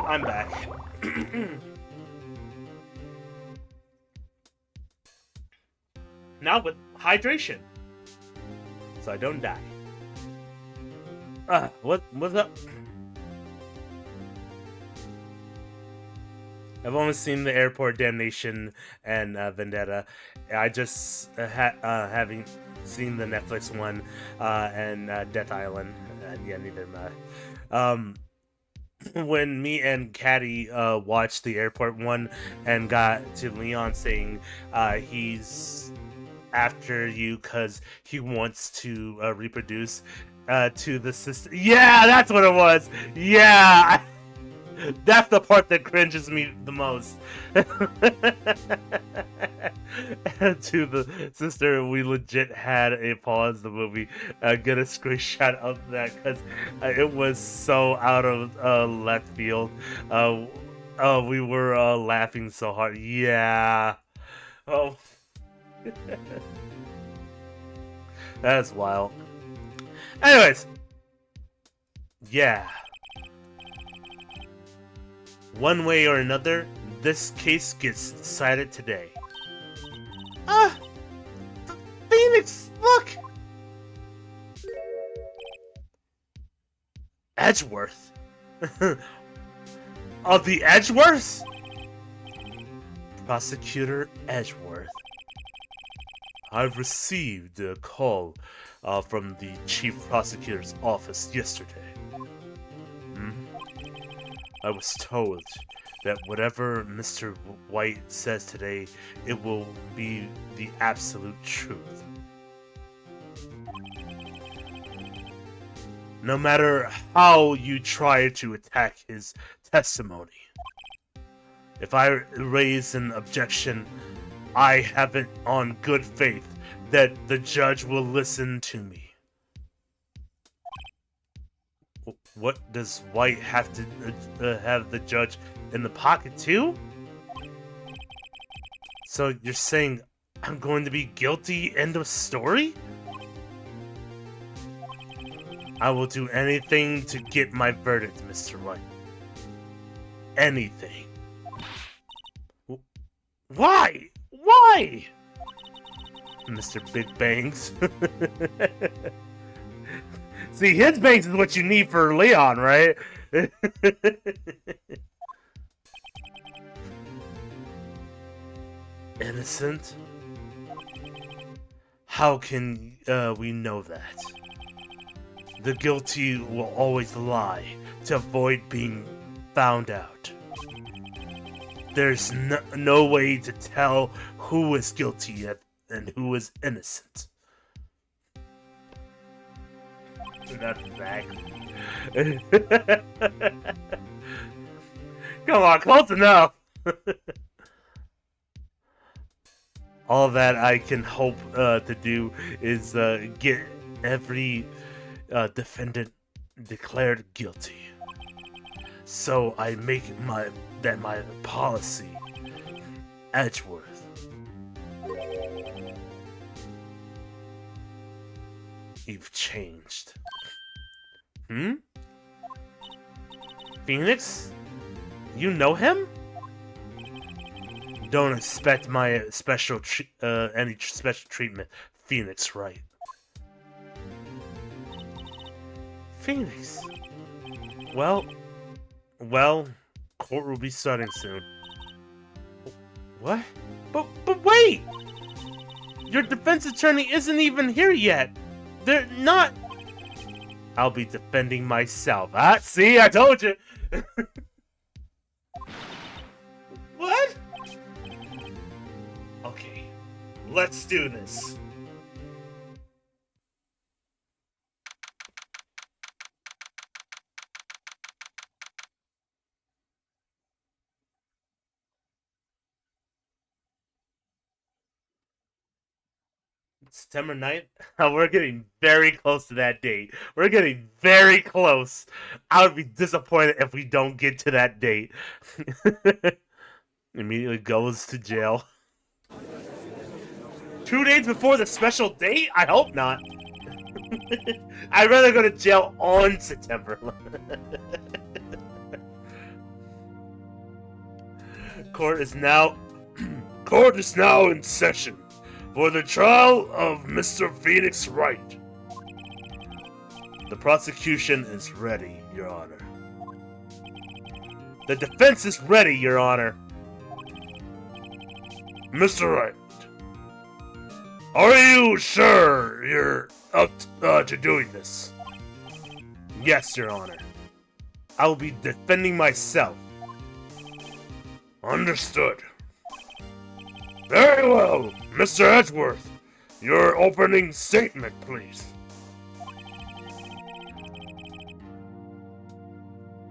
I'm back. Now with hydration, so I don't die. What's up? I've only seen the Airport Damnation and Vendetta. I just having seen the Netflix one and Death Island. Yeah, neither am I. When me and Caddy watched the airport one and got to Leon saying he's after you because he wants to reproduce to the sister. Yeah, that's what it was. Yeah, that's the part that cringes me the most. To the sister, we legit had a pause the movie, get a screenshot of that because it was so out of left field. We were laughing so hard. Yeah. Oh, that's wild. Anyways, yeah. One way or another, this case gets decided today. Ah! Phoenix, look! Edgeworth. Oh, the Edgeworths? Prosecutor Edgeworth. I've received a call from the Chief Prosecutor's office yesterday. I was told that whatever Mr. White says today, it will be the absolute truth. No matter how you try to attack his testimony. If I raise an objection, I have it on good faith that the judge will listen to me. What does White have to have the judge in the pocket too? So you're saying I'm going to be guilty, end of story? I will do anything to get my verdict, Mr. White. Anything. Why? Why? Mr. Big Bangs. See, his bangs is what you need for Leon, right? Innocent? How can we know that? The guilty will always lie to avoid being found out. There's no way to tell who is guilty and who is innocent. Not exactly. Come on, close enough. All that I can hope to do is get every defendant declared guilty. So I make my policy, Edgeworth. You've changed. Phoenix? You know him? Don't expect my any special treatment, Phoenix, right? Phoenix. Well, court will be starting soon. What? But wait! Your defense attorney isn't even here yet. They're not. I'll be defending myself. Ah, see, I told you. What? Okay, let's do this. September 9th? We're getting very close to that date. We're getting very close. I would be disappointed if we don't get to that date. Immediately goes to jail. 2 days before the special date? I hope not. I'd rather go to jail on September. Court is now in session for the trial of Mr. Phoenix Wright. The prosecution is ready, Your Honor. The defense is ready, Your Honor. Mr. Wright, are you sure you're up to doing this? Yes, Your Honor. I will be defending myself. Understood. Very well, Mr. Edgeworth. Your opening statement, please.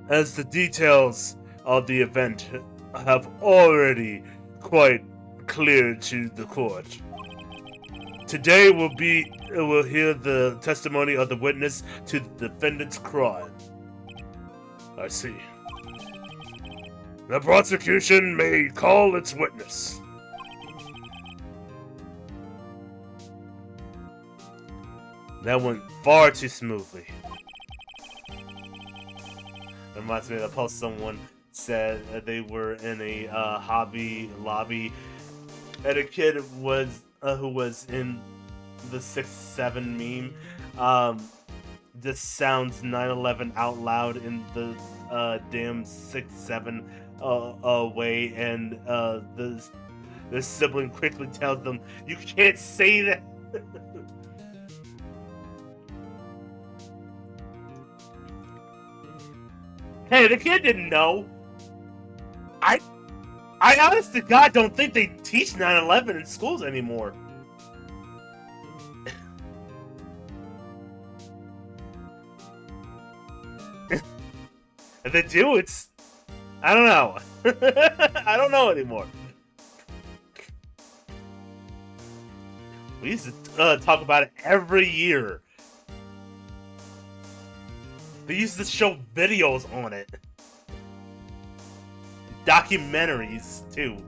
As the details of the event have already quite clear to the court, today we'll hear the testimony of the witness to the defendant's crime. I see. The prosecution may call its witness. That went far too smoothly. Reminds me of the post someone said they were in a hobby lobby, and a kid was who was in the 6-7 meme. just sounds 9/11 out loud in the damn 6-7 way, and the sibling quickly tells them, "You can't say that." Hey, the kid didn't know. I I honest to God don't think they teach 9/11 in schools anymore. If they do, it's I don't know. I don't know anymore. We used to talk about it every year. They used to show videos on it. Documentaries, too.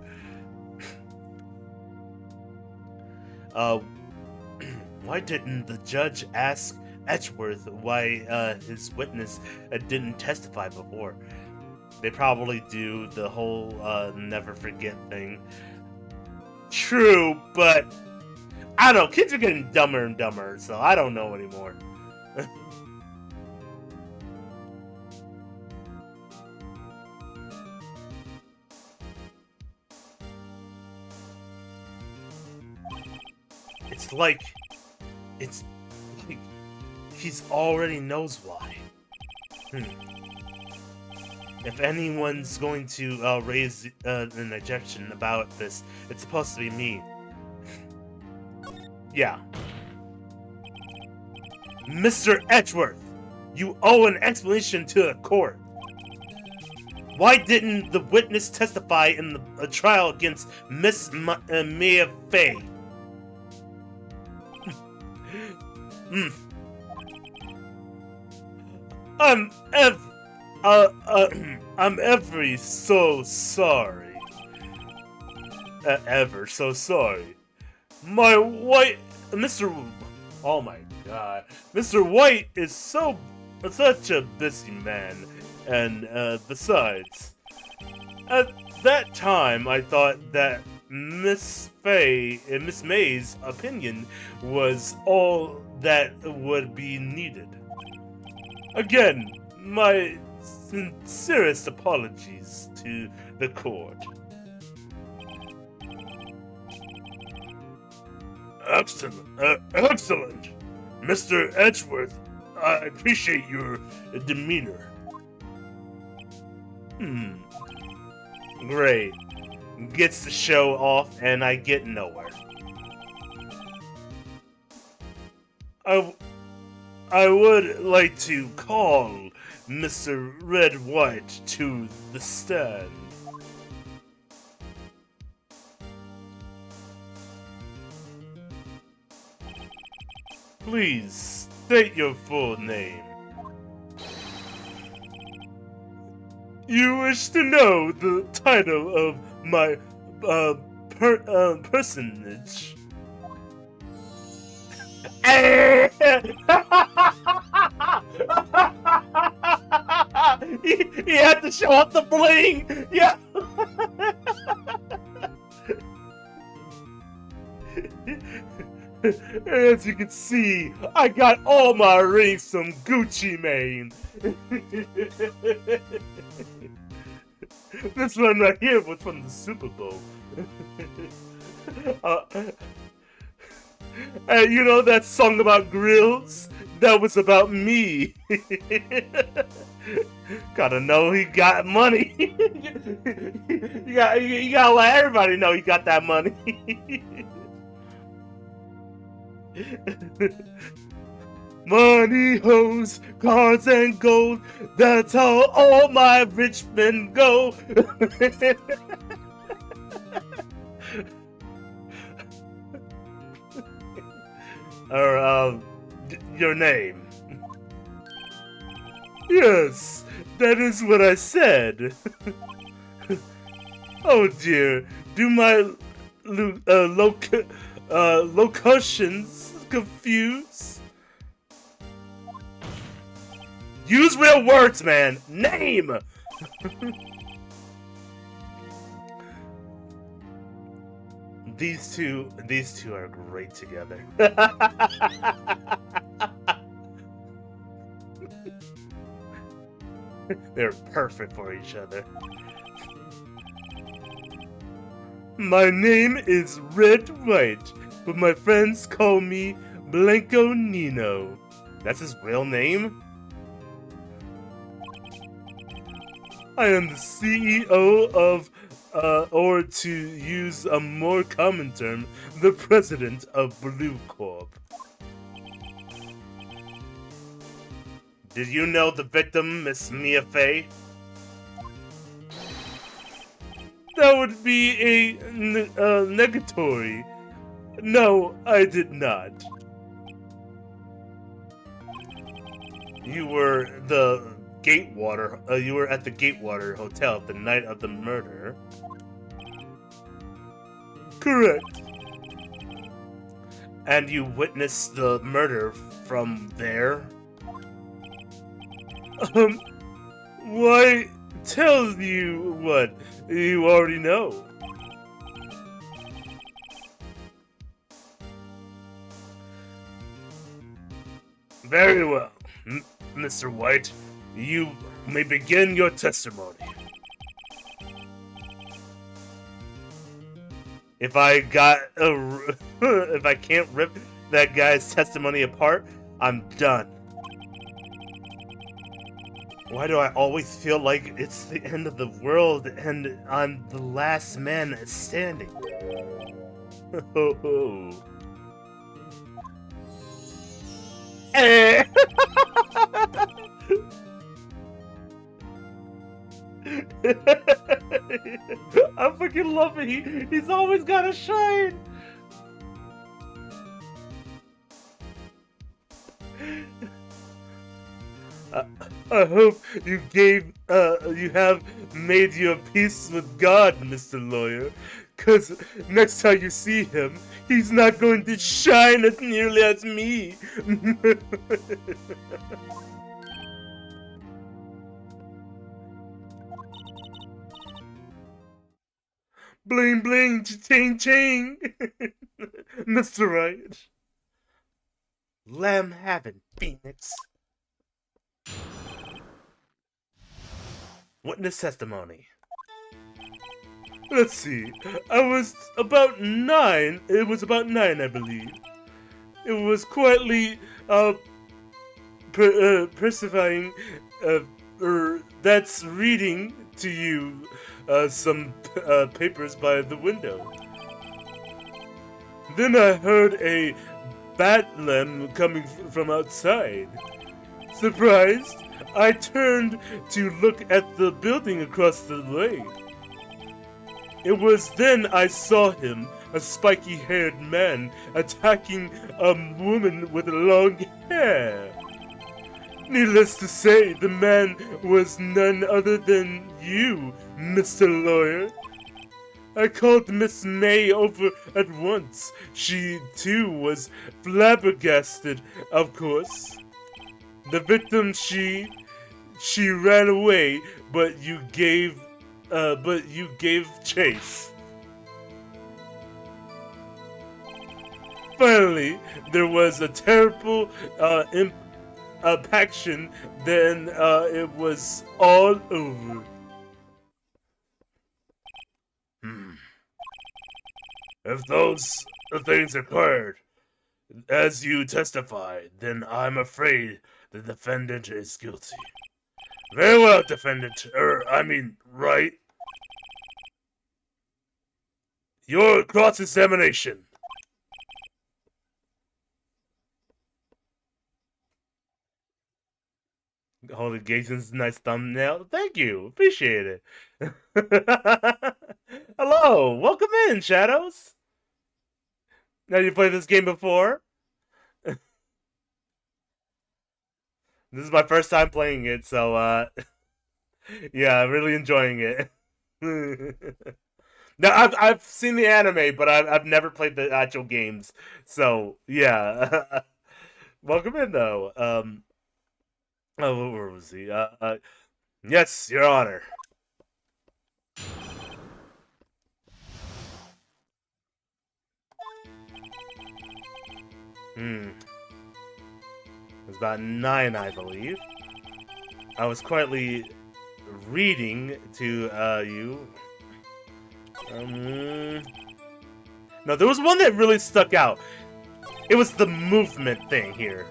Why didn't the judge ask Edgeworth why his witness didn't testify before? They probably do the whole never forget thing. True, but I don't know. Kids are getting dumber and dumber, so I don't know anymore. It's like he's already knows why. If anyone's going to raise an objection about this, it's supposed to be me. Yeah. Mr. Edgeworth, you owe an explanation to the court. Why didn't the witness testify in the trial against Miss Mia Fey? I'm ever so sorry. Ever so sorry. My white Mr. Oh my God, Mr. White is such a busy man, and besides, at that time I thought that Miss May's opinion was all that would be needed. Again, my sincerest apologies to the court. Excellent. Mr. Edgeworth, I appreciate your demeanor. Great. Gets the show off, and I get nowhere. I would like to call Mr. Red White to the stand. Please state your full name. You wish to know the title of my personage? He had to show off the bling. Yeah. As you can see, I got all my rings from Gucci Mane. This one right here was from the Super Bowl. And you know that song about grills? That was about me. Gotta know he got money. you gotta let everybody know he got that money. Money, hoes, cars, and gold. That's how all my rich men go. Or, your name. Yes, that is what I said. Oh dear, do my locutions confuse? Use real words, man. Name. These two are great together. They're perfect for each other. My name is Red Wright, but my friends call me Blanco Nino. That's his real name? I am the CEO of, or to use a more common term, the president of Blue Corp. Did you know the victim, Miss Mia Fey? That would be a negatory. No, I did not. You were you were at the Gatewater Hotel the night of the murder. Correct. And you witnessed the murder from there? Why, tell you what you already know. Very well, Mr. White. You may begin your testimony. If I if I can't rip that guy's testimony apart, I'm done. Why do I always feel like it's the end of the world and I'm the last man standing? Ho ho. Eh. I fucking love it. He's always gotta shine. I hope you have made your peace with God, Mr. Lawyer. 'Cause next time you see him, he's not going to shine as nearly as me. Bling bling, ching ching, Mr. Wright. Lamb having Phoenix. Witness testimony. Let's see. I was about 9. It was about 9, I believe. It was quietly persifying, that's reading to you some papers by the window. Then I heard a batlam coming from outside. Surprised, I turned to look at the building across the way. It was then I saw him, a spiky-haired man, attacking a woman with long hair. Needless to say, the man was none other than you, Mr. Lawyer. I called Miss May over at once. She, too, was flabbergasted, of course. The victim, she ran away, but you gave chase. Finally, there was a terrible impaction. Then it was all over. If those things occurred, as you testified, then I'm afraid the defendant is guilty. Very well, defendant. Right. Your cross-examination. Holy Jason's nice thumbnail. Thank you. Appreciate it. Hello. Welcome in, Shadows. Now you played this game before? This is my first time playing it, so yeah, really enjoying it. Now I've seen the anime, but I've never played the actual games. So yeah. Welcome in though. Oh, where was he? Yes, Your Honor. It was about 9, I believe. I was quietly reading to you. No, there was one that really stuck out. It was the movement thing here.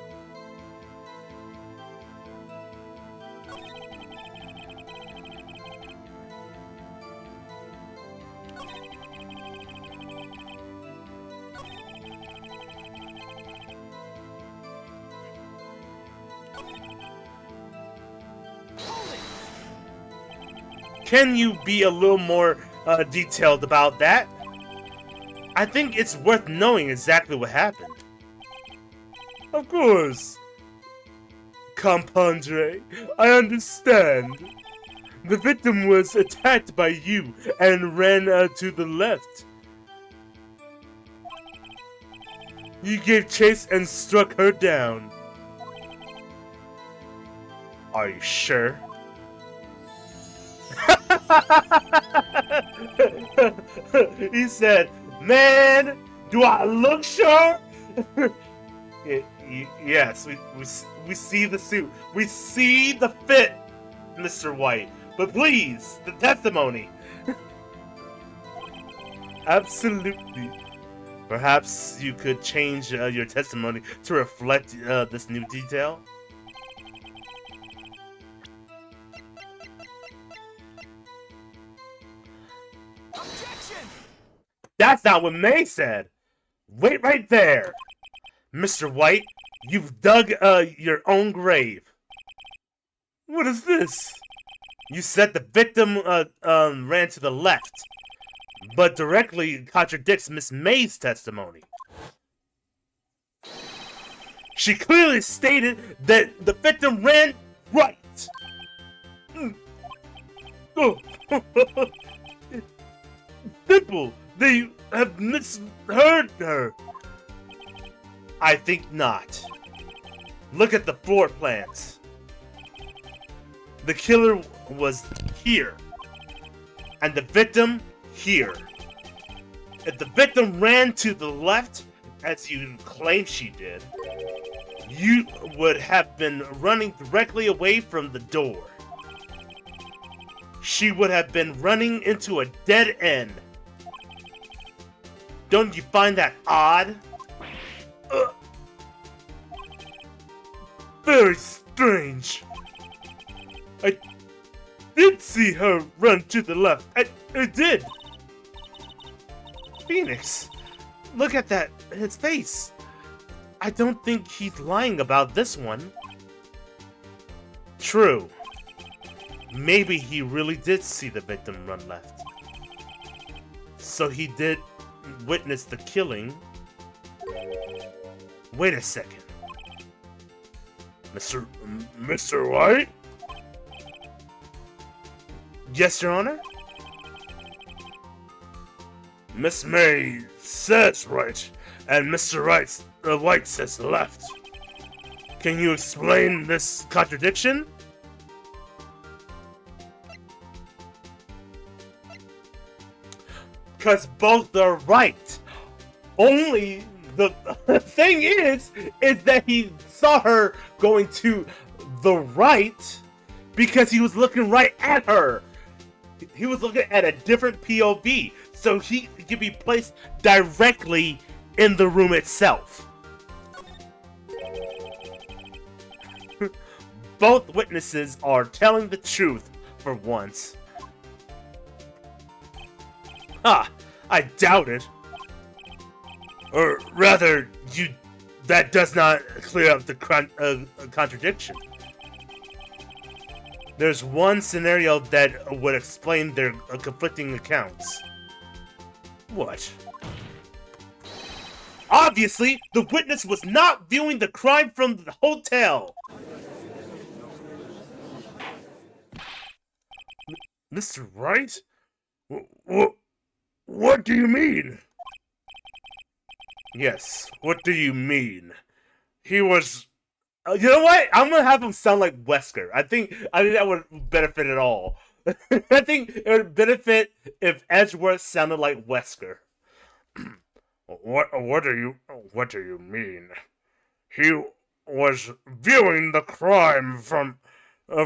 Can you be a little more detailed about that? I think it's worth knowing exactly what happened. Of course. Compondre, I understand. The victim was attacked by you and ran to the left. You gave chase and struck her down. Are you sure? He said, "Man, do I look sure?" Yes, we see the suit. We see the fit, Mr. White. But please, the testimony. Absolutely. Perhaps you could change your testimony to reflect this new detail? Objection! That's not what May said! Wait right there! Mr. White, you've dug your own grave. What is this? You said the victim ran to the left, but directly contradicts Miss May's testimony. She clearly stated that the victim ran right. Oh. Simple. They have misheard her. I think not. Look at the floor plans. The killer was here, and the victim here. If the victim ran to the left, as you claim she did, you would have been running directly away from the door. She would have been running into a dead end. Don't you find that odd? Very strange. I did see her run to the left. I did. Phoenix, look at his face. I don't think he's lying about this one. True. Maybe he really did see the victim run left. So he did witness the killing. Wait a second. Mr. White? Yes, Your Honor? Miss May says right, and Mr. White says left. Can you explain this contradiction? Because both are right. Only the thing is that he saw her going to the right because he was looking right at her. He was looking at a different POV, so he could be placed directly in the room itself. Both witnesses are telling the truth for once. Ha! I doubt it. Or rather, that does not clear up the contradiction. There's one scenario that would explain their conflicting accounts. What? Obviously, the witness was not viewing the crime from the hotel. Mr. Wright? What do you mean? Yes, what do you mean? He was... you know what? I'm gonna have him sound like Wesker. I think that would benefit at all. I think it would benefit if Edgeworth sounded like Wesker. What do you mean? He was viewing the crime from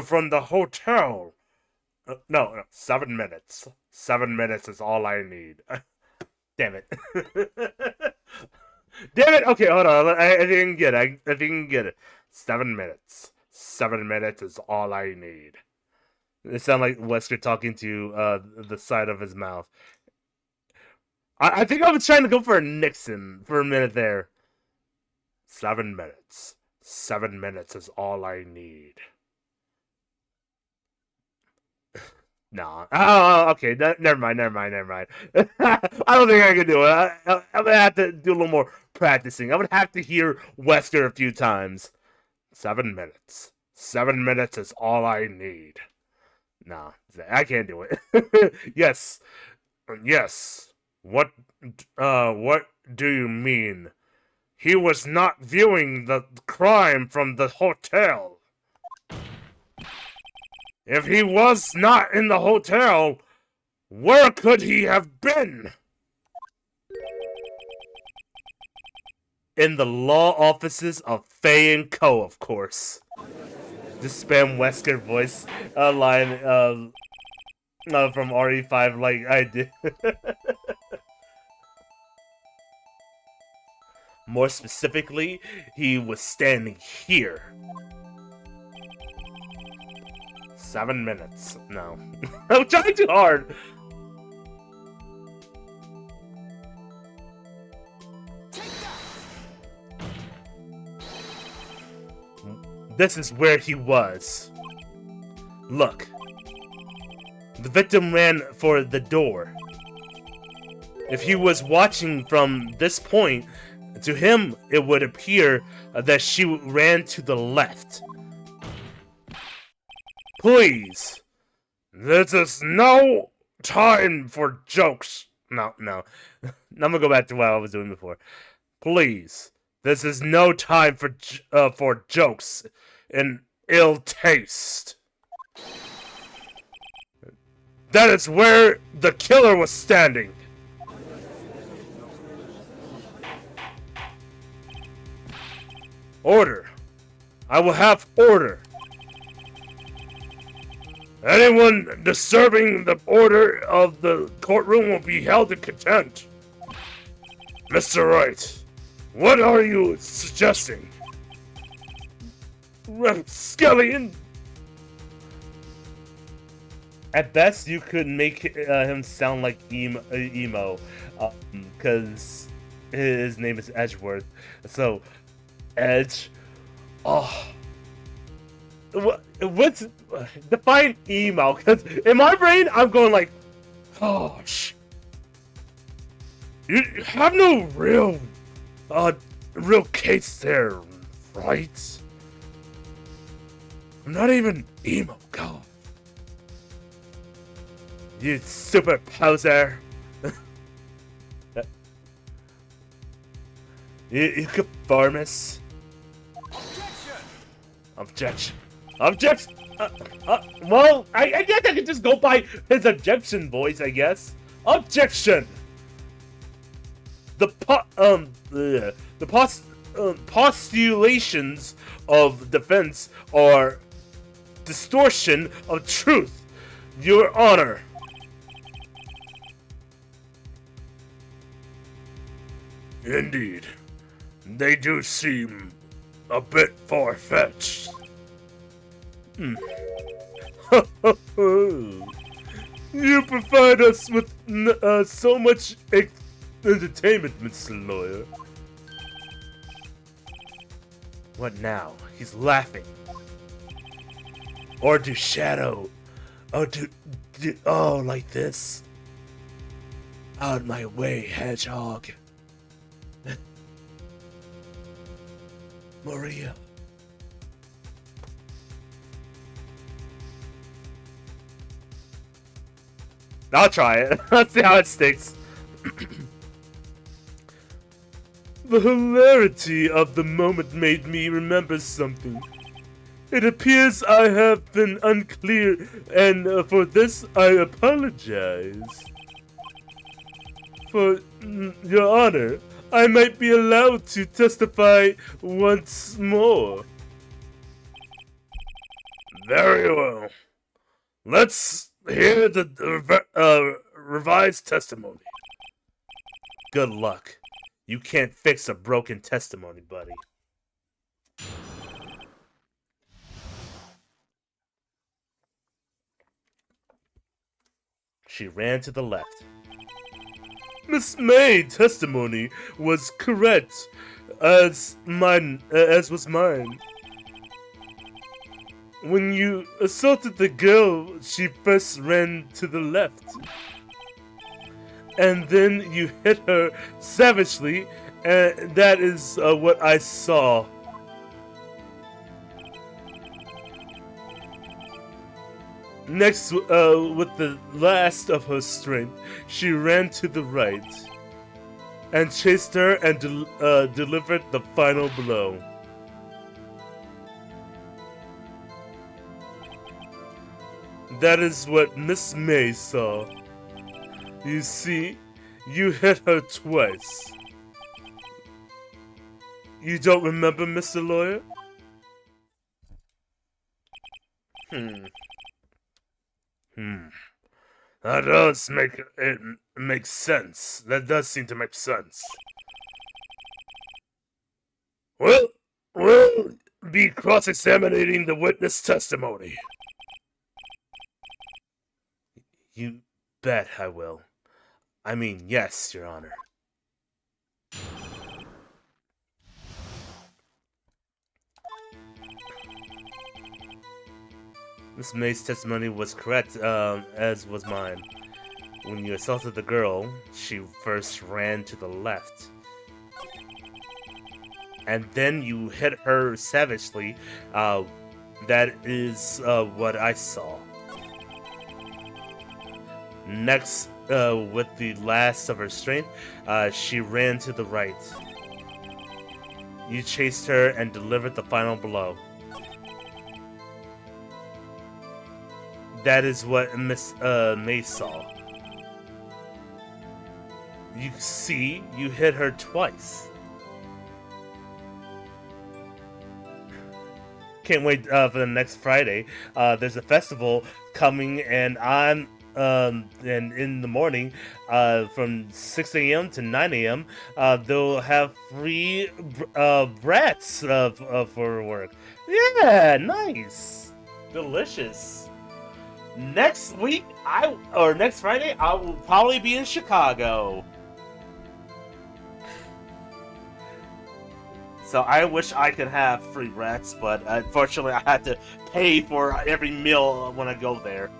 from the hotel. No, 7 minutes. 7 minutes is all I need. Damn it. Damn it! Okay, hold on. I didn't get it. I didn't get it. 7 minutes. 7 minutes is all I need. It sounded like Wesker talking to the side of his mouth. I think I was trying to go for a Nixon for a minute there. 7 minutes. 7 minutes is all I need. Nah. Oh, okay. Never mind. I don't think I can do it. I'm gonna have to do a little more practicing. I would have to hear Wesker a few times. 7 minutes. 7 minutes is all I need. Nah, I can't do it. Yes. Yes. What do you mean? He was not viewing the crime from the hotel. If he was not in the hotel, where could he have been? In the law offices of Fay & Co., of course. Just spam Wesker voice line from RE5 like I did. More specifically, he was standing here. 7 minutes. No. I'm trying too hard. This is where he was. Look. The victim ran for the door. If he was watching from this point, to him it would appear that she ran to the left. Please. This is no time for jokes. No. I'm gonna go back to what I was doing before. Please. This is no time for jokes and ill taste. That is where the killer was standing. Order. I will have order. Anyone disturbing the order of the courtroom will be held in contempt. Mr. Wright, what are you suggesting? Rapscallion! At best, you could make him sound like emo, because his name is Edgeworth. So, Edge. Oh. What's define emo? Because in my brain, I'm going like, gosh. You have no real case there, right? I'm not even emo, God. You super poser. you conformist. Objection. Well, I guess I could just go by his objection voice, I guess. Objection. The postulations of defense are distortion of truth, Your Honor. Indeed, they do seem a bit far-fetched. You provide us with so much entertainment, Mr. Lawyer. What now? He's laughing. Or do shadow? Oh, oh, like this? Out my way, hedgehog. Maria. I'll try it. Let's see how it sticks. The hilarity of the moment made me remember something. It appears I have been unclear, and for this I apologize. For Your Honor, I might be allowed to testify once more. Very well. Let's hear the revised testimony. Good luck. You can't fix a broken testimony, buddy. She ran to the left. Miss May's testimony was correct, as was mine. When you assaulted the girl, she first ran to the left. And then you hit her savagely, and that is what I saw. Next, with the last of her strength, she ran to the right and chased her and delivered the final blow. That is what Miss May saw. You see, you hit her twice. You don't remember, Mr. Lawyer? That does make sense. That does seem to make sense. Well, we'll be cross-examining the witness testimony. You bet I will. I mean, yes, Your Honor. Miss May's testimony was correct, as was mine. When you assaulted the girl, she first ran to the left. And then you hit her savagely. That is what I saw. Next, with the last of her strength, she ran to the right. You chased her and delivered the final blow. That is what Miss May saw. You see, you hit her twice. Can't wait for the next Friday. There's a festival coming, and and in the morning, from 6 a.m. to 9 a.m., they'll have free brats for work. Yeah, nice, delicious. Next week, next Friday, I will probably be in Chicago. So I wish I could have free rats, but unfortunately I had to pay for every meal when I go there.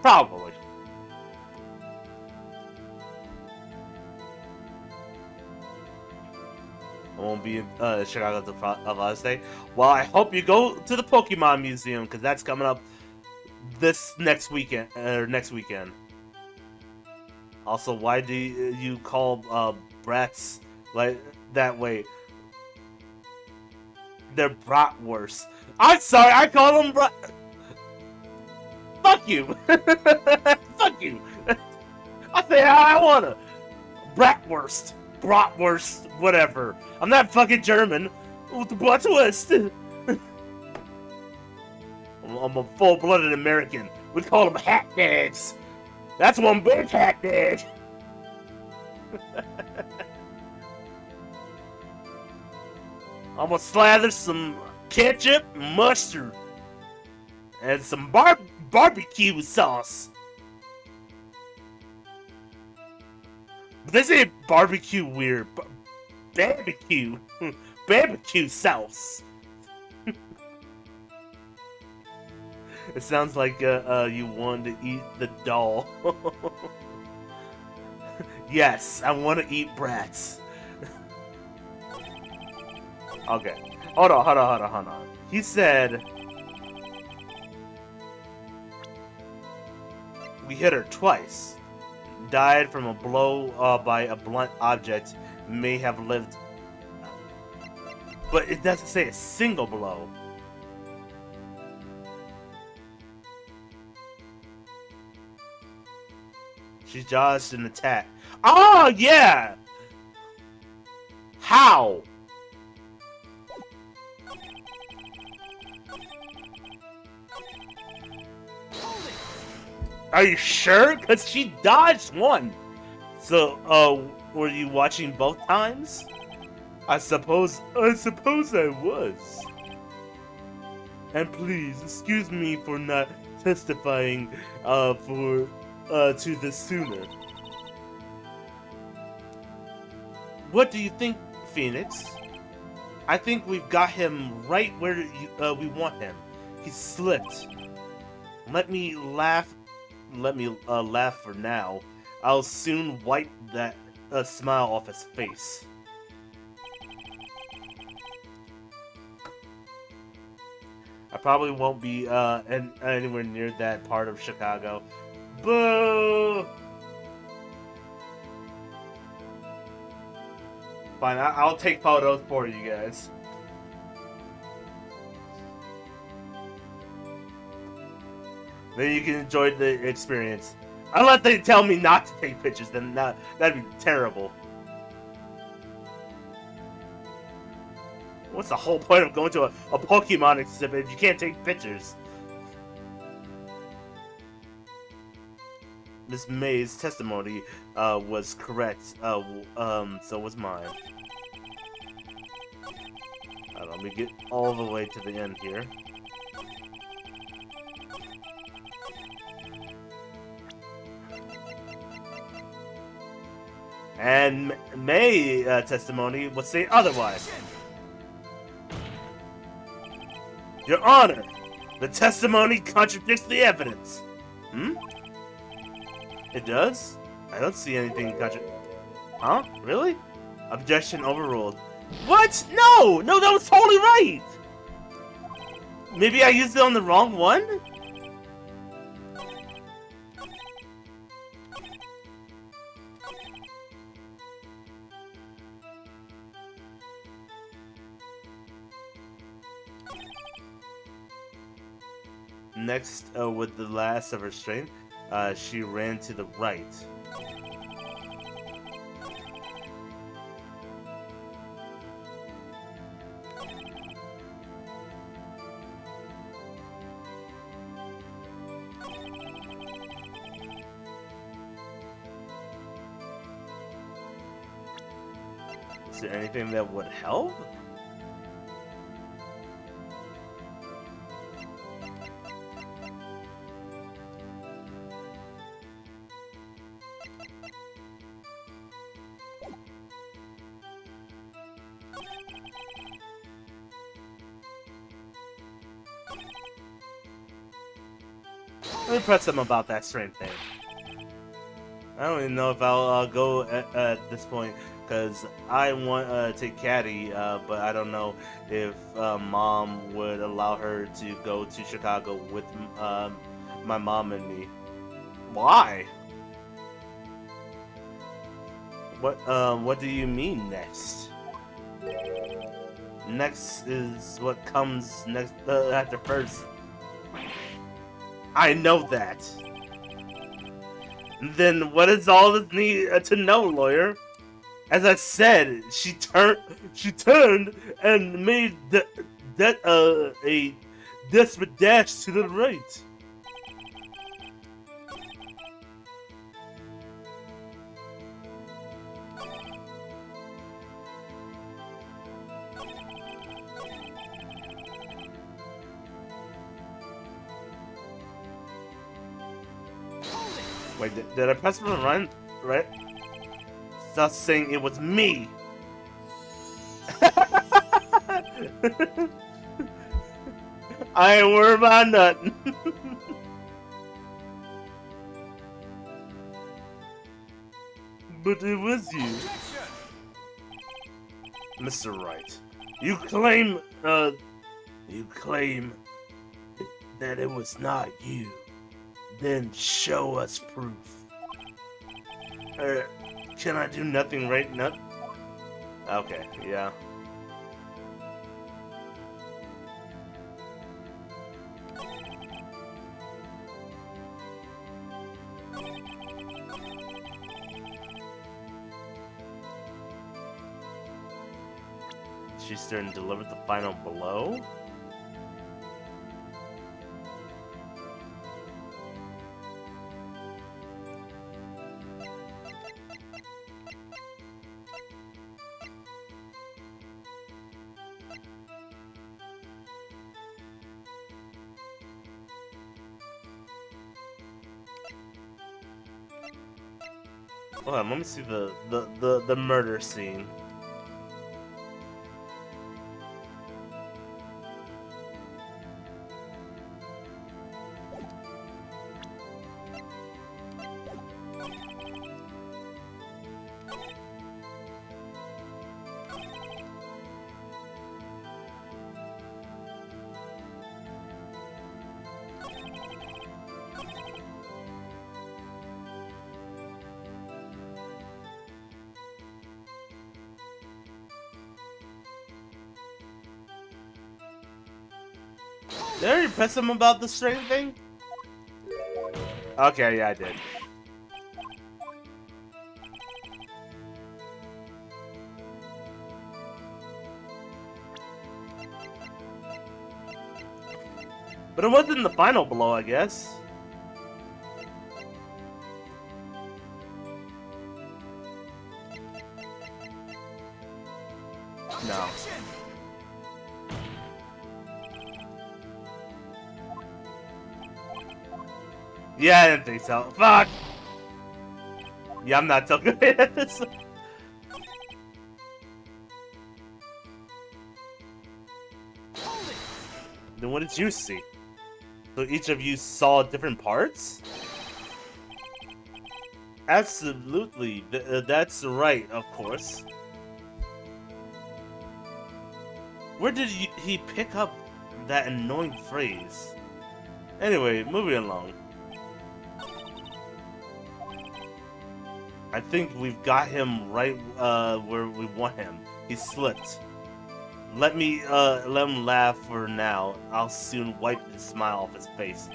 Probably. I won't be in Chicago to Father's Day. Well, I hope you go to the Pokemon Museum, because that's coming up this next weekend. Also, why do you call brats like that way? They're bratwurst. I'm sorry, I call them brat. Fuck you. Fuck you. I say how I wanna. Bratwurst. Bratwurst. Whatever. I'm not fucking German. With the bratwurst. I'm a full-blooded American. We call them hacknads. That's one big hacknad. I'm gonna slather some ketchup, mustard, and some barbecue sauce. But they say barbecue weird. Barbecue. Barbecue sauce. It sounds like you wanted to eat the doll. Yes, I want to eat brats. Okay. Hold on. He said we hit her twice. Died from a blow by a blunt object. May have lived. But it doesn't say a single blow. She dodged an attack. Oh, yeah! How? Are you sure? Cause she dodged one. So, were you watching both times? I suppose I was. And please, excuse me for not testifying, to this sooner. What do you think, Phoenix? I think we've got him right where we want him. He slipped. Let me laugh. Let me laugh for now. I'll soon wipe that smile off his face. I probably won't be anywhere near that part of Chicago. Boo! Fine, I'll take photos for you guys. Then you can enjoy the experience. Unless they tell me not to take pictures, then that'd be terrible. What's the whole point of going to a Pokemon exhibit if you can't take pictures? Miss May's testimony was correct. So was mine. Let me get all the way to the end here. And May testimony would say otherwise. Your Honor, the testimony contradicts the evidence. Hmm? It does? I don't see anything Huh? Really? Objection overruled. What? No! No, that was totally right! Maybe I used it on the wrong one? Next, with the last of her strength, she ran to the right. Is there anything that would help? Let me press them about that strength thing. I don't even know if I'll go at this point, because I want to take Caddy, but I don't know if Mom would allow her to go to Chicago with my mom and me. Why? What do you mean next? Next is what comes next after first. I know that. Then what is all this need to know, lawyer? As I said, she turned and made a desperate dash to the right. Wait, did I press the run? Right? Stop saying it was me! I ain't worried about nothing. But it was you. Mr. Wright. You claim that it was not you. Then show us proof. Can I do nothing right now? Okay, yeah. She's starting to deliver the final blow? Hold on, let me see the murder scene. Did I already press him about the string thing? Okay, yeah, I did. But it wasn't the final blow, I guess. No. Objection! Yeah, I didn't think so. Fuck! Yeah, I'm not so good at this. Hold it! Then what did you see? So each of you saw different parts? Absolutely. That's right, of course. Where did he pick up that annoying phrase? Anyway, moving along. I think we've got him right where we want him. He slipped. Let him laugh for now. I'll soon wipe the smile off his face.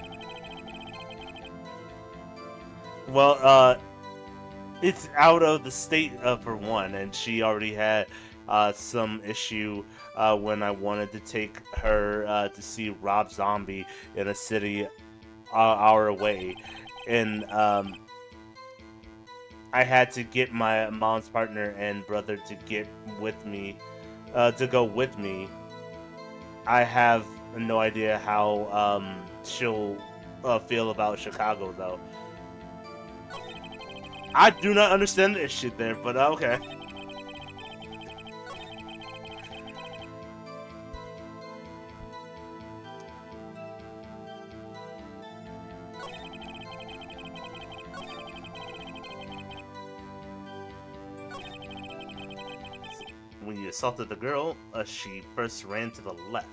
Well, it's out of the state for one, and she already had some issue when I wanted to take her to see Rob Zombie in a city hour away, and I had to get my mom's partner and brother to get with me, to go with me. I have no idea how she'll feel about Chicago, though. I do not understand this shit there, but okay. When you assaulted the girl, she first ran to the left.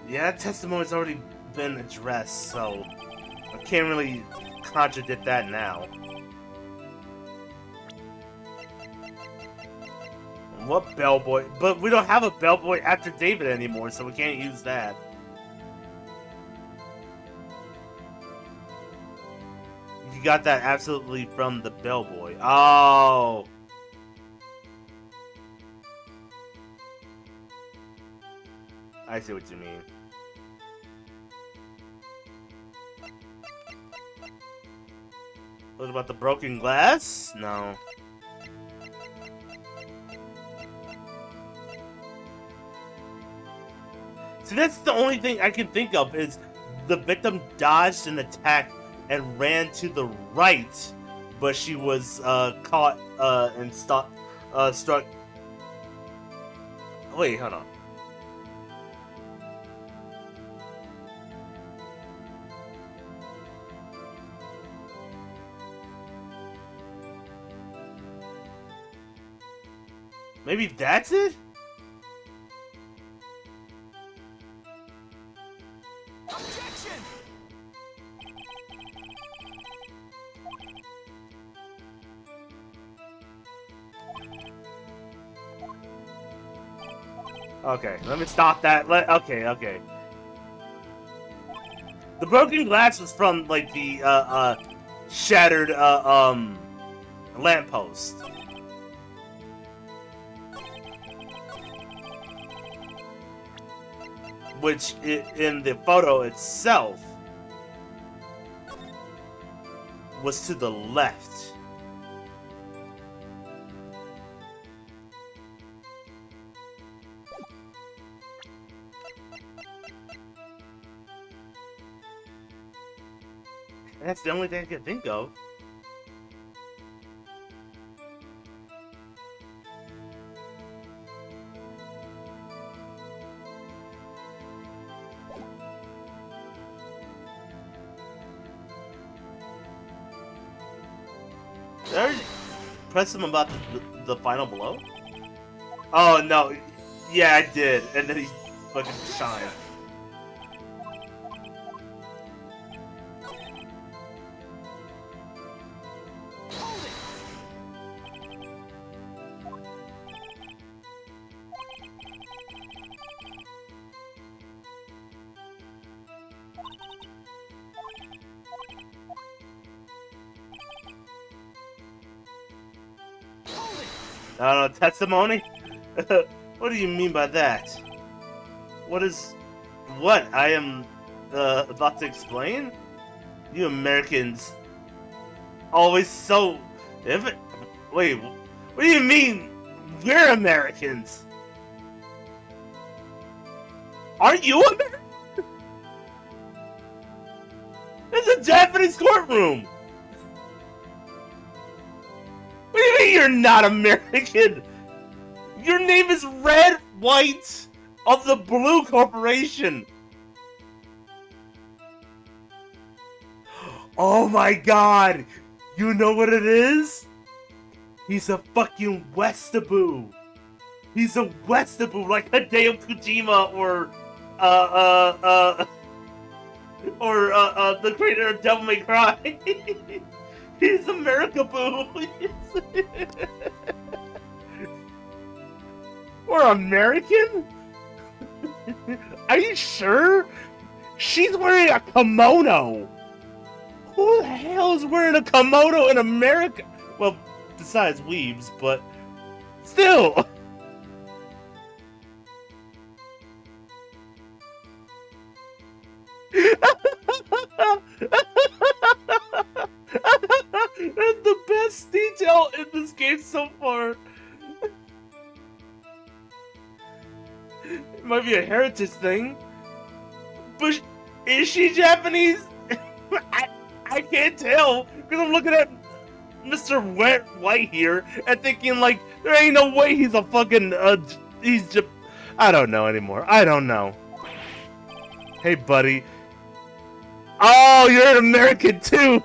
Yeah, that testimony's already been addressed, so I can't really contradict that now. What bellboy? But we don't have a bellboy after David anymore, so we can't use that. You got that absolutely from the bellboy. Oh! I see what you mean. What about the broken glass? No. See, that's the only thing I can think of is the victim dodged an attack and ran to the right, but she was caught and struck. Wait, hold on. Maybe that's it? Objection! Okay, let me stop that. Okay. The broken glass was from like the shattered lamppost. Which in the photo itself was to the left. That's the only thing I can think of. Did I already press him about the final blow? Oh no, yeah I did, and then he fucking shined. I don't know, testimony? What do you mean by that? What I am about to explain? You Americans always so... Wait, what do you mean we're Americans? Aren't you American? It's a Japanese courtroom! What do you mean you're not American? Your name is Red White of the Blue Corporation. Oh my god! You know what it is? He's a fucking Westaboo. He's a Westaboo like Hideo Kojima or the creator of Devil May Cry. He's America Boo. Or American? Are you sure? She's wearing a kimono. Who the hell is wearing a kimono in America? Well, besides weebs, but still. That's the best detail in this game so far. It might be a heritage thing, but is she Japanese? I can't tell because I'm looking at Mr. White here and thinking like there ain't no way he's a fucking I don't know anymore. I don't know. Hey, buddy. Oh, you're an American too.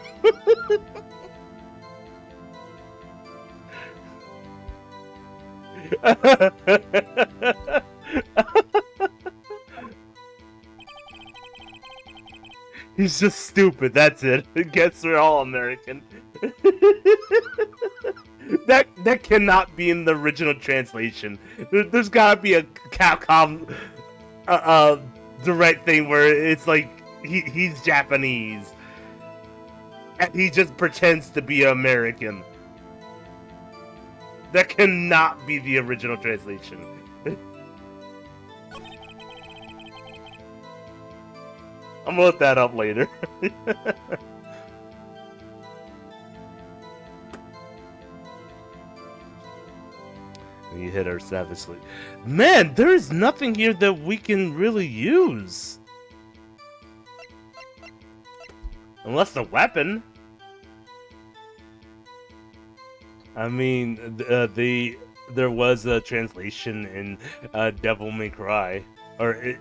He's just stupid, that's it. I guess we're all American. That cannot be in the original translation. There's gotta be a Capcom direct thing where it's like he's Japanese and he just pretends to be American. That cannot be the original translation. I'm gonna look that up later. You hit her savagely. Man, there is nothing here that we can really use. Unless the weapon. I mean, there was a translation in Devil May Cry. Or a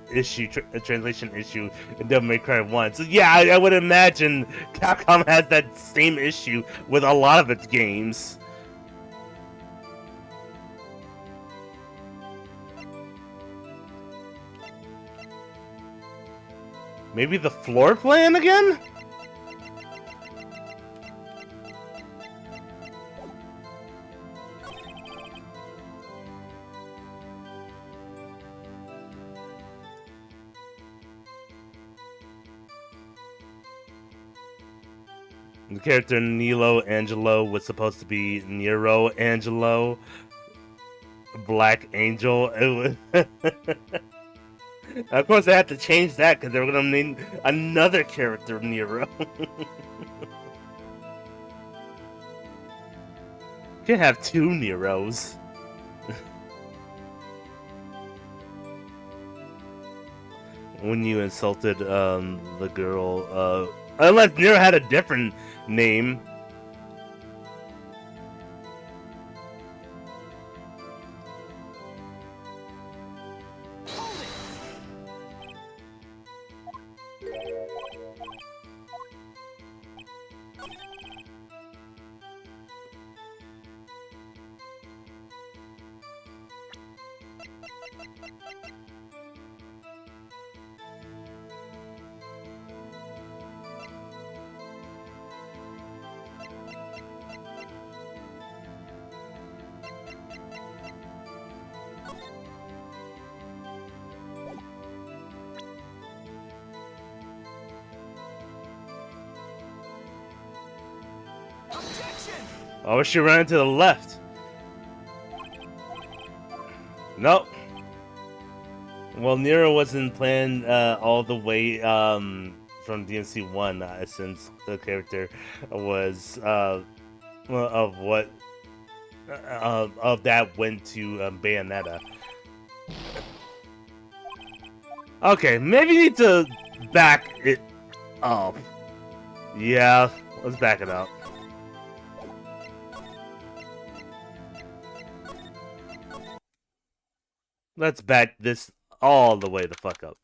translation issue in Devil May Cry 1. So yeah, I would imagine Capcom has that same issue with a lot of its games. Maybe the floor plan again? The character Nilo Angelo was supposed to be Nero Angelo, Black Angel. Of course, they had to change that because they were gonna name another character Nero. Can't have two Neros. When you insulted the girl, unless Nero had a different name. Hold it! Objection! Oh, she ran to the left. Nope. Well, Nero wasn't planned all the way from DMC 1 since the character was of what of that went to Bayonetta. Okay, maybe you need to back it up. Yeah, let's back it up. Let's back this all the way the fuck up.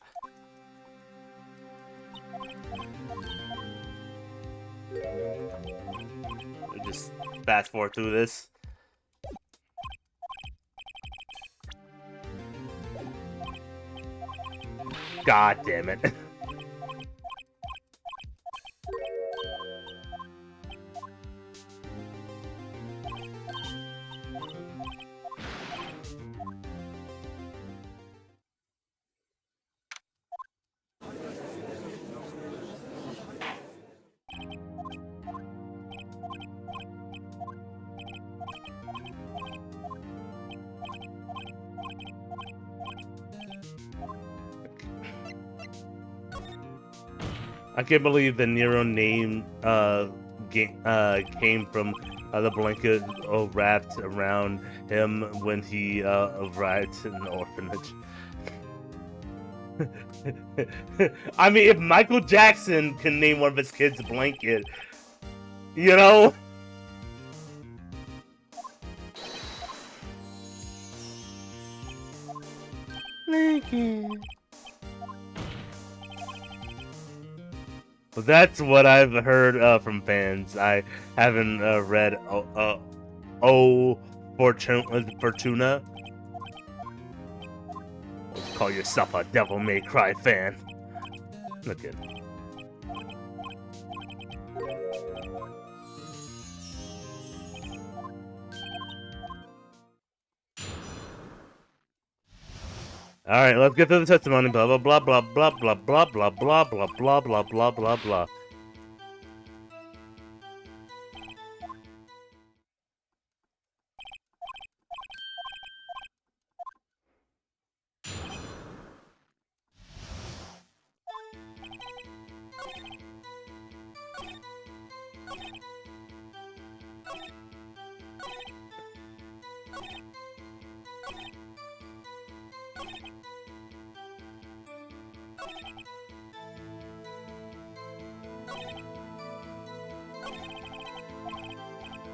Just fast forward through this. God damn it. I can't believe the Nero name came from the blanket wrapped around him when he arrived in the orphanage. I mean, if Michael Jackson can name one of his kids blanket, you know? Blanket. Well, that's what I've heard from fans. I haven't read Fortuna. Call yourself a Devil May Cry fan. Look at it. All right, let's get to the testimony. Blah blah blah blah blah blah blah blah blah blah blah blah blah blah blah.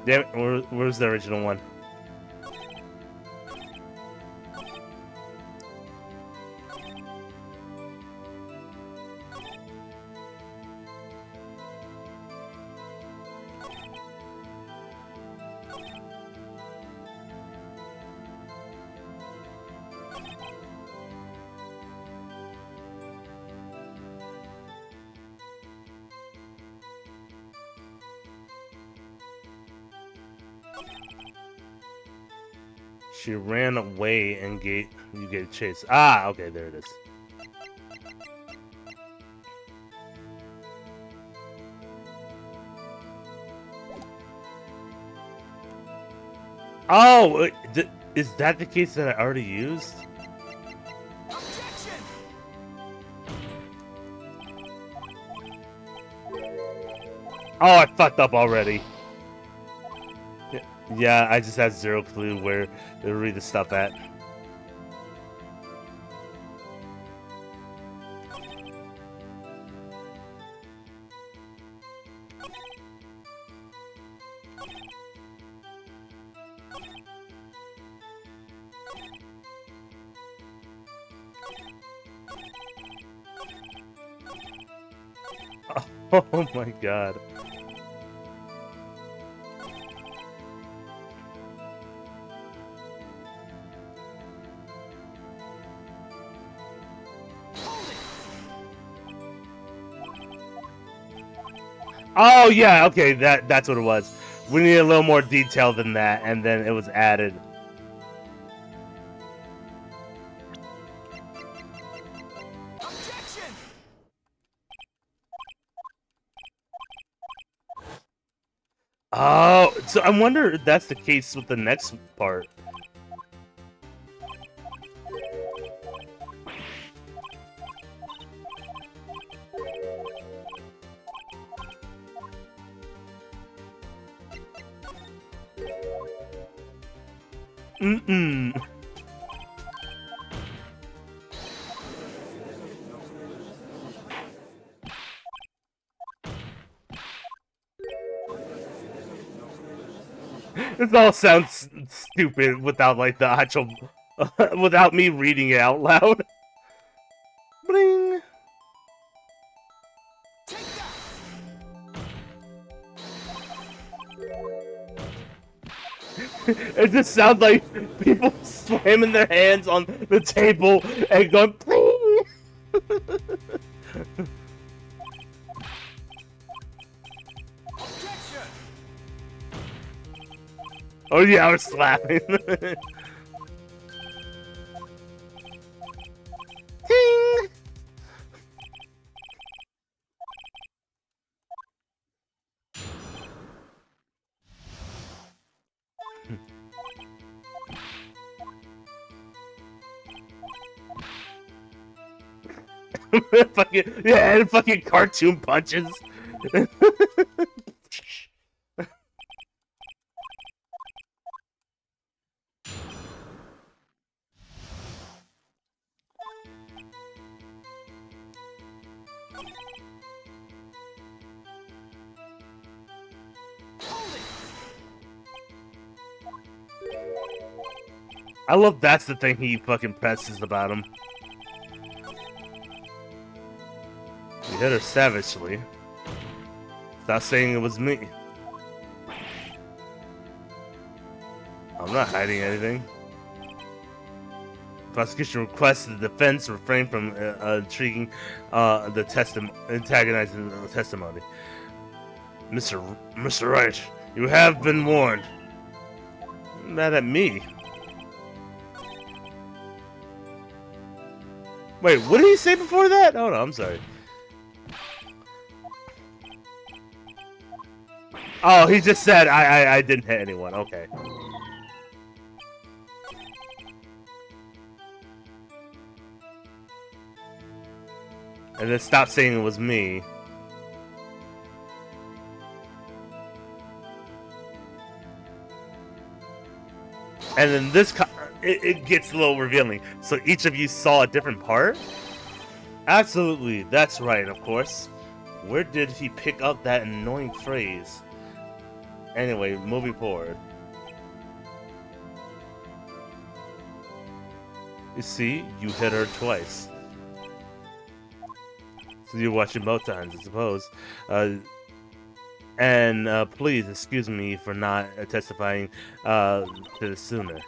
Damn it, where's the original one? She ran away and you get chased. Ah, okay, there it is. Oh, is that the case that I already used? Objection! Oh, I fucked up already. Yeah, I just had zero clue where to read the stuff at. Oh my god. Oh yeah, okay, that's what it was. We need a little more detail than that, and then it was added. Objection! Oh, so I wonder if that's the case with the next part. Mm-mm. This all sounds stupid without like the actual, without me reading it out loud. Bling. Take that! It just sounds like people slamming their hands on the table and going bling. Objection! Oh yeah, I was slapping. Ting. Fucking yeah, and fucking cartoon punches. Hold it! I love that's the thing he fucking presses about him. You hit her savagely. Stop saying it was me. I'm not hiding anything. Prosecution requests the defense refrain from intriguing antagonizing the testimony. Mr. Wright, you have been warned. Mad at me. Wait, what did he say before that? Oh no, I'm sorry. Oh, he just said I didn't hit anyone. Okay. And then stop saying it was me. And then it gets a little revealing. So each of you saw a different part? Absolutely, that's right, of course. Where did he pick up that annoying phrase? Anyway, moving forward. You see, you hit her twice. So you're watching both times, I suppose. And please excuse me for not testifying to this sooner.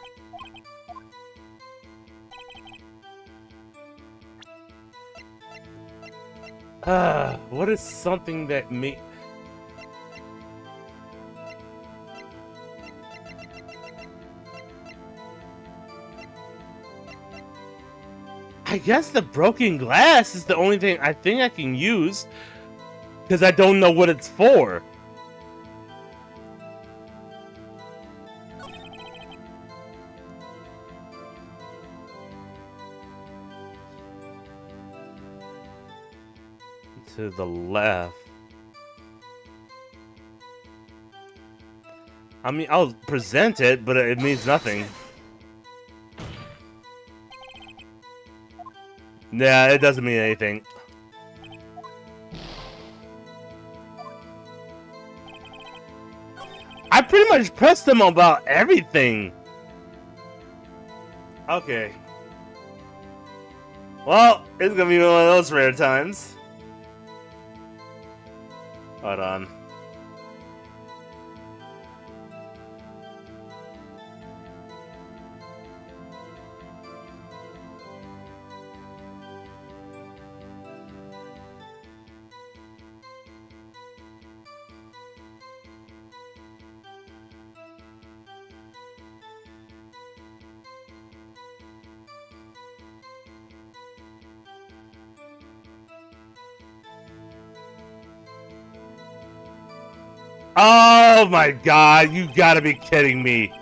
What is something that me? I guess the broken glass is the only thing I think I can use, because I don't know what it's for. To the left. I mean, I'll present it, but it means nothing. Yeah, it doesn't mean anything. I pretty much pressed them about everything. Okay. Well, it's gonna be one of those rare times. Hold on. Oh my god, you gotta be kidding me.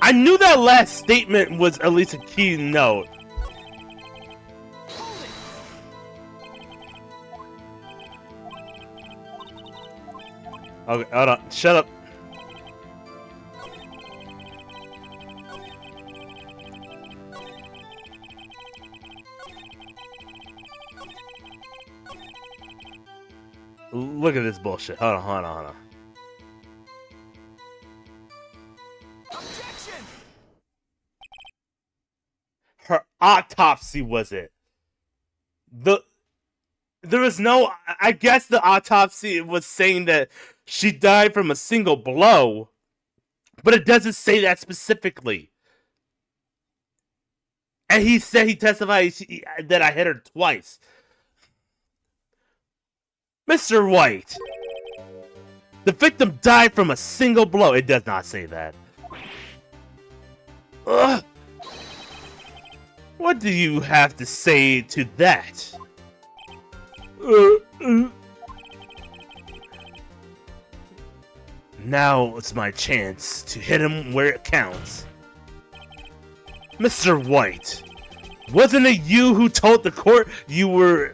I knew that last statement was at least a key note. Okay, hold on. Shut up. Look at this bullshit. Hold on. Objection! Her autopsy was it. There was no, I guess the autopsy was saying that she died from a single blow, but it doesn't say that specifically. And he said he testified that I hit her twice. Mr. White, the victim died from a single blow. It does not say that. Ugh. What do you have to say to that? Now it's my chance to hit him where it counts. Mr. White, wasn't it you who told the court you were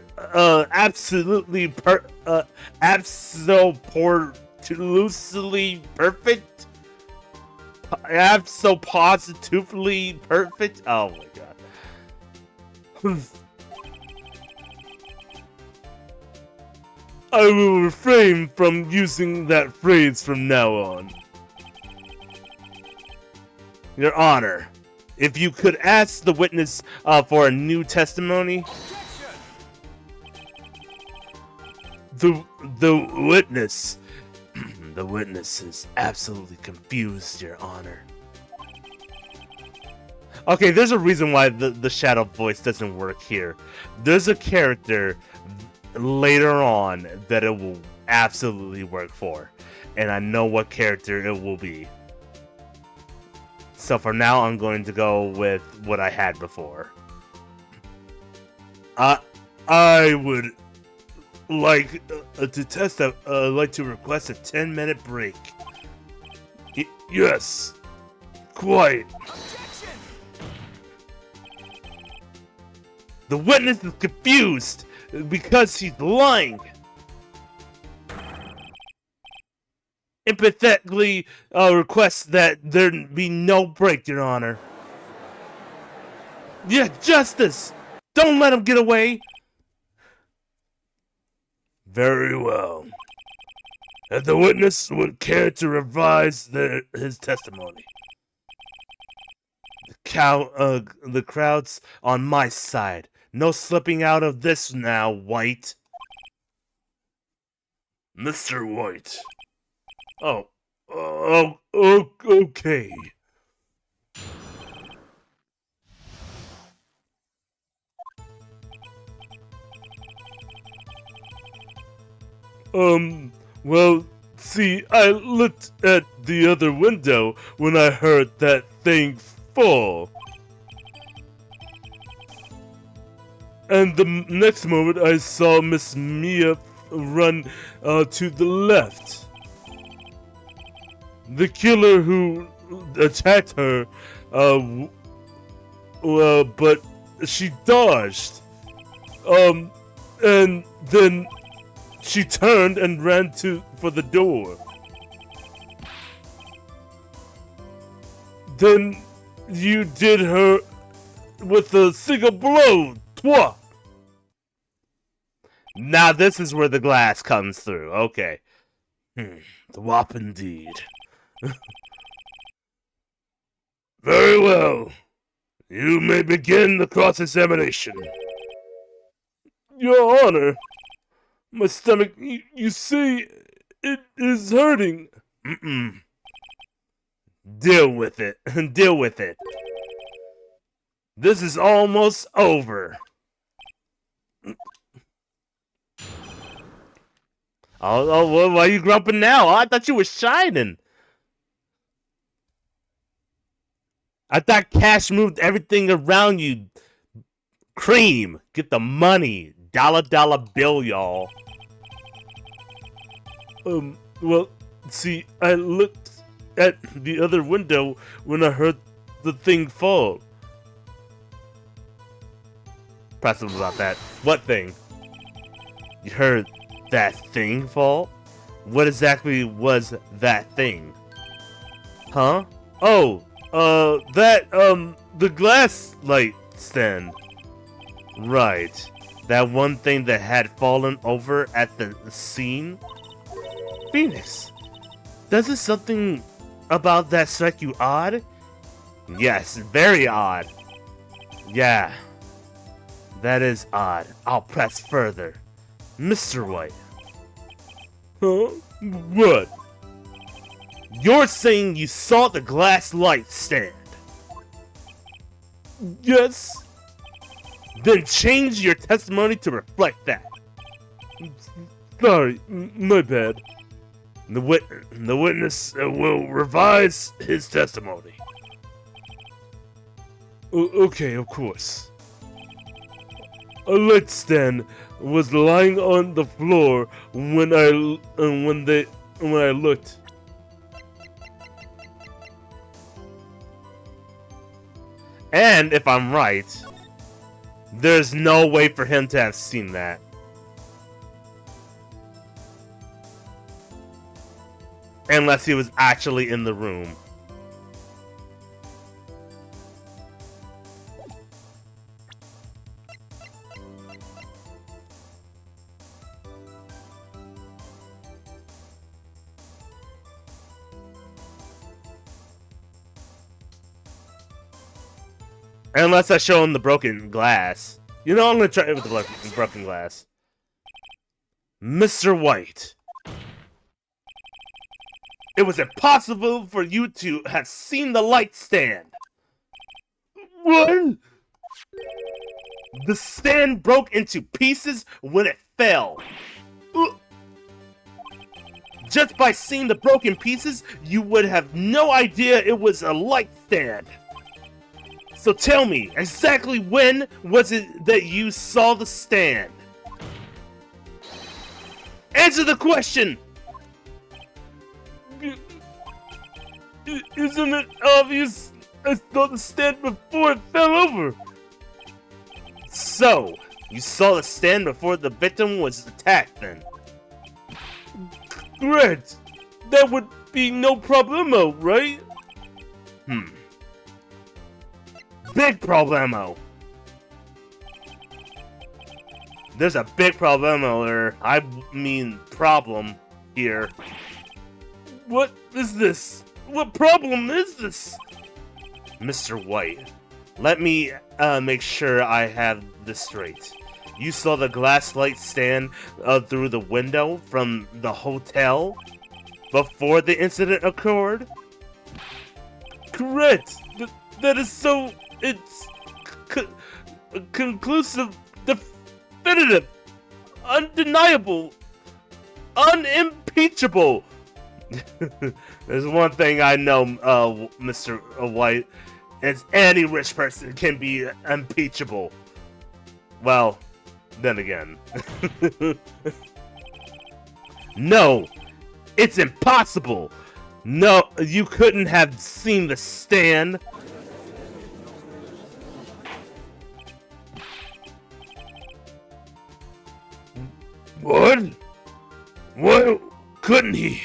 absolutely absolutely perfect? Absolutely perfect? Oh my god. I will refrain from using that phrase from now on. Your Honor, if you could ask the witness for a new testimony. Objection! The witness. The witness is absolutely confused, Your Honor. Okay, there's a reason why the shadow voice doesn't work here. There's a character later on that it will absolutely work for, and I know what character it will be. So for now, I'm going to go with what I had before. I would like like to request a 10-minute break. Yes, quite. Objection! The witness is confused because he's lying. Empathetically request that there be no break, Your Honor. Yeah, justice! Don't let him get away! Very well. If the witness would care to revise his testimony. The crowd's on my side. No slipping out of this now, White. Mr. White. Okay. Well, see, I looked at the other window when I heard that thing fall. And the next moment I saw Miss Mia run to the left. The killer who attacked her, but she dodged. And then she turned and ran for the door. Then you did her with a single blow. Twa. Now this is where the glass comes through. Okay. Thwop indeed. Very well. You may begin the cross-examination. Your Honor, my stomach, you see, it is hurting. Deal with it. Deal with it. This is almost over. Oh, why are you grumping now? I thought you were shining. I thought cash moved everything around you. Cream, get the money. Dollar bill, y'all. Well, see, I looked at the other window when I heard the thing fall. Press him about that. What thing? You heard that thing fall? What exactly was that thing? Huh? Oh, the glass light stand. Right. That one thing that had fallen over at the scene? Phoenix, doesn't something about that strike you odd? Yes, very odd. Yeah, that is odd. I'll press further. Mr. White. Huh? What? You're saying you saw the glass light stand? Yes? Then change your testimony to reflect that. Sorry, my bad. The witness will revise his testimony. Okay, of course. A light stand was lying on the floor when I looked. And if I'm right, there's no way for him to have seen that. Unless he was actually in the room. Unless I show him the broken glass. You know, I'm gonna try it with the broken glass. Mr. White. It was impossible for you to have seen the light stand. What? The stand broke into pieces when it fell. Just by seeing the broken pieces, you would have no idea it was a light stand. So tell me, exactly when was it that you saw the stand? Answer the question! Isn't it obvious? I saw the stand before it fell over. So, you saw the stand before the victim was attacked then? Correct. That would be no problemo, right? Big problemo. There's a big problemo, or I mean problem here. What is this? What problem is this? Mr. White, let me make sure I have this straight. You saw the glass light stand through the window from the hotel before the incident occurred? Correct. That is so... It's... conclusive, definitive, undeniable, unimpeachable. There's one thing I know, Mr. White, is any rich person can be impeachable. Well, then again. No, it's impossible. No, you couldn't have seen the stand. What? Well, couldn't he?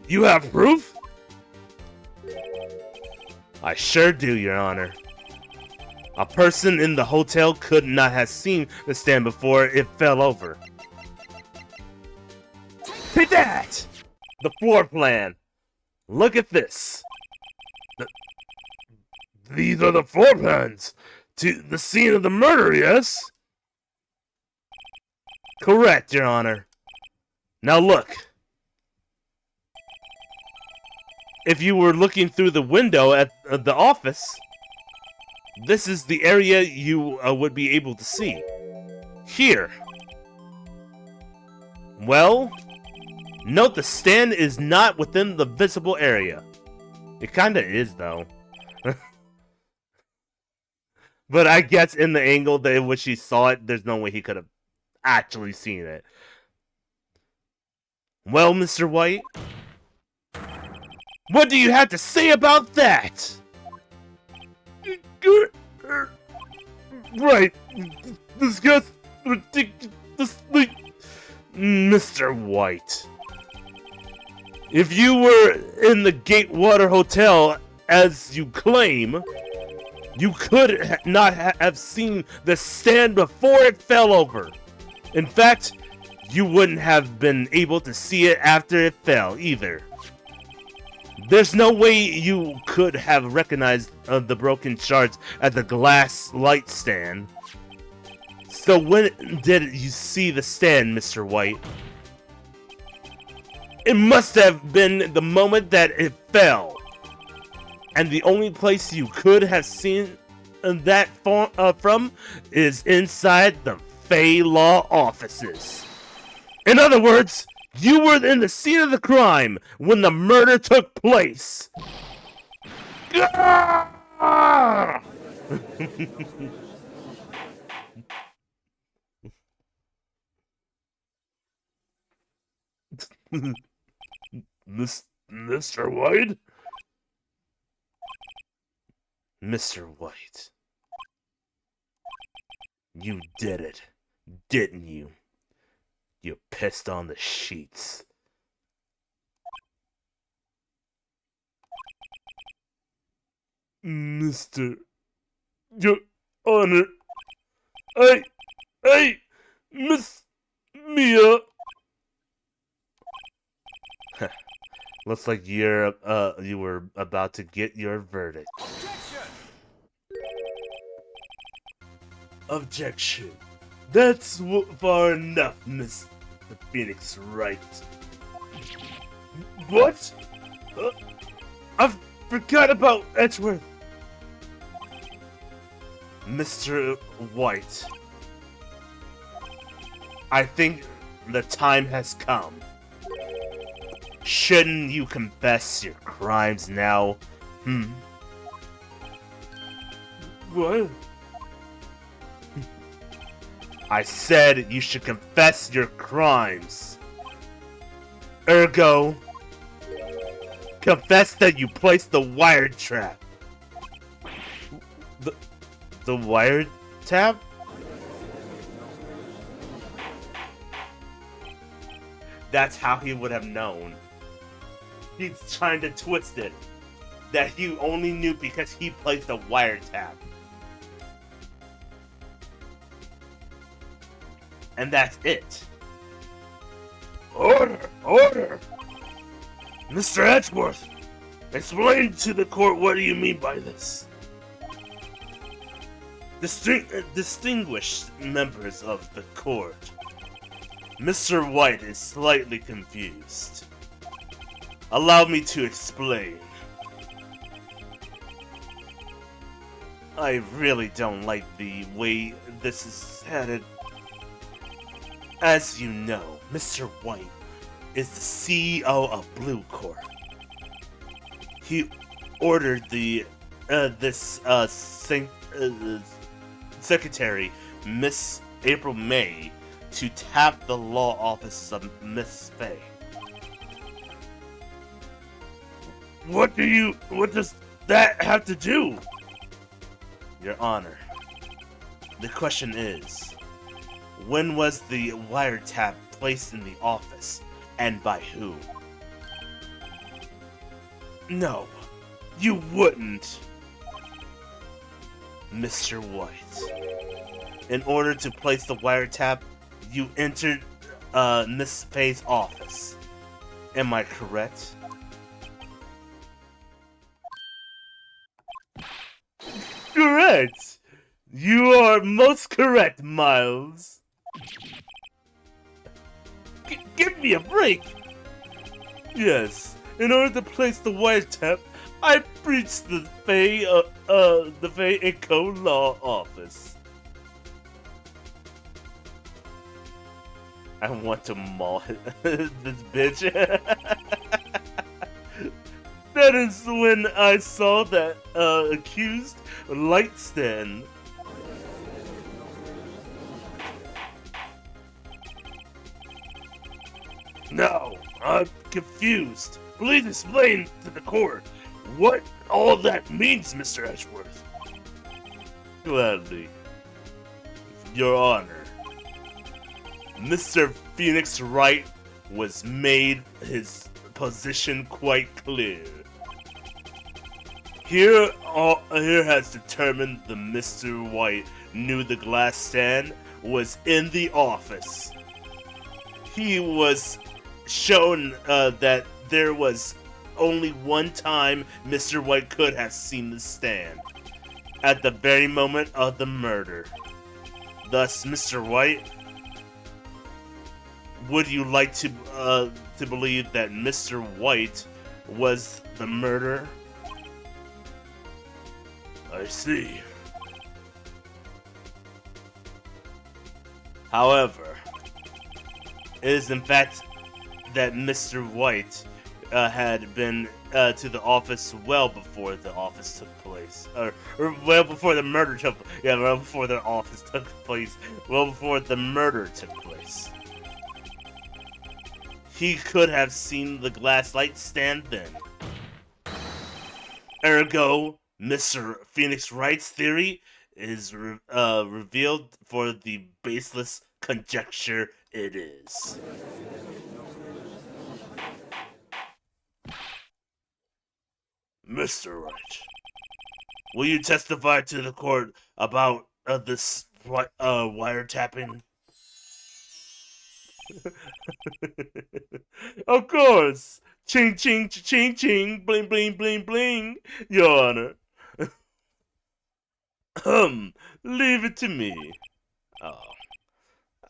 You have proof? I sure do, Your Honor. A person in the hotel could not have seen the stand before it fell over. Take that! The floor plan. Look at this. These are the floor plans to the scene of the murder, yes? Correct, Your Honor. Now look. If you were looking through the window at the office, this is the area you would be able to see. Here. Well, note the stand is not within the visible area. It kinda is, though. But I guess in the angle that in which he saw it, there's no way he could have actually seen it. Well, Mr. White, what do you have to say about that? Right. Discuss ridiculously. Mr. White, if you were in the Gatewater Hotel, as you claim, you could not have seen the stand before it fell over. In fact, you wouldn't have been able to see it after it fell, either. There's no way you could have recognized the broken shards at the glass light stand. So when did you see the stand, Mr. White? It must have been the moment that it fell. And the only place you could have seen that from is inside the Fey Law offices. In other words, you were in the scene of the crime when the murder took place. Mr. White? Mr. White, you did it, didn't you? You pissed on the sheets. Mr. Your Honor, Miss Mia. Looks like you were about to get your verdict. Objection. That's far enough, Miss the Phoenix Wright. What? I forgot about Edgeworth. Mr. White, I think the time has come. Shouldn't you confess your crimes now? What? I said you should confess your crimes. Ergo, confess that you placed the wire trap. The wire tap? That's how he would have known. He's trying to twist it. That he only knew because he placed a wiretap. And that's it. Order! Order! Mr. Edgeworth, explain to the court what do you mean by this? Distinguished members of the court, Mr. White is slightly confused. Allow me to explain. I really don't like the way this is headed. As you know, Mr. White is the CEO of Blue Corp. He ordered secretary, Miss April May, to tap the law offices of Miss Fay. What does that have to do? Your Honor, the question is, when was the wiretap placed in the office? And by whom? No, you wouldn't. Mr. White. In order to place the wiretap, you entered Miss Faye's office. Am I correct? Correct! You are most correct, Miles. Give me a break! Yes, in order to place the wiretap, I breached the Faye and Co. law office. I want to maul this bitch. That is when I saw that accused light stand. No, I'm confused. Please explain to the court what all that means, Mr. Edgeworth. Gladly. Your Honor. Mr. Phoenix Wright was made his position quite clear. Here has determined that Mr. White knew the glass stand was in the office. He was shown that there was only one time Mr. White could have seen the stand, at the very moment of the murder. Thus, Mr. White, would you like to believe that Mr. White was the murderer? I see. However, it is in fact that Mr. White had been to the office well before the office took place, or well before the murder took. Yeah, well before the office took place, well before the murder took place. He could have seen the glass light stand then. Ergo, Mr. Phoenix Wright's theory is revealed for the baseless conjecture it is. Mr. Wright, will you testify to the court about this wiretapping? Of course! Ching ching ching ching, bling bling bling bling, Your Honor. Leave it to me. Oh,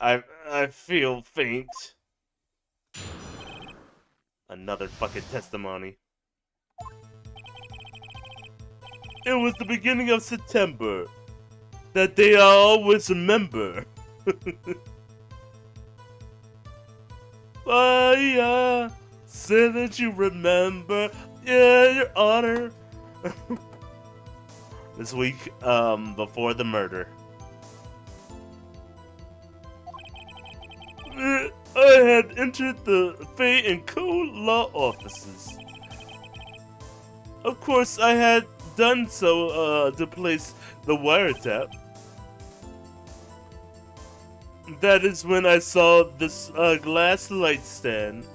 I feel faint. Another fucking testimony. It was the beginning of September. That day I always remember. Yeah, say that you remember. Yeah, Your Honor. This week, before the murder. I had entered the Faye and Co. law offices. Of course, I had done so to place the wiretap. That is when I saw this glass light stand.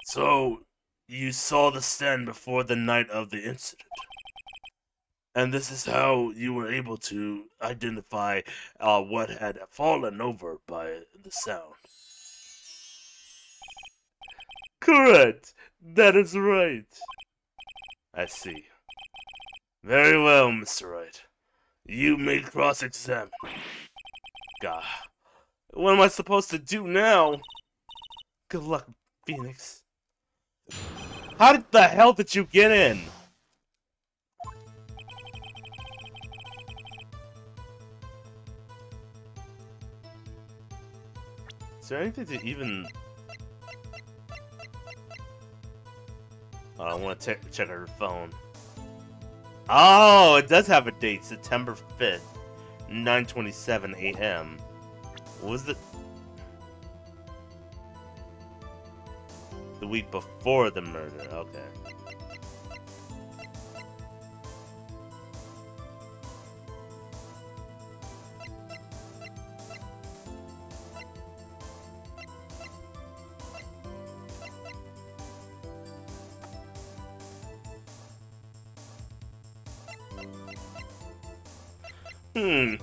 So, you saw the stand before the night of the incident. And this is how you were able to identify what had fallen over by the sound. Correct. That is right. I see. Very well, Mr. Wright. You may cross-examine. God. What am I supposed to do now? Good luck, Phoenix. How the hell did you get in? Is there anything to even... Oh, I want to check her phone. Oh, it does have a date, September 5th, 9:27 a.m. What was it? The week before the murder, okay. Hmm.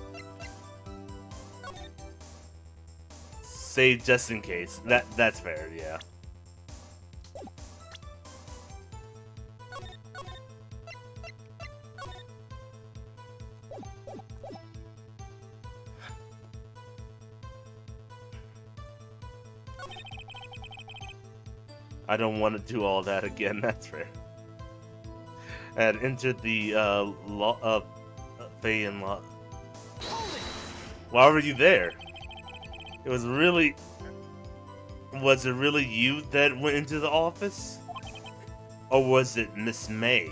Say just in case. That's fair, yeah. I don't want to do all that again, that's fair. And entered the Fey and Law. Why were you there? It was really. Was it really you that went into the office? Or was it Miss May?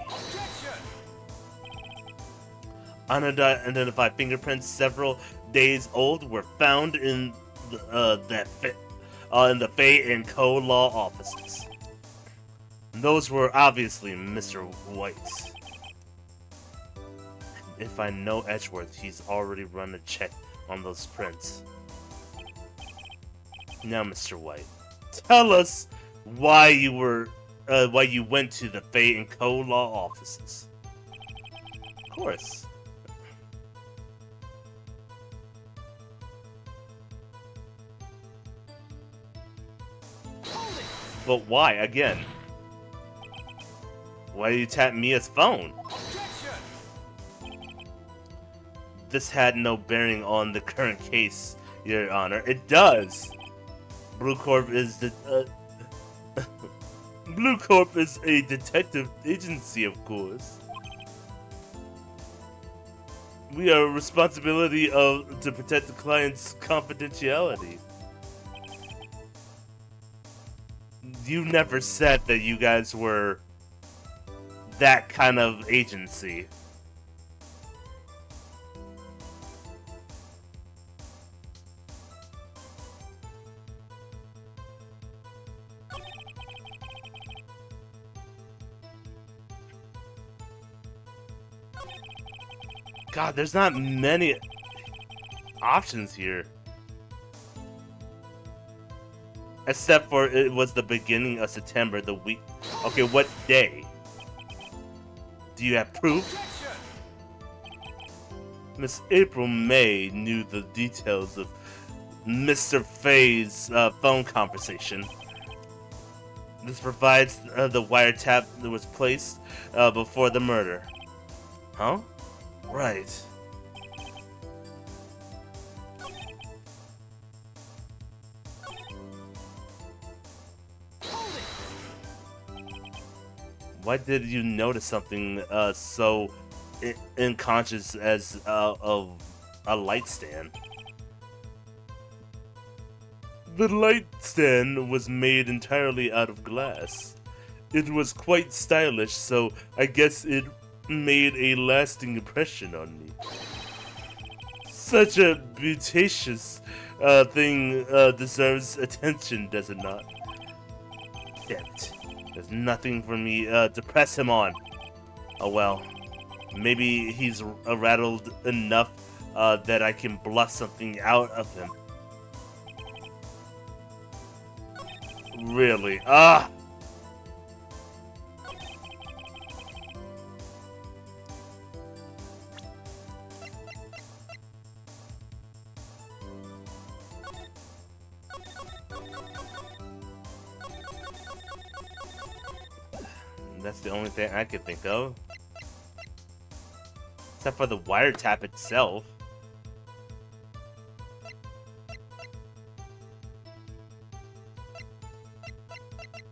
Unidentified fingerprints, several days old, were found in in the Fay and Co. law offices. Those were obviously Mr. White's. If I know Edgeworth, he's already run a check on those prints. Now, Mr. White, tell us why you went to the Fay and Co. law offices. Of course. But why again? Why did you tap Mia's phone? This had no bearing on the current case, Your Honor. It does. Blue Corp is the Blue Corp is a detective agency, of course. We are responsibility to protect the client's confidentiality. You never said that you guys were that kind of agency. God, there's not many options here. Except for it was the beginning of September, the week. Okay, what day? Do you have proof? Miss April May knew the details of Mr. Fay's phone conversation. This provides the wiretap that was placed before the murder. Huh? Right. Why did you notice something so unconscious as of a light stand? The light stand was made entirely out of glass. It was quite stylish, so I guess it made a lasting impression on me. Such a beauteous thing deserves attention, does it not? Damn it. There's nothing for me to press him on. Oh well. Maybe he's rattled enough that I can bluff something out of him. Really? Ah! That's the only thing I could think of. Except for the wiretap itself.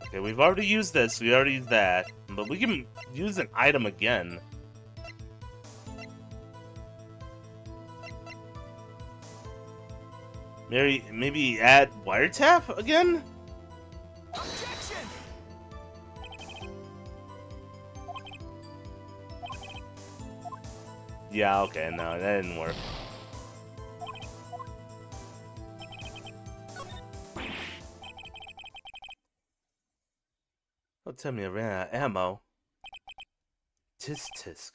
Okay, we've already used this, we already used that. But we can use an item again. Maybe add wiretap again? Objection! Yeah, okay, no, that didn't work. Don't tell me I ran out of ammo. Tisk tisk.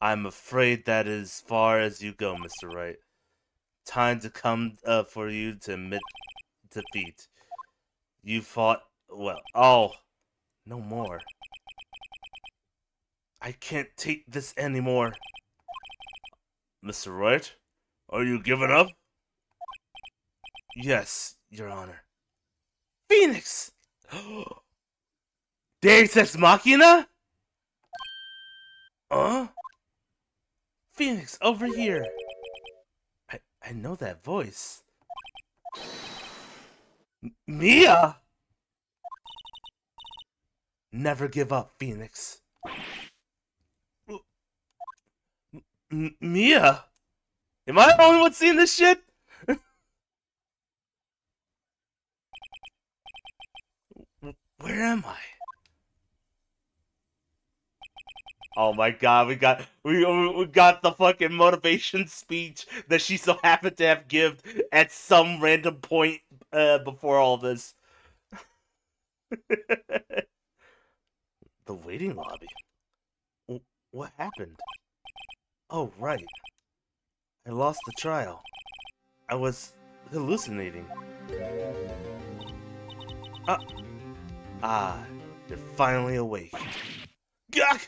I'm afraid that is as far as you go, Mr. Wright. Time to come for you to admit defeat. You fought well. Oh, no more. I can't take this anymore. Mr. Wright, are you giving up? Yes, Your Honor. Phoenix! Deus Ex Machina? Phoenix, over here. I know that voice. Mia! Never give up, Phoenix. Mia? Am I the only one seeing this shit? Where am I? Oh my god, we got the fucking motivation speech that she so happened to have given at some random point before all this. The waiting lobby. What happened? Oh right, I lost the trial. I was hallucinating. You're finally awake. Gah!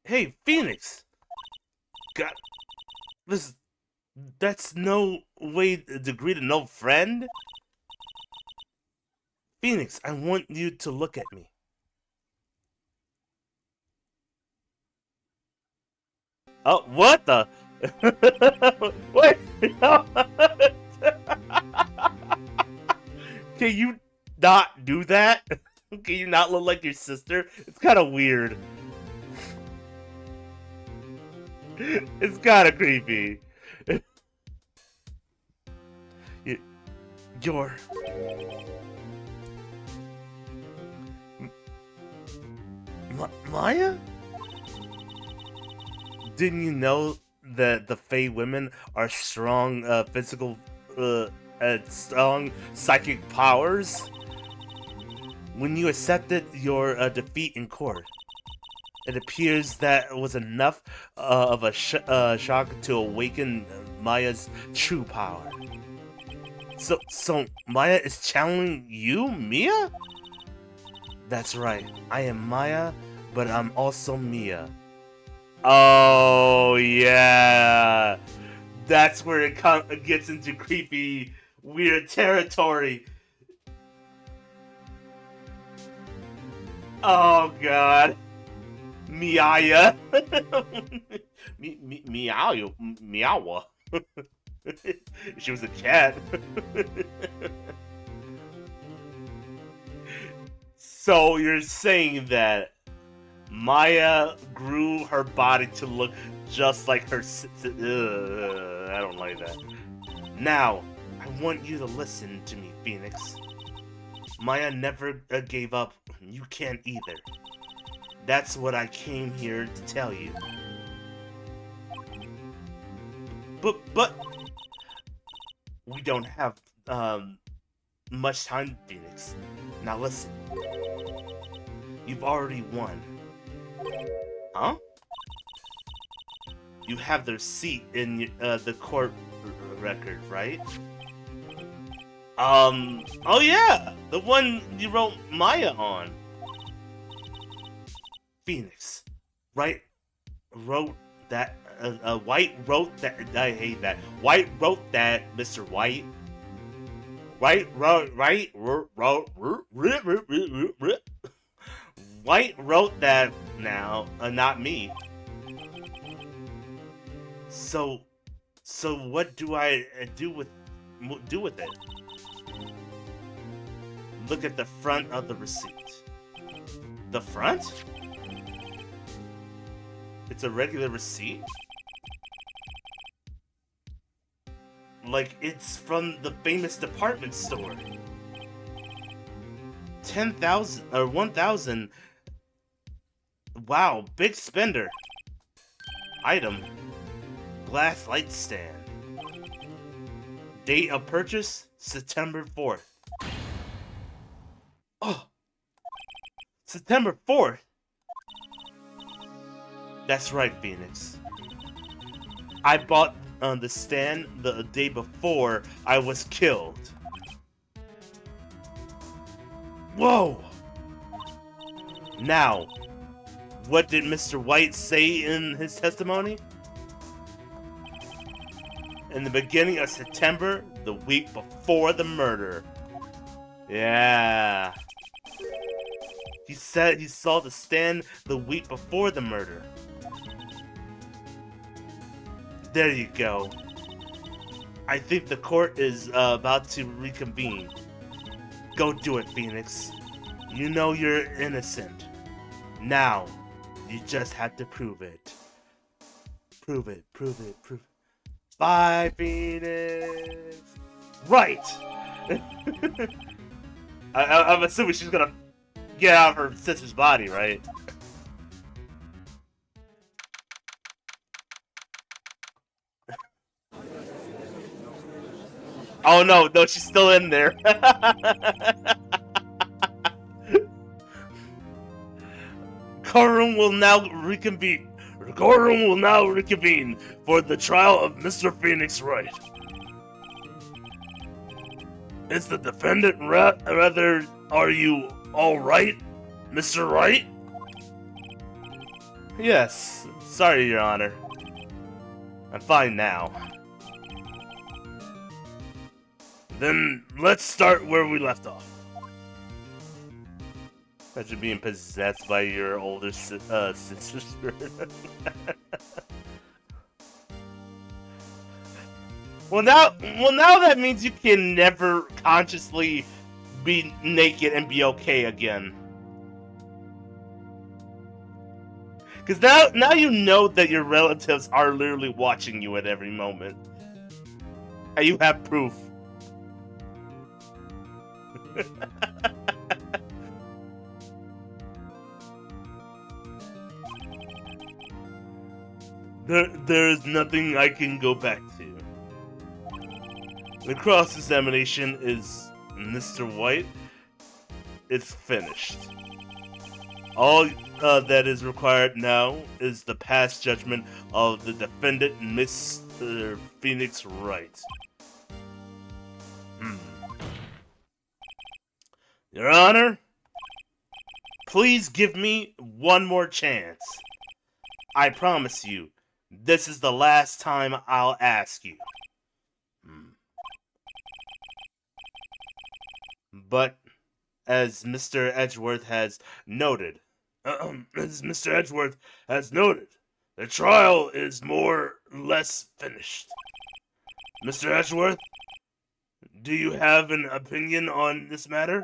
Hey, Phoenix! God, that's no way to greet an old friend. Phoenix, I want you to look at me. Oh, what the? Wait! Can you not do that? Can you not look like your sister? It's kind of weird. It's kind of creepy. You're... Maya? Didn't you know that the Fey women are strong physical and strong psychic powers? When you accepted your defeat in court, it appears that was enough of a shock to awaken Maya's true power. So Maya is challenging you, Mia? That's right. I am Maya, but I'm also Mia. Oh yeah, that's where it gets into creepy, weird territory. Oh god, Miaya, Meow. She was a cat. So you're saying that Maya grew her body to look just like her I don't like that. Now, I want you to listen to me, Phoenix. Maya never gave up. You can't either. That's what I came here to tell you. But we don't have much time, Phoenix. Now listen. You've already won. Huh? You have their seat in the court record, right? Oh yeah! The one you wrote Maya on. Phoenix. Wright wrote that, White wrote that, I hate that. White wrote that, Mr. White. White wrote White wrote that now, not me. So what do I do with it? Look at the front of the receipt. The front? It's a regular receipt? Like it's from the famous department store. 10,000 or 1,000. Wow, big spender. Item. Glass light stand. Date of purchase, September 4th. Oh! September 4th? That's right, Phoenix. I bought the stand the day before I was killed. Whoa! Now, What did Mr. White say in his testimony? In the beginning of September, the week before the murder. Yeah. He said he saw the stand the week before the murder. There you go. I think the court is about to reconvene. Go do it, Phoenix. You know you're innocent. Now, you just have to prove it. Prove it, prove it, prove it. Bye, Phoenix. Right. I'm assuming she's gonna get out of her sister's body, right? Oh no, she's still in there. Courtroom will now reconvene. Courtroom will now reconvene for the trial of Mr. Phoenix Wright. Is the defendant rather? Are you all right, Mr. Wright? Yes. Sorry, Your Honor. I'm fine now. Then let's start where we left off. Imagine being possessed by your older sister. Well, now that means you can never consciously be naked and be okay again. Because now you know that your relatives are literally watching you at every moment. And you have proof. There is nothing I can go back to. The cross-examination is Mr. White. It's finished. All that is required now is the past judgment of the defendant, Mr. Phoenix Wright. Your Honor, please give me one more chance. I promise you, this is the last time I'll ask you. But, as Mr. Edgeworth has noted, the trial is more or less finished. Mr. Edgeworth, do you have an opinion on this matter?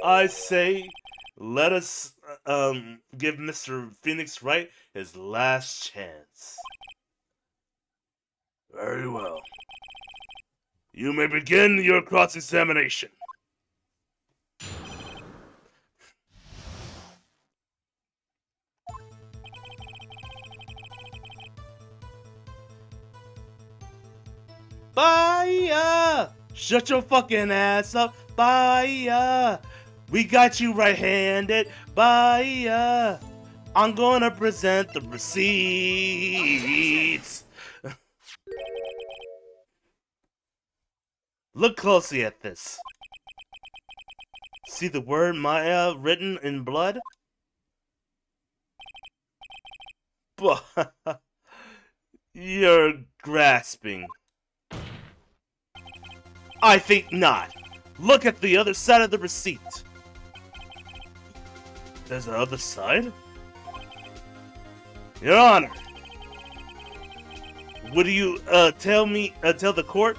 I say, let us give Mr. Phoenix Wright his last chance. Very well. You may begin your cross-examination. Bye! Shut your fucking ass up. Bye! We got you right-handed. Bye! I'm gonna present the receipts. Look closely at this. See the word Maya written in blood? You're grasping. I think not. Look at the other side of the receipt. There's the other side? Your Honor, would you tell the court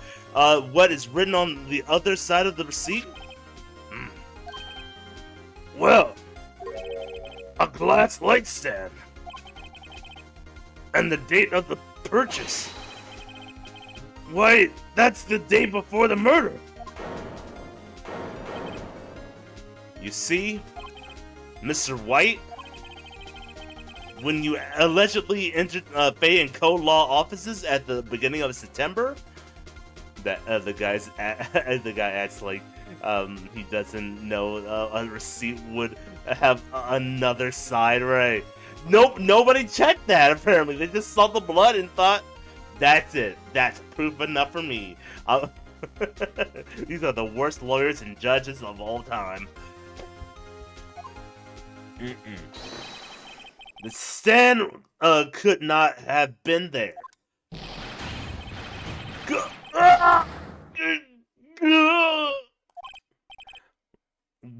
what is written on the other side of the receipt? Well, a glass light stand. And the date of the purchase. Why, that's the day before the murder. You see, Mr. White, when you allegedly entered Fay and Co. law offices at the beginning of September, that the guy acts like he doesn't know a receipt would have another side, right? Nope, nobody checked that apparently. They just saw the blood and thought, that's it. That's proof enough for me. These are the worst lawyers and judges of all time. The stand could not have been there.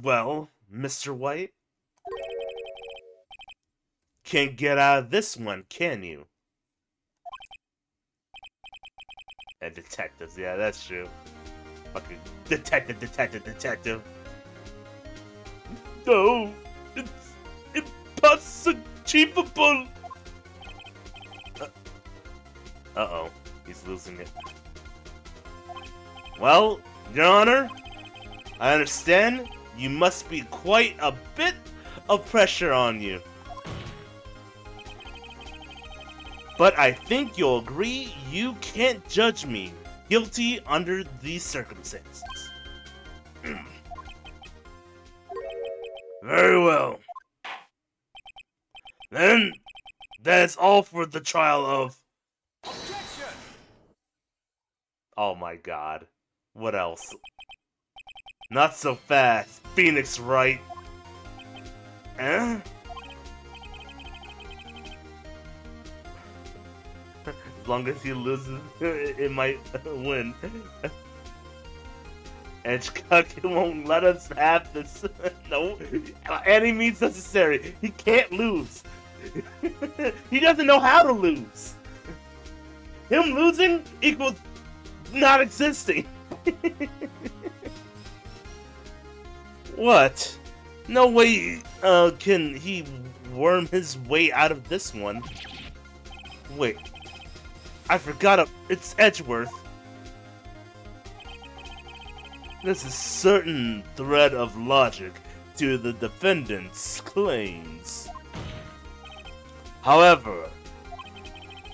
Well, Mr. White, can't get out of this one, can you? And detectives, yeah, that's true. Fucking detective. No, it's impossible. Uh-oh, he's losing it. Well, Your Honor, I understand you must be quite a bit of pressure on you. But I think you'll agree you can't judge me guilty under these circumstances. Very well. Then, that's all for the trial of... Objection! Oh my god. What else? Not so fast, Phoenix Wright. Eh? As long as he loses, it might win. Edgecock won't let us have this. No, any means necessary. He can't lose. He doesn't know how to lose. Him losing equals not existing. What? No way can he worm his way out of this one. Wait. I forgot it's Edgeworth. There's a certain thread of logic to the defendant's claims. However,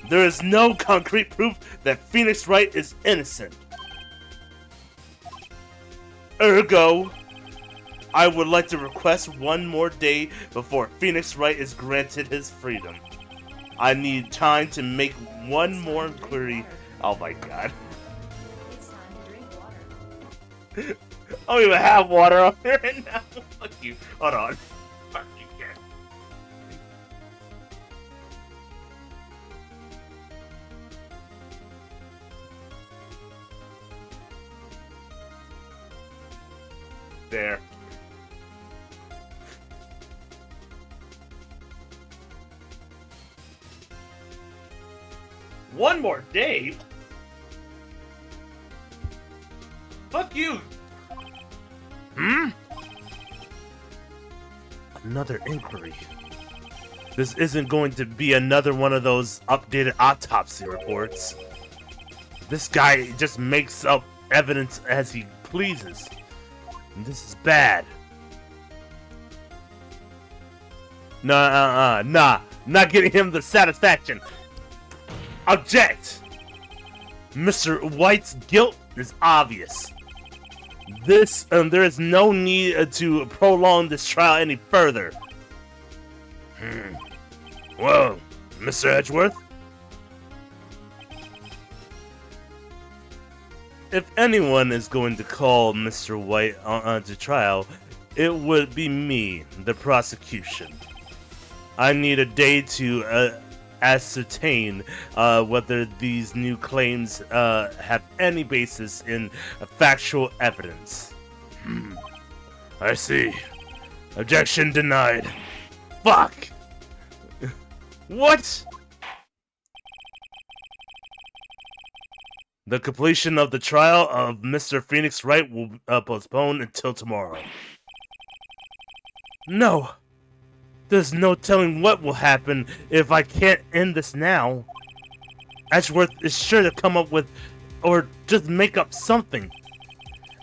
there is no concrete proof that Phoenix Wright is innocent. Ergo, I would like to request one more day before Phoenix Wright is granted his freedom. I need time to make one more inquiry. Oh my god. It's time to drink water. I don't even have water up here right now. Fuck you. Hold on. Fuck you, yeah. There. One more day? Fuck you! Another inquiry. This isn't going to be another one of those updated autopsy reports. This guy just makes up evidence as he pleases. And this is bad. Nah, not getting him the satisfaction. Object! Mr. White's guilt is obvious. There is no need to prolong this trial any further. Well, Mr. Edgeworth? If anyone is going to call Mr. White to trial, it would be me, the prosecution. I need a day to ascertain whether these new claims have any basis in factual evidence. I see. Objection denied. Fuck! What? The completion of the trial of Mr. Phoenix Wright will postpone until tomorrow. No! There's no telling what will happen if I can't end this now. Edgeworth is sure to come up with, or just make up something.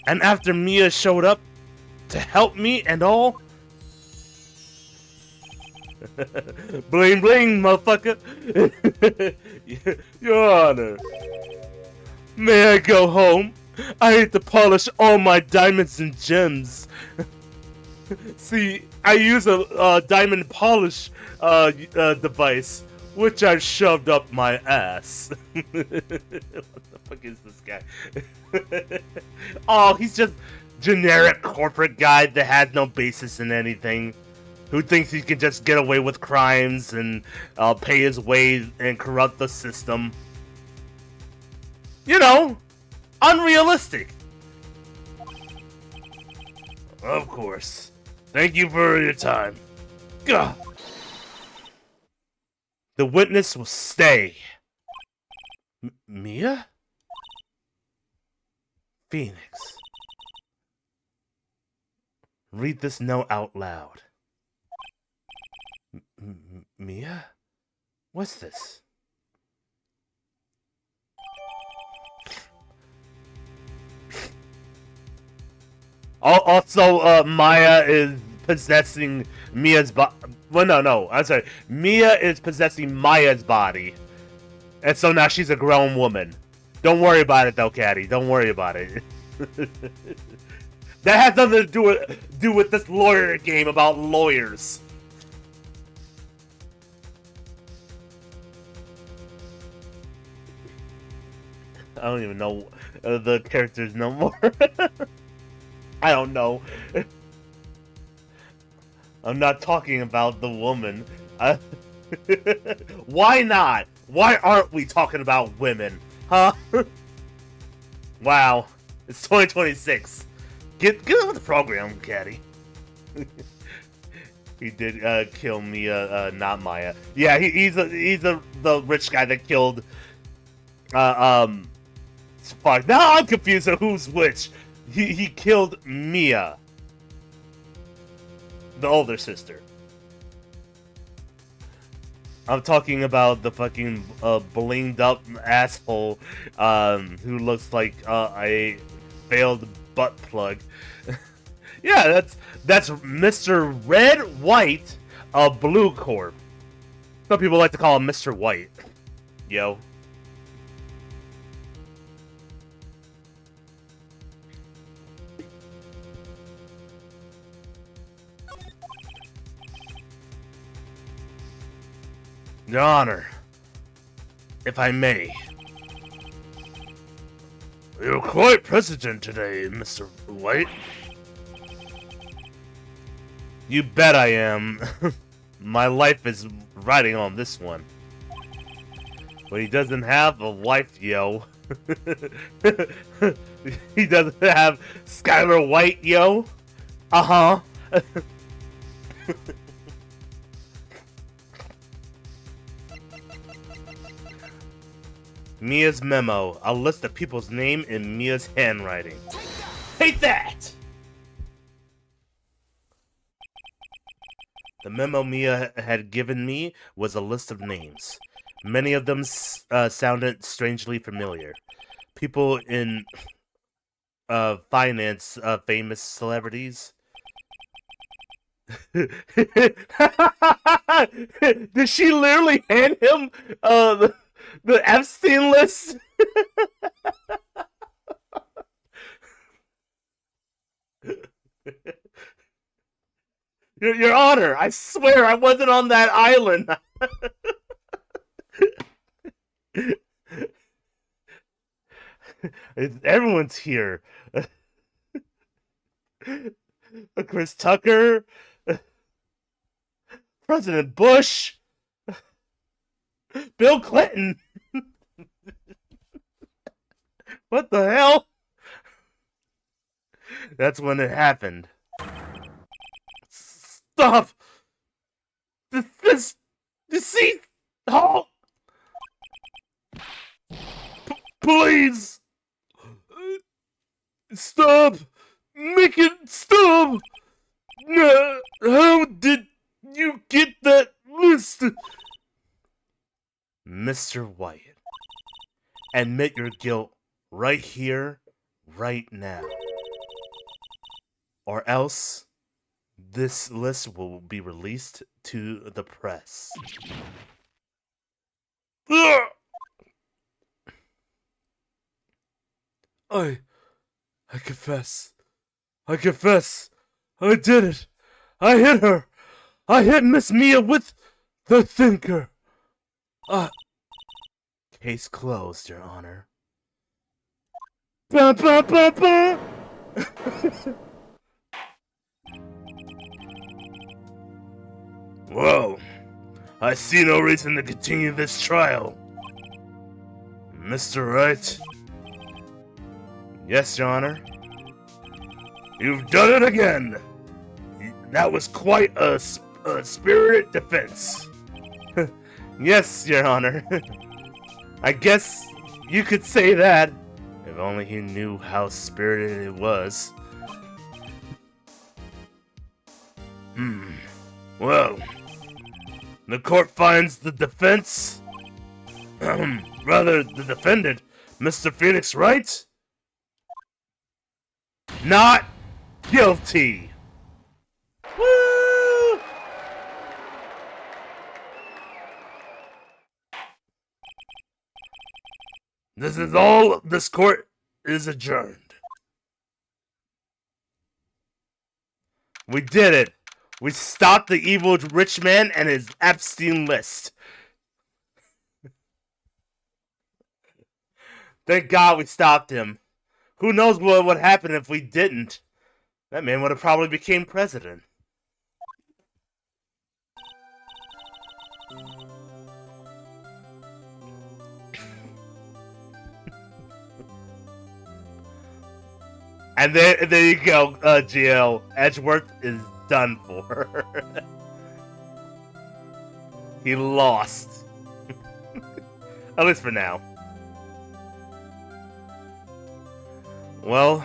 And after Mia showed up to help me and all... Bling bling, motherfucker! Your Honor. May I go home? I hate to polish all my diamonds and gems. See, I use a diamond polish device, which I shoved up my ass. What the fuck is this guy? Oh, he's just generic corporate guy that has no basis in anything. who thinks he can just get away with crimes and pay his way and corrupt the system. You know, unrealistic. Of course. Thank you for your time. Gah. The witness will stay. Mia? Phoenix. Read this note out loud. Mia? What's this? Also, Maya is possessing Mia's body. Well, no, I'm sorry. Mia is possessing Maya's body. And so now she's a grown woman. Don't worry about it, though, Caddy. Don't worry about it. That has nothing to do with this lawyer game about lawyers. I don't even know the characters no more. I don't know. I'm not talking about the woman. Why not? Why aren't we talking about women? Huh? Wow. It's 2026. Get with the program, Caddy. He did kill Mia, not Maya. Yeah, he's the rich guy that killed. Fuck. Now I'm confused on who's which. He killed Mia, the older sister. I'm talking about the fucking blinged up asshole who looks like a failed butt plug. Yeah, that's Mr. Red White of Blue Corp. Some people like to call him Mr. White. Yo. Your Honor, if I may. You're quite prescient today, Mr. White. You bet I am. My life is riding on this one. But he doesn't have a wife, yo. He doesn't have Skylar White, yo. Uh-huh. Mia's memo. A list of people's name in Mia's handwriting. Take that! The memo Mia had given me was a list of names. Many of them sounded strangely familiar. People in finance, famous celebrities. Did she literally hand him the Epstein list? Your Honor, I swear I wasn't on that island. Everyone's here. Chris Tucker, President Bush, Bill Clinton. What the hell? That's when it happened. Stop! This deceit! Halt! Please! Stop! Make it stop! How did you get that list? Mr. White, admit your guilt right here, right now. Or else, this list will be released to the press. I confess. I confess. I did it. I hit her. I hit Miss Mia with the thinker. Case closed, Your Honor. Ba ba ba ba. Well, I see no reason to continue this trial. Mr. Wright? Yes, Your Honor. You've done it again! That was quite a spirited defense. Yes, Your Honor. I guess you could say that. If only he knew how spirited it was. Well, the court finds the defense, rather the defendant, Mr. Phoenix Wright, Not guilty. Woo! This is all. This court is adjourned. We did it. We stopped the evil rich man and his Epstein list. Thank God we stopped him. Who knows what would happen if we didn't? That man would have probably became president. And there you go, GL. Edgeworth is done for. He lost. At least for now. Well,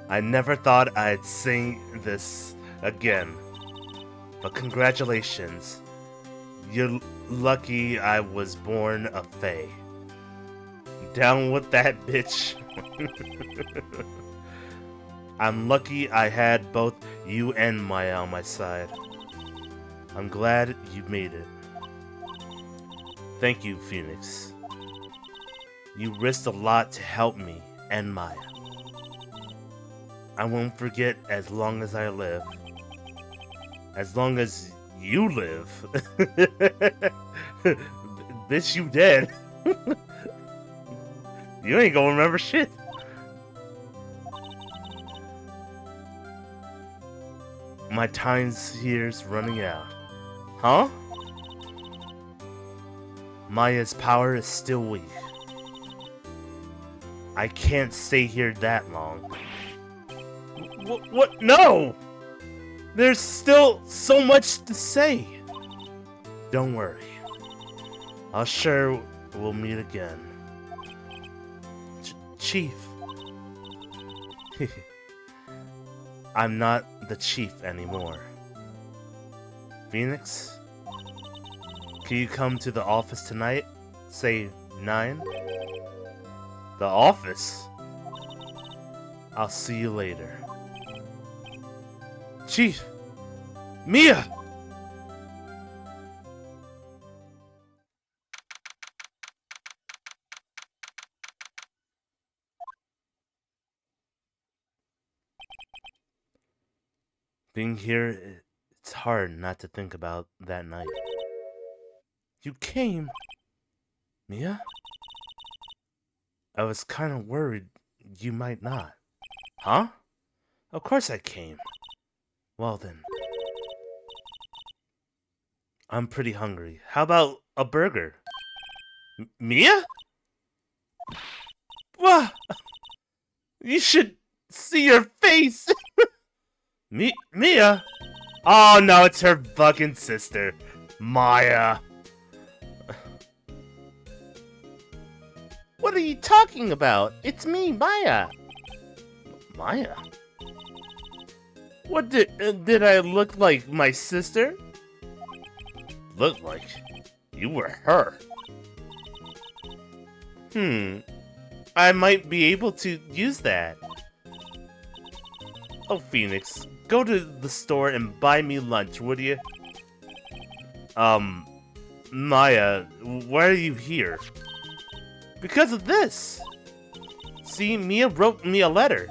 I never thought I'd sing this again. But congratulations. You're lucky I was born a Fae. Down with that bitch. I'm lucky I had both you and Maya on my side. I'm glad you made it. Thank you, Phoenix. You risked a lot to help me and Maya. I won't forget as long as I live. As long as you live. Bitch, you dead. You ain't gonna remember shit. My time's here's running out. Huh? Maya's power is still weak. I can't stay here that long. What? No! There's still so much to say. Don't worry. I'll sure we'll meet again. Chief. I'm not the chief anymore. Phoenix? Can you come to the office tonight? Say 9? The office? I'll see you later. Chief! Mia! Being here, it's hard not to think about that night. You came? Mia? I was kind of worried you might not. Huh? Of course I came. Well then. I'm pretty hungry. How about a burger? Mia? What? You should see your face! Mia? Oh no, it's her fucking sister. Maya. What are you talking about? It's me, Maya. Maya? What did I look like my sister? Look like you were her. I might be able to use that. Oh, Phoenix, go to the store and buy me lunch, would you? Maya, why are you here? Because of this. See, Mia wrote me a letter.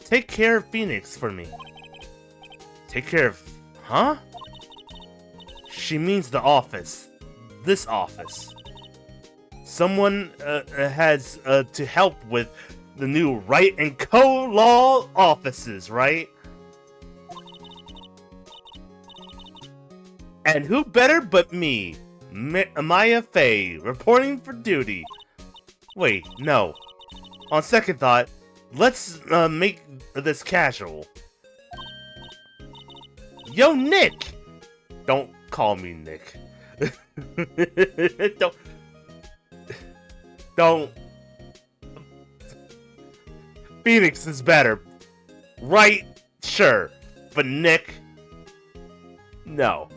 Take care of Phoenix for me. Take care of... Huh? She means the office. This office. Someone has to help with the new Wright and Co. law offices, right? And who better but me, Maya Fey, reporting for duty. Wait, no. On second thought, let's make this casual. Yo, Nick! Don't call me Nick. Don't. Phoenix is better. Right? Sure. But Nick? No.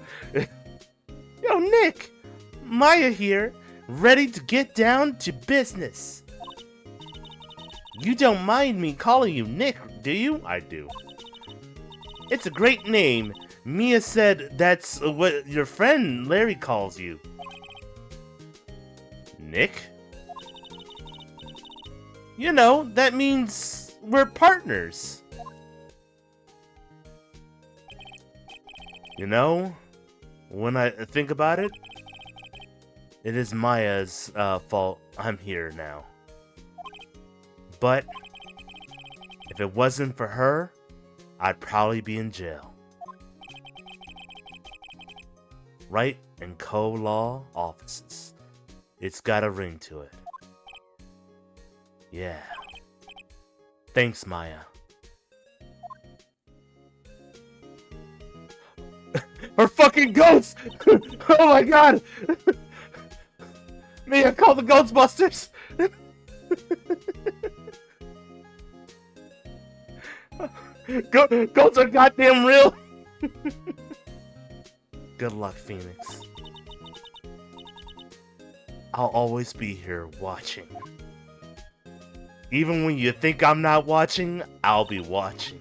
Yo, Nick! Maya here, ready to get down to business. You don't mind me calling you Nick, do you? I do. It's a great name. Mia said that's what your friend Larry calls you. Nick? You know, that means we're partners. You know, when I think about it, it is Maya's fault I'm here now. But if it wasn't for her, I'd probably be in jail. Wright and Co-Law offices. It's got a ring to it. Yeah. Thanks, Maya. Her fucking ghost! Oh my god! Mia, call the Ghostbusters! Ghosts are goddamn real! Good luck, Phoenix. I'll always be here watching. Even when you think I'm not watching, I'll be watching.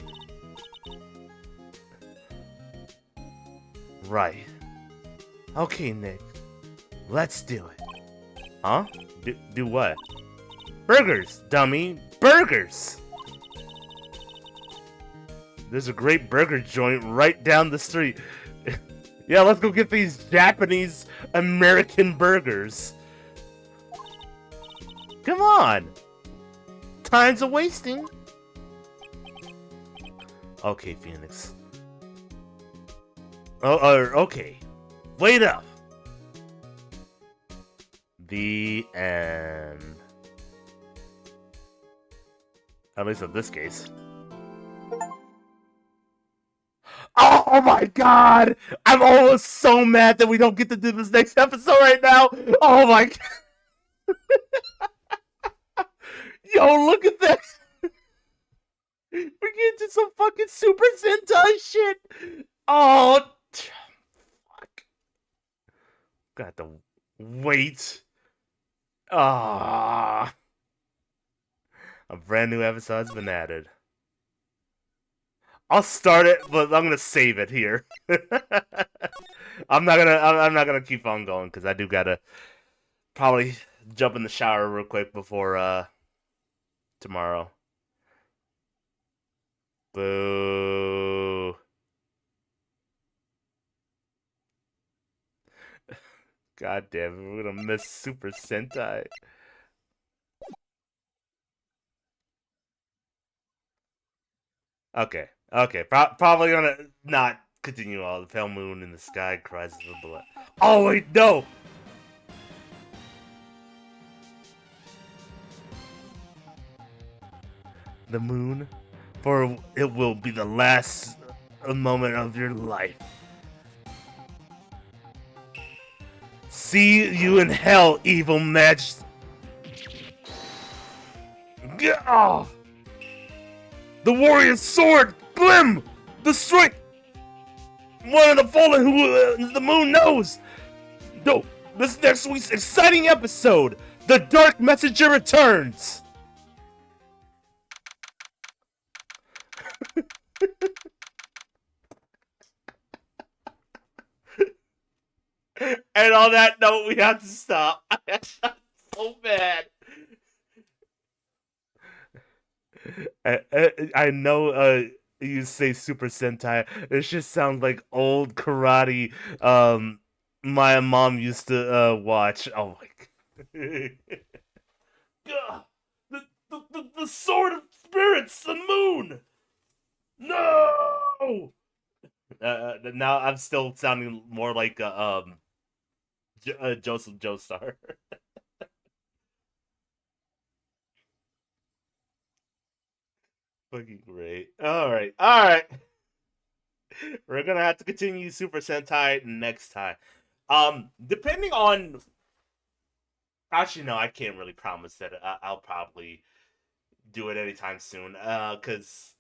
Right. Okay, Nick. Let's do it. Huh? Do what? Burgers, dummy! Burgers! There's a great burger joint right down the street. Yeah, let's go get these Japanese American burgers. Come on! Time's a wasting. Okay, Phoenix. Okay. Wait up. The end. At least in this case. Oh my god! I'm almost so mad that we don't get to do this next episode right now! Oh my god! Yo, look at that! We're getting to some fucking Super Sentai shit! Oh, fuck. Got to wait. Ah. A brand new episode's been added. I'll start it, but I'm gonna save it here. I'm not gonna keep on going because I do gotta probably jump in the shower real quick before tomorrow. Boo. God damn it, we're gonna miss Super Sentai. Okay, probably gonna not continue all the pale moon in the sky cries for blood. Oh wait, no! The moon, for it will be the last moment of your life. See you in hell, evil match. Oh. The warrior's sword, Glim, destroy one of the fallen who the moon knows. No, this next week's exciting episode, the Dark Messenger returns. And on that note, we have to stop. So bad. I know you say Super Sentai. It just sounds like old karate my mom used to watch. Oh my god. The sword of spirits, the moon! No! Now I'm still sounding more like Joseph Joestar. Fucking great. All right. We're gonna have to continue Super Sentai next time. Depending on, actually, no, I can't really promise that I'll probably do it anytime soon. Cause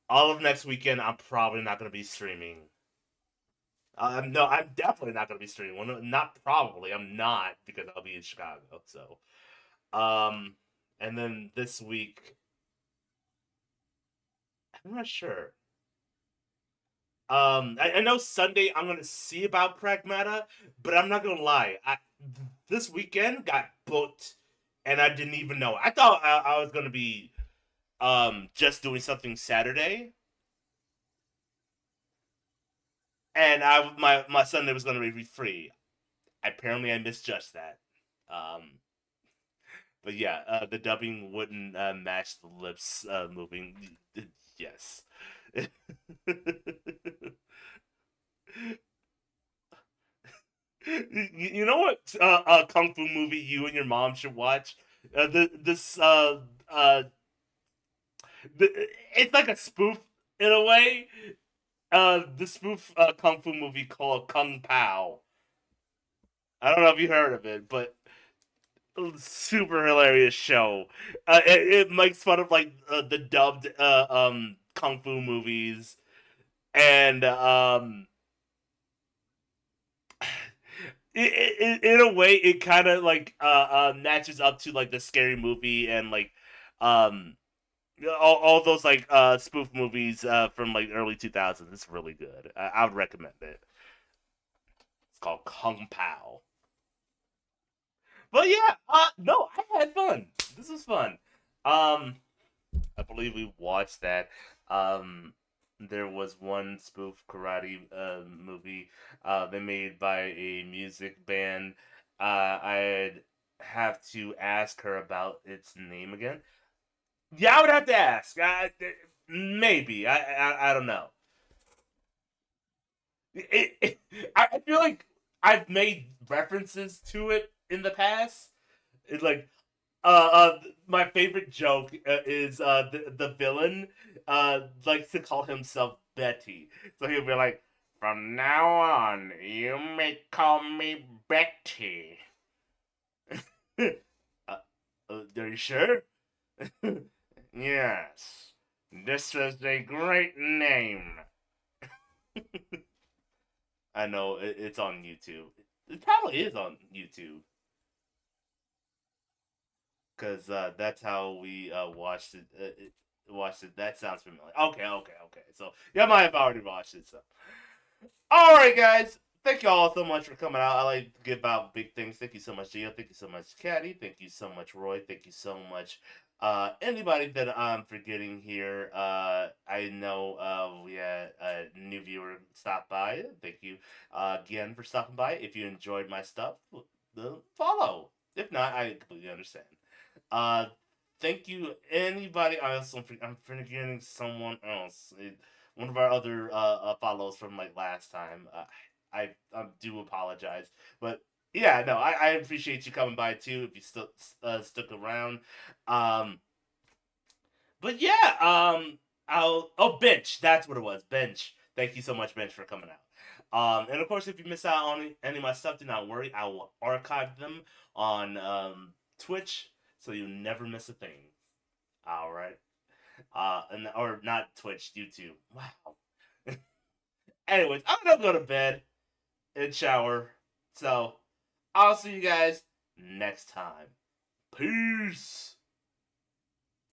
all of next weekend I'm probably not gonna be streaming. No, I'm definitely not gonna be streaming. Well, not probably. I'm not because I'll be in Chicago. So, um, and then this week, I'm not sure. I know Sunday I'm gonna see about Pragmata, but I'm not gonna lie. This weekend got booked, and I didn't even know. I thought I was gonna be just doing something Saturday, and my Sunday was gonna be free. Apparently, I misjudged that. Um, but yeah, the dubbing wouldn't match the lips moving. Yes. You know what kung fu movie you and your mom should watch? This it's like a spoof in a way. The spoof kung fu movie called Kung Pao. I don't know if you heard of it, but super hilarious show. It makes fun of like the dubbed kung fu movies, and in a way it kind of like matches up to like the scary movie and like um all those like spoof movies from like early 2000s. It's really good. I would recommend it. It's called Kung Pao. But yeah, no, I had fun. This was fun. Um, I believe we watched that. Um, there was one spoof karate movie they made by a music band. I'd have to ask her about its name again. Yeah, I would have to ask. Maybe I don't know. I feel like I've made references to it in the past. It's like my favorite joke is the villain likes to call himself Betty, so he'll be like, "From now on, you may call me Betty." Are you sure? Yes, this is a great name. I know it's on YouTube. It probably is on YouTube because that's how we watched it. Watched it. That sounds familiar. Okay. So yeah, I might have already watched it. So all right, guys. Thank you all so much for coming out. I like to give out big things. Thank you so much, Gio. Thank you so much, Caddy. Thank you so much, Roy. Thank you so much. Anybody that I'm forgetting here, I know we had a new viewer stop by. Thank you again for stopping by. If you enjoyed my stuff, follow. If not, I completely understand. Uh, Thank you, anybody else. I'm forgetting someone else. One of our other follows from like last time. I do apologize, but yeah, no, I appreciate you coming by too. If you still stuck around, um, but yeah, Bench. That's what it was. Bench. Thank you so much, Bench, for coming out. And of course, if you miss out on any of my stuff, do not worry. I will archive them on Twitch, so you never miss a thing. All right. And or not Twitch, YouTube. Wow. Anyways, I'm gonna go to bed and shower. So I'll see you guys next time. Peace.